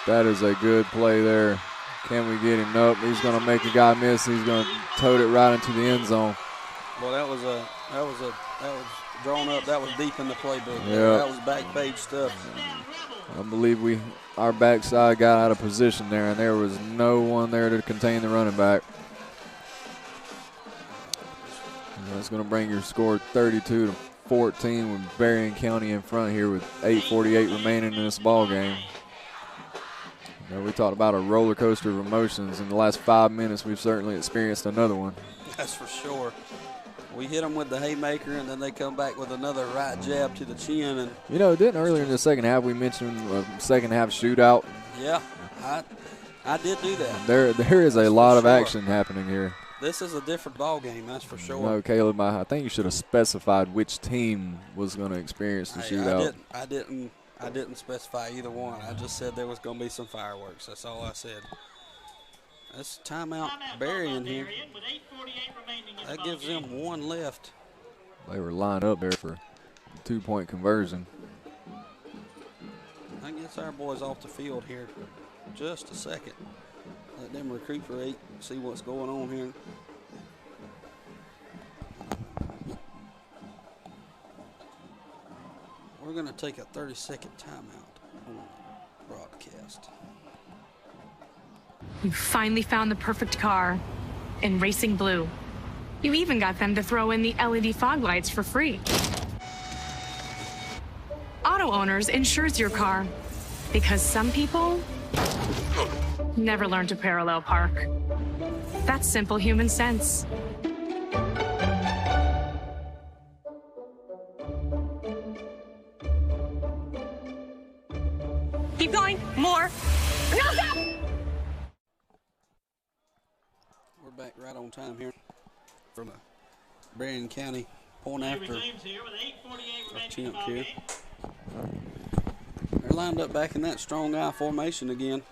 That is a good play there. Can we get him up? He's going to make a guy miss. He's going to tote it right into the end zone. Well, that was drawn up. That was deep in the playbook. Yeah. That was back page stuff. I believe our backside got out of position there, and there was no one there to contain the running back. And that's going to bring your score 32-14 with Berrien County in front here with 8:48 remaining in this ball game. You know, we talked about a roller coaster of emotions. In the last 5 minutes, we've certainly experienced another one. That's for sure. We hit them with the haymaker, and then they come back with another right jab to the chin. And you know, didn't earlier in the second half we mentioned a second half shootout? Yeah, I did do that. There is a lot of action happening here. This is a different ball game, that's for sure. No, Caleb, I think you should have specified which team was going to experience the shootout. I didn't specify either one. I just said there was going to be some fireworks. That's all I said. That's timeout Berrien here. That gives them 1 left. They were lined up there for a 2-point conversion. I guess our boys off the field here just a second. Let them recuperate, see what's going on here. We're going to take a 30-second timeout on the broadcast. You finally found the perfect car in racing blue. You even got them to throw in the LED fog lights for free. Auto Owners insures your car because some people never learn to parallel park. That's simple human sense. Keep going. More. No, stop! We're back right on time here from Berrien County point after attempt here. They're lined up back in that strong eye formation again.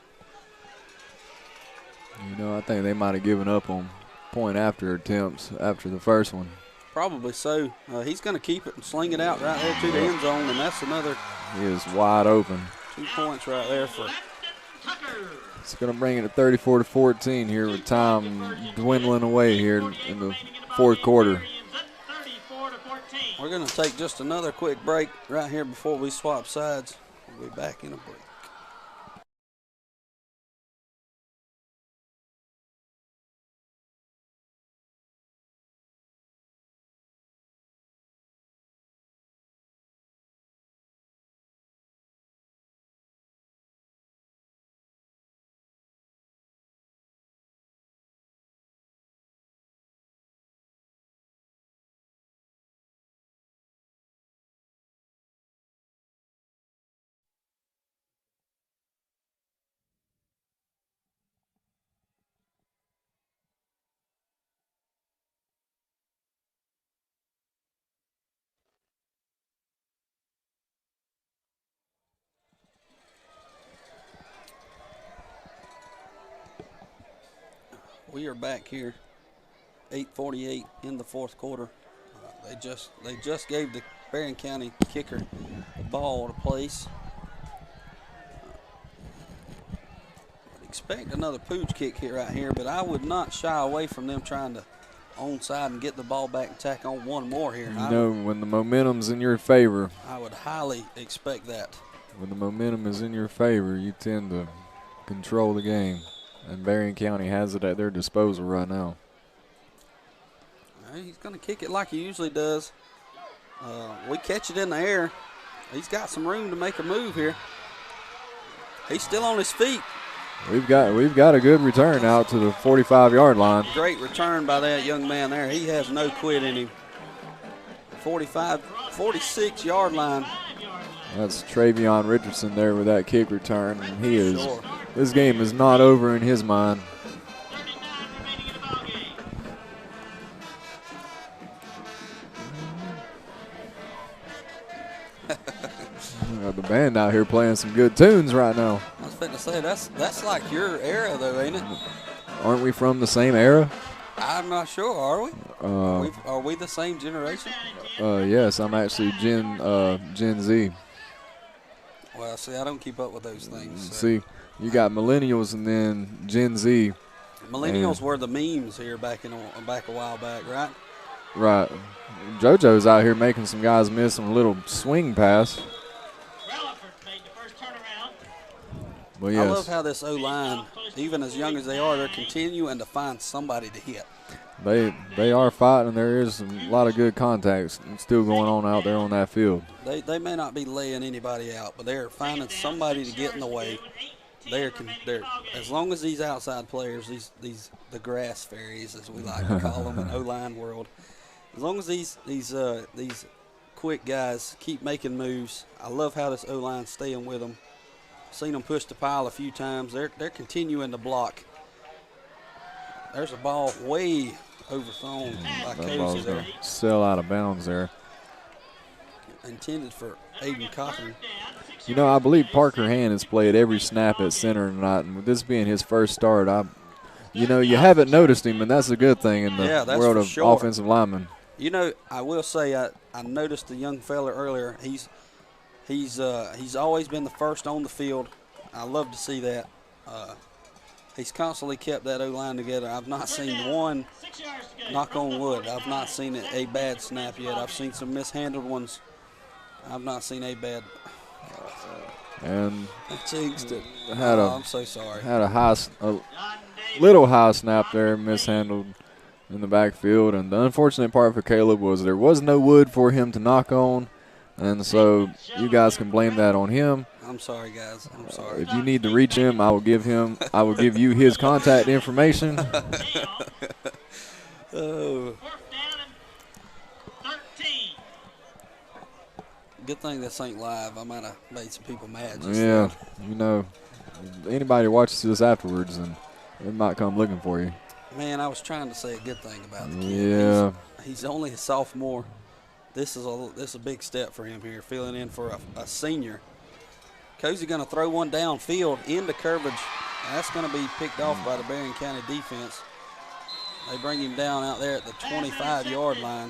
You know, I think they might have given up on point after attempts after the first one. Probably so. He's going to keep it and sling it out right there to the end zone, and that's another. He is wide open. 2 points right there for. It's going to bring it to 34-14 here with time dwindling away here in the fourth quarter. We're going to take just another quick break right here before we swap sides. We'll be back in a break. We are back here, 8:48 in the fourth quarter. They just gave the Berrien County kicker the ball to place. Expect another pooch kick here right here, but I would not shy away from them trying to onside and get the ball back and tack on one more here. You know, when the momentum's in your favor. I would highly expect that. When the momentum is in your favor, you tend to control the game. And Berrien County has it at their disposal right now. He's going to kick it like he usually does. We catch it in the air. He's got some room to make a move here. He's still on his feet. We've got a good return out to the 45-yard line. Great return by that young man there. He has no quit in him. 46-yard line. That's Travion Richardson there with that kick return. And he is. Sure. This game is not over in his mind. The band out here playing some good tunes right now. I was fitting to say, that's like your era, though, ain't it? Aren't we from the same era? I'm not sure. Are we? Are we the same generation? Yes, I'm actually Gen Z. Well, see, I don't keep up with those things. So. See, you got millennials and then Gen Z. Millennials were the memes here back a while back, right? Right. JoJo's out here making some guys miss on a little swing pass. But yes. I love how this O-line, even as young as they are, they're continuing to find somebody to hit. They are fighting. There is a lot of good contacts still going on out there on that field. They may not be laying anybody out, but they're finding somebody to get in the way. They're as long as these outside players, the grass fairies, as we like to call them in O-line world, as long as these quick guys keep making moves, I love how this O-line's staying with them. Seen them push the pile a few times. They're continuing to block. There's a ball way overthrown by Cozy there. Sell out of bounds there. Intended for Aiden Cochran. You know, I believe Parker Hand has played every snap at center tonight, and with this being his first start, you haven't noticed him, and that's a good thing in the world of offensive linemen. You know, I will say I noticed the young fella earlier. He's always been the first on the field. I love to see that. He's constantly kept that O-line together. I've not seen one, knock on wood, I've not seen a bad snap yet. I've seen some mishandled ones. I've not seen a bad. And I'm so sorry. Had a little high snap there, mishandled in the backfield. And the unfortunate part for Caleb was there was no wood for him to knock on. And so you guys can blame that on him. I'm sorry, guys. I'm sorry. If you need to reach him, I will give you his contact information. Oh. Good thing this ain't live. I might have made some people mad. Yeah, anybody watches this afterwards, and they might come looking for you. Man, I was trying to say a good thing about the kid. Yeah. He's only a sophomore. This is a big step for him here, filling in for a senior. Cozy going to throw one downfield into coverage. That's going to be picked off by the Berrien County defense. They bring him down out there at the 25-yard line.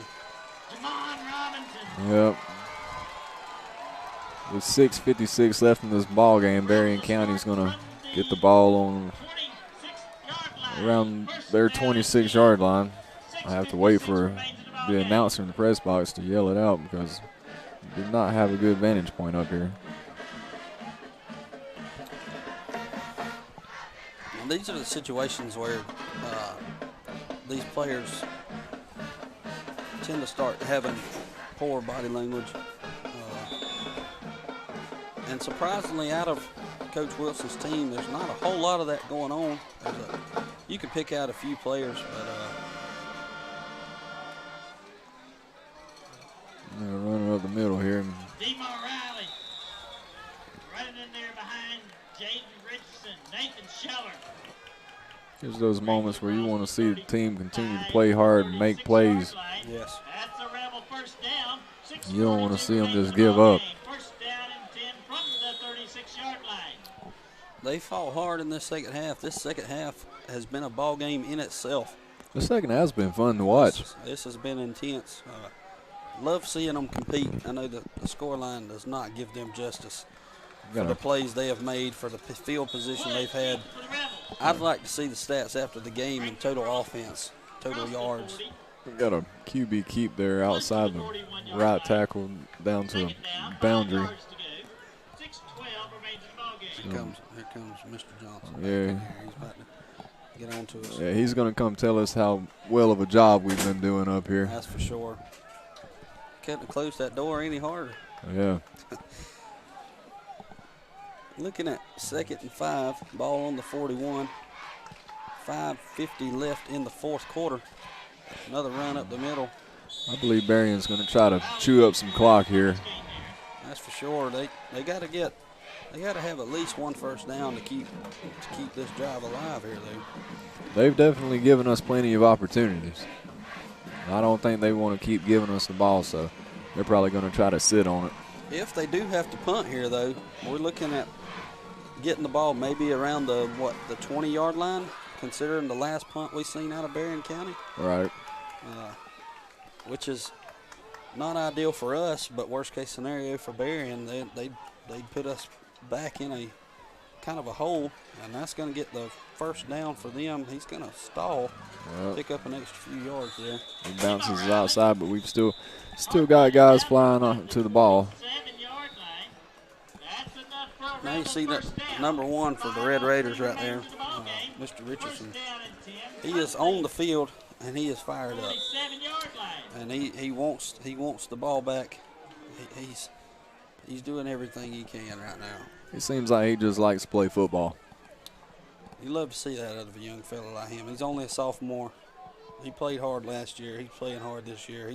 Yep. With 6:56 left in this ball game, Berrien County's going to get the ball on around their 26-yard line. I have to wait for the announcer in the press box to yell it out because we did not have a good vantage point up here. And these are the situations where these players tend to start having poor body language. And surprisingly, out of Coach Wilson's team, there's not a whole lot of that going on. You can pick out a few players, but they're running up the middle here. Demo Riley running in there behind Jaden Richardson, Nathan Scheller. There's those moments where you want to see the team continue to play hard and make plays. Yes. That's a Rebel first down. You don't want to see them just give up. First down and 10 from the 36-yard line. They fought hard in this second half. This second half has been a ball game in itself. The second half's been fun to watch. This has been intense. Love seeing them compete. I know the scoreline does not give them justice for the plays they have made, for the field position they've had. I'd like to see the stats after the game in total offense, total yards. We've got a QB keep there outside the right tackle down to the boundary. Here comes Mr. Johnson. Yeah. He's about to get on to us. Yeah, he's going to come tell us how well of a job we've been doing up here. That's for sure. Couldn't have closed that door any harder. Yeah. Looking at 2nd and 5, ball on the 41. 5:50 left in the fourth quarter. Another run up the middle. I believe Berrien's going to try to chew up some clock here. That's for sure. They got to have at least one first down to keep this drive alive here, though. They've definitely given us plenty of opportunities. I don't think they want to keep giving us the ball, so they're probably going to try to sit on it. If they do have to punt here, though, we're looking at getting the ball maybe around the 20-yard line, considering the last punt we seen out of Berrien County. Right. Which is not ideal for us, but worst case scenario for Berrien, they'd put us back in a kind of a hole, and that's going to get the first down for them. He's going to stall, pick up an extra few yards there. He bounces it outside, but we've still got guys flying on to the ball. Now you see that number 1 for the Red Raiders right there, Mr. Richardson. He is on the field and he is fired up, and he wants the ball back. He's doing everything he can right now. It seems like he just likes to play football. You love to see that out of a young fella like him. He's only a sophomore. He played hard last year. He's playing hard this year.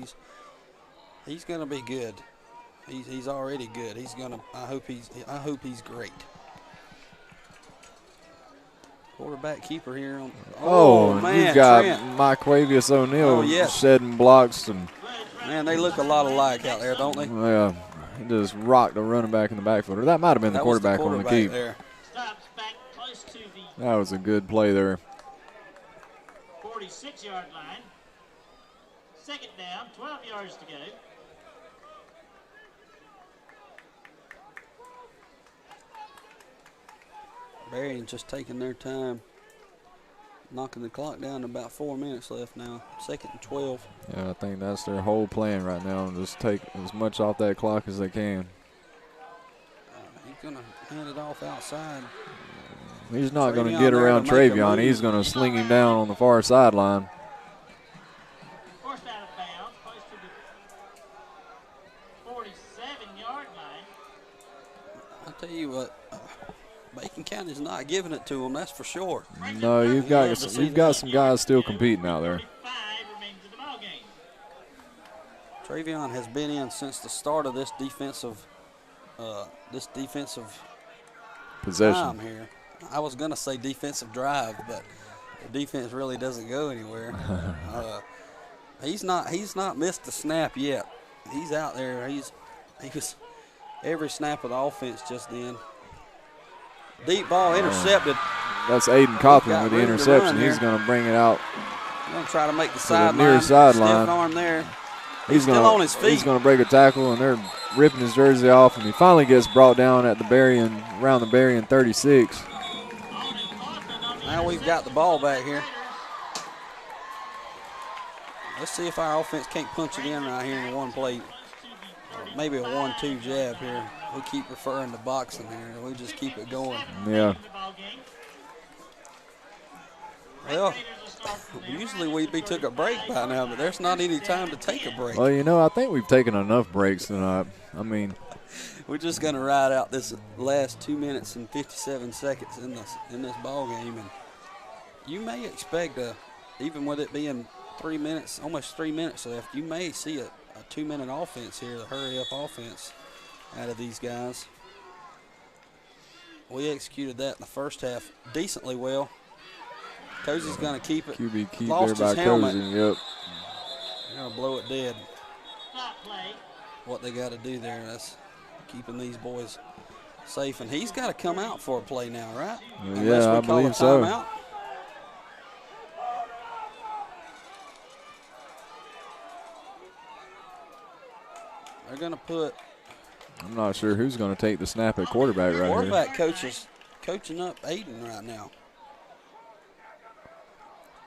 He's going to be good. He's already good. I hope he's great. Quarterback keeper here. Man, you've got Trent. Mike Quavius O'Neal yes. shedding blocks. And Man, they look a lot alike out there, don't they? yeah, he just rocked the running back in the backfield. Or that might have been the quarterback on the keep. There. That was a good play there. 46-yard line. Second down, 12 yards to go. Berrien just taking their time, knocking the clock down to about 4 minutes left now. 2nd and 12. Yeah, I think that's their whole plan right now. Just take as much off that clock as they can. He's going to hand it off outside. He's not going to Travion get there around to make a Travion. move. He's going to sling him down on the far sideline. Forced out of bounds, close to the 47-yard line. I'll tell you what, Bacon County's not giving it to him, that's for sure. No, you've got some guys still competing out there. 45 remains in the ballgame. Travion has been in since the start of this defensive Possession. time here. I was going to say defensive drive, but the defense really doesn't go anywhere. He's not missed a snap yet. He's out there. He was every snap of the offense just then. Deep ball intercepted. That's Aiden Cothran with the room to interception. run He's here. going to bring it out. Going to try to make the the sideline. near sideline. Stiff arm there. He's still on his feet. He's going to break a tackle, and they're ripping his jersey off, and he finally gets brought down at around the Berrien 36. Now we've got the ball back here. Let's see if our offense can't punch it in right here in one play. Maybe a 1-2 jab here. We keep referring to boxing here. We just keep it going. Yeah. Well, usually we'd be took a break by now, but there's not any time to take a break. Well, I think we've taken enough breaks tonight. I mean, We're just going to ride out this last 2 minutes and 57 seconds in this ball game, and you may expect even with it being 3 minutes, almost 3 minutes left, you may see a 2-minute offense here, a hurry-up offense out of these guys. We executed that in the first half decently well. Cozy's going to keep it. QB keep Lost there his by helmet. Cozy. Yep. They're going to blow it dead. Stop play. What they got to do there, that's keeping these boys safe. And he's got to come out for a play now, right? Unless Yeah, we I call a believe so. timeout. They're going to put I'm not sure who's going to take the snap at quarterback right here. quarterback coaches coaching up Aiden right now.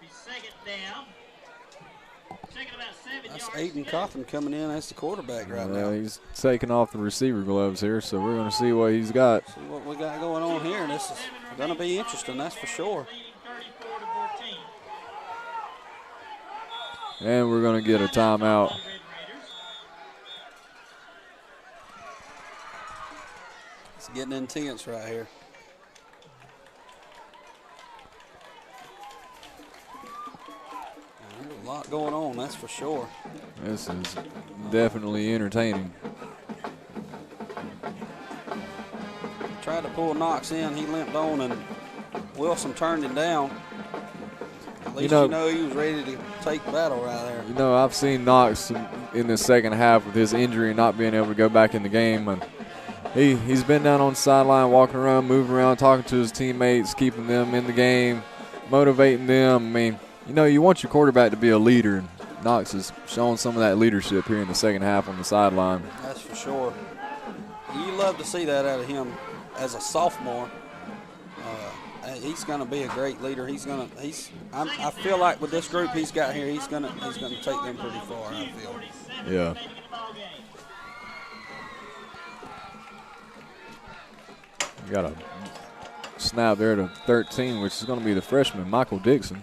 Be second down. Second about 7 That's yards. Aiden Cothran coming in as the quarterback right now. He's taking off the receiver gloves here, so we're going to see what he's got. See what we got going on here. This is going to be interesting, that's for sure. Leading 34-14. And we're going to get a timeout. Red Raiders. It's getting intense right here. There's a lot going on, that's for sure. This is definitely entertaining. Tried to pull Knox in, he limped on, and Wilson turned him down. At least you know he was ready to take battle right there. You know, I've seen Knox in the second half with his injury and not being able to go back in the game. And he's been down on the sideline, walking around, moving around, talking to his teammates, keeping them in the game, motivating them. I mean, you know, you want your quarterback to be a leader, and Knox has shown some of that leadership here in the second half on the sideline. That's for sure. You love to see that out of him as a sophomore. He's going to be a great leader. I feel like with this group he's got here, he's going to take them pretty far, I feel. Yeah. We got a snap there to 13, which is going to be the freshman, Michael Dixon.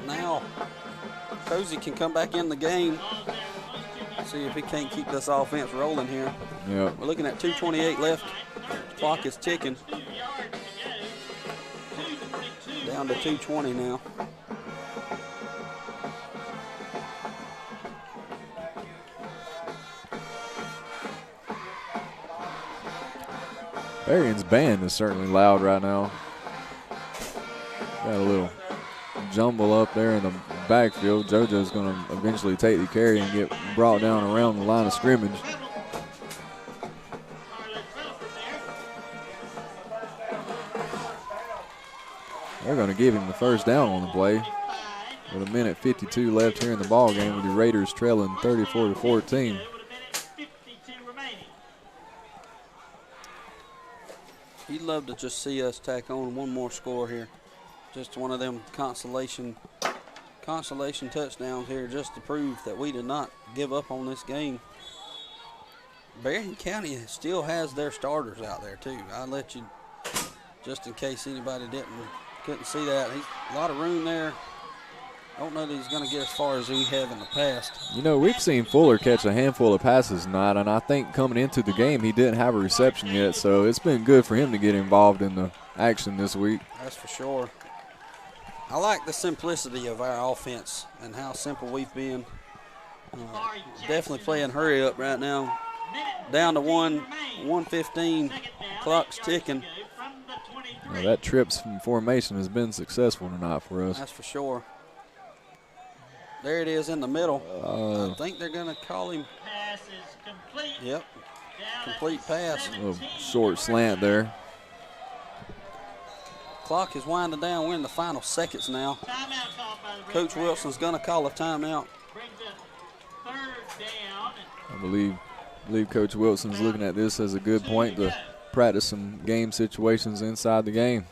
Now, Cozy can come back in the game. See if he can't keep this offense rolling here. Yep. We're looking at 2:28 left. Clock is ticking. Down to 2:20 now. Berrien's band is certainly loud right now. Got a little jumble up there in the backfield. JoJo's going to eventually take the carry and get brought down around the line of scrimmage. They're going to give him the first down on the play with 1:52 left here in the ball game, with the Raiders trailing 34-14. You'd love to just see us tack on one more score here. Just one of them consolation touchdowns here, just to prove that we did not give up on this game. Berrien County still has their starters out there too. I'll let you, just in case anybody couldn't see that. A lot of room there. I don't know that he's going to get as far as we have in the past. You know, we've seen Fuller catch a handful of passes tonight, and I think coming into the game he didn't have a reception yet, so it's been good for him to get involved in the action this week. That's for sure. I like the simplicity of our offense and how simple we've been. Definitely playing hurry up right now. Down to 1:15. Clock's ticking. Well, that trips from formation has been successful tonight for us. That's for sure. There it is in the middle. I think they're going to call him. Pass is complete. Yep. Complete pass. A little short slant there. Clock is winding down. We're in the final seconds now. Timeout called by the Red Coach Raiders. Wilson's going to call a timeout. Brings a third down. I believe Coach Wilson's looking at this as a good point to practice some game situations inside the game.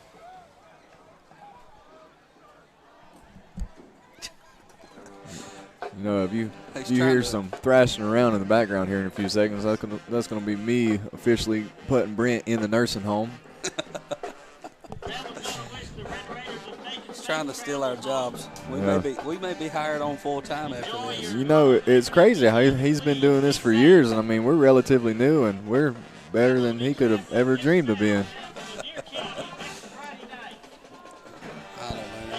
You know, if you hear some thrashing around in the background here in a few seconds, that's going to be me officially putting Brent in the nursing home. He's trying to steal our jobs. We may be hired on full time after this. You know, it's crazy how he's been doing this for years, and I mean, we're relatively new, and we're better than he could have ever dreamed of being.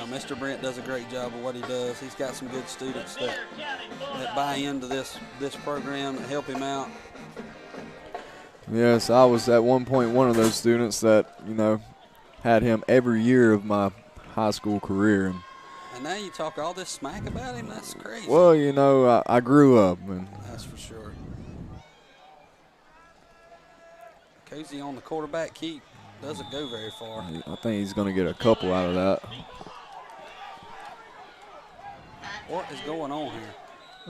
Mr. Brent does a great job of what he does. He's got some good students that buy into this program, that help him out. Yes, I was at one point one of those students that, you know, had him every year of my high school career. And now you talk all this smack about him? That's crazy. Well, you know, I grew up. And that's for sure. Cozy on the quarterback keep doesn't go very far. I think he's going to get a couple out of that. What is going on here?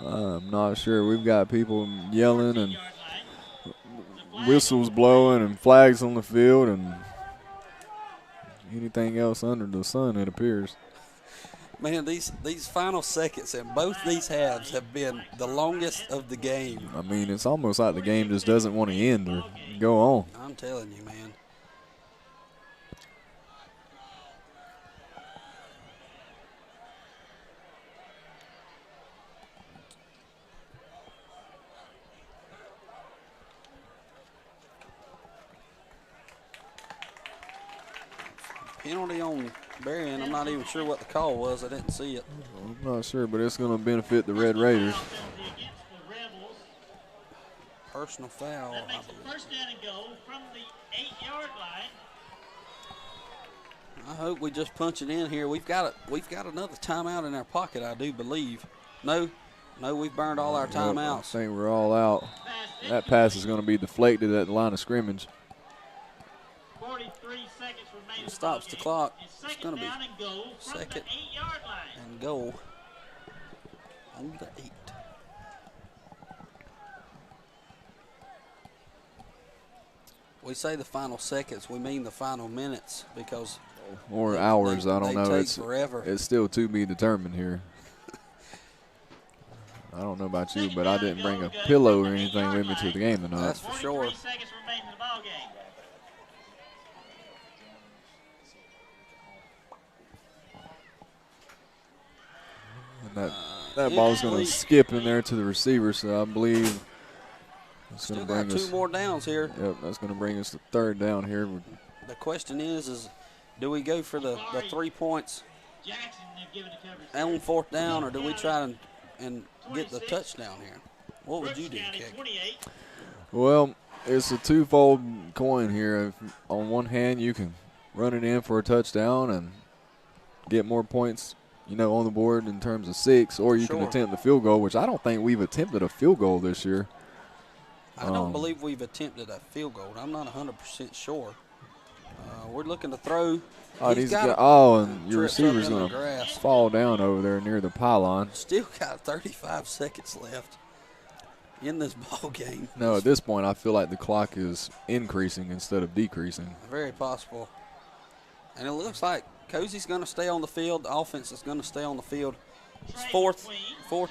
I'm not sure. We've got people yelling and whistles blowing and flags on the field and anything else under the sun, it appears. Man, these final seconds in both these halves have been the longest of the game. I mean, it's almost like the game just doesn't want to end or go on. I'm telling you, man. Penalty on Berrien. I'm not even sure what the call was. I didn't see it. I'm not sure, but it's going to benefit the Red Raiders. personal foul. That makes it first down and goal from the 8-yard line. I hope we just punch it in here. We've got another timeout in our pocket, I do believe. No, we've burned all our timeouts. I think we're all out. That pass is going to be deflected at the line of scrimmage. 43 seconds remaining. Stops the clock. It's going to be down and goal from second the 8-yard line. and goal on the 8. We say the final seconds, we mean the final minutes because or hours, I don't know. Take it's forever. It's still to be determined here. I don't know about you, but I didn't bring a pillow or anything with me to the game tonight. That's for sure. 43 seconds remaining in the ball game. And that ball's going to skip in there to the receiver, so I believe it's going to bring us 2 more downs here. Yep, that's going to bring us to 3rd down here. The question is do we go for the 3 points on 4th down, or do we try and get the touchdown here? What would you do, Kick? Well, it's a twofold coin here. If on one hand, you can run it in for a touchdown and get more points, on the board in terms of 6, or you can attempt the field goal, which I don't think we've attempted a field goal this year. I don't believe we've attempted a field goal. I'm not 100% sure. We're looking to throw. And your receiver's going to fall down over there near the pylon. Still got 35 seconds left in this ball game. No, at this point, I feel like the clock is increasing instead of decreasing. Very possible. And it looks like Cozy's going to stay on the field. The offense is going to stay on the field. It's fourth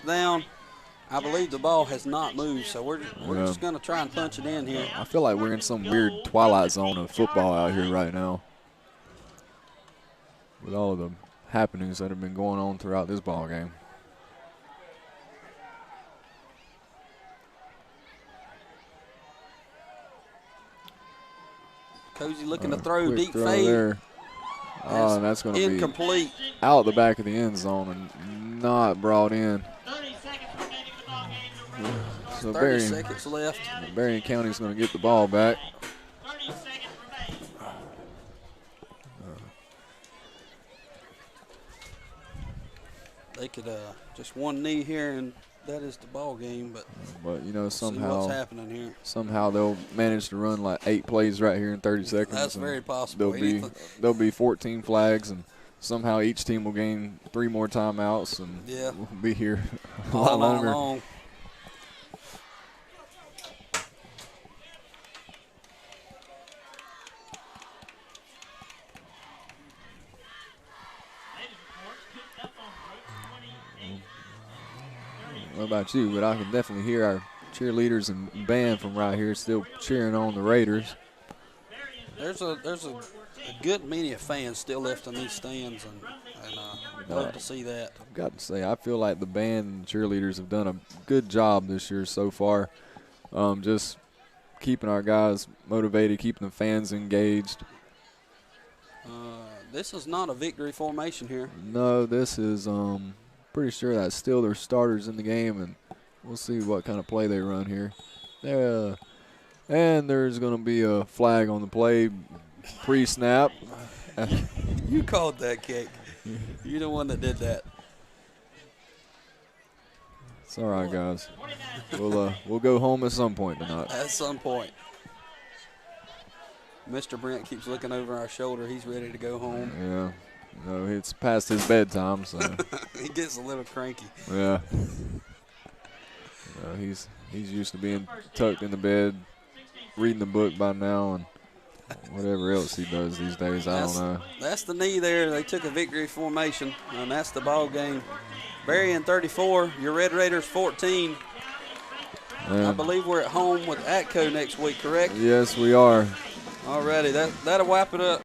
down. I believe the ball has not moved, so we're just going to try and punch it in here. I feel like we're in some weird twilight zone of football out here right now with all of the happenings that have been going on throughout this ball game. Cozy looking to throw deep fade. There. Oh, and that's going to be incomplete. Out the back of the end zone and not brought in. 30 seconds remaining in the ball game. So 30 seconds left. Berrien County's going to get the ball back. 30 seconds remaining. They could just one knee here, and that is the ball game. But somehow what's happening here. Somehow they'll manage to run like 8 plays right here in 30 seconds. That's very possible. There'll be 14 flags, and somehow each team will gain 3 more timeouts, and we'll be here a lot longer. Long. What about you? But I can definitely hear our cheerleaders and band from right here still cheering on the Raiders. There's a good many fans still left in these stands, and love to see that. I've got to say, I feel like the band and cheerleaders have done a good job this year so far. Just keeping our guys motivated, keeping the fans engaged. This is not a victory formation here. No, this is pretty sure that's still their starters in the game, and we'll see what kind of play they run here. And there's going to be a flag on the play pre-snap. You called that, Kick. You're the one that did that. It's all right, guys. We'll go home at some point tonight. At some point. Mr. Brent keeps looking over our shoulder. He's ready to go home. Yeah. No, it's past his bedtime, so he gets a little cranky. Yeah. He's used to being tucked in the bed, reading the book by now, and whatever else he does these days. I don't know. That's the knee there. They took a victory formation, and that's the ball game. Berrien 34, your Red Raiders 14. I believe we're at home with Atco next week, correct? Yes, we are. Alrighty, that'll wrap it up.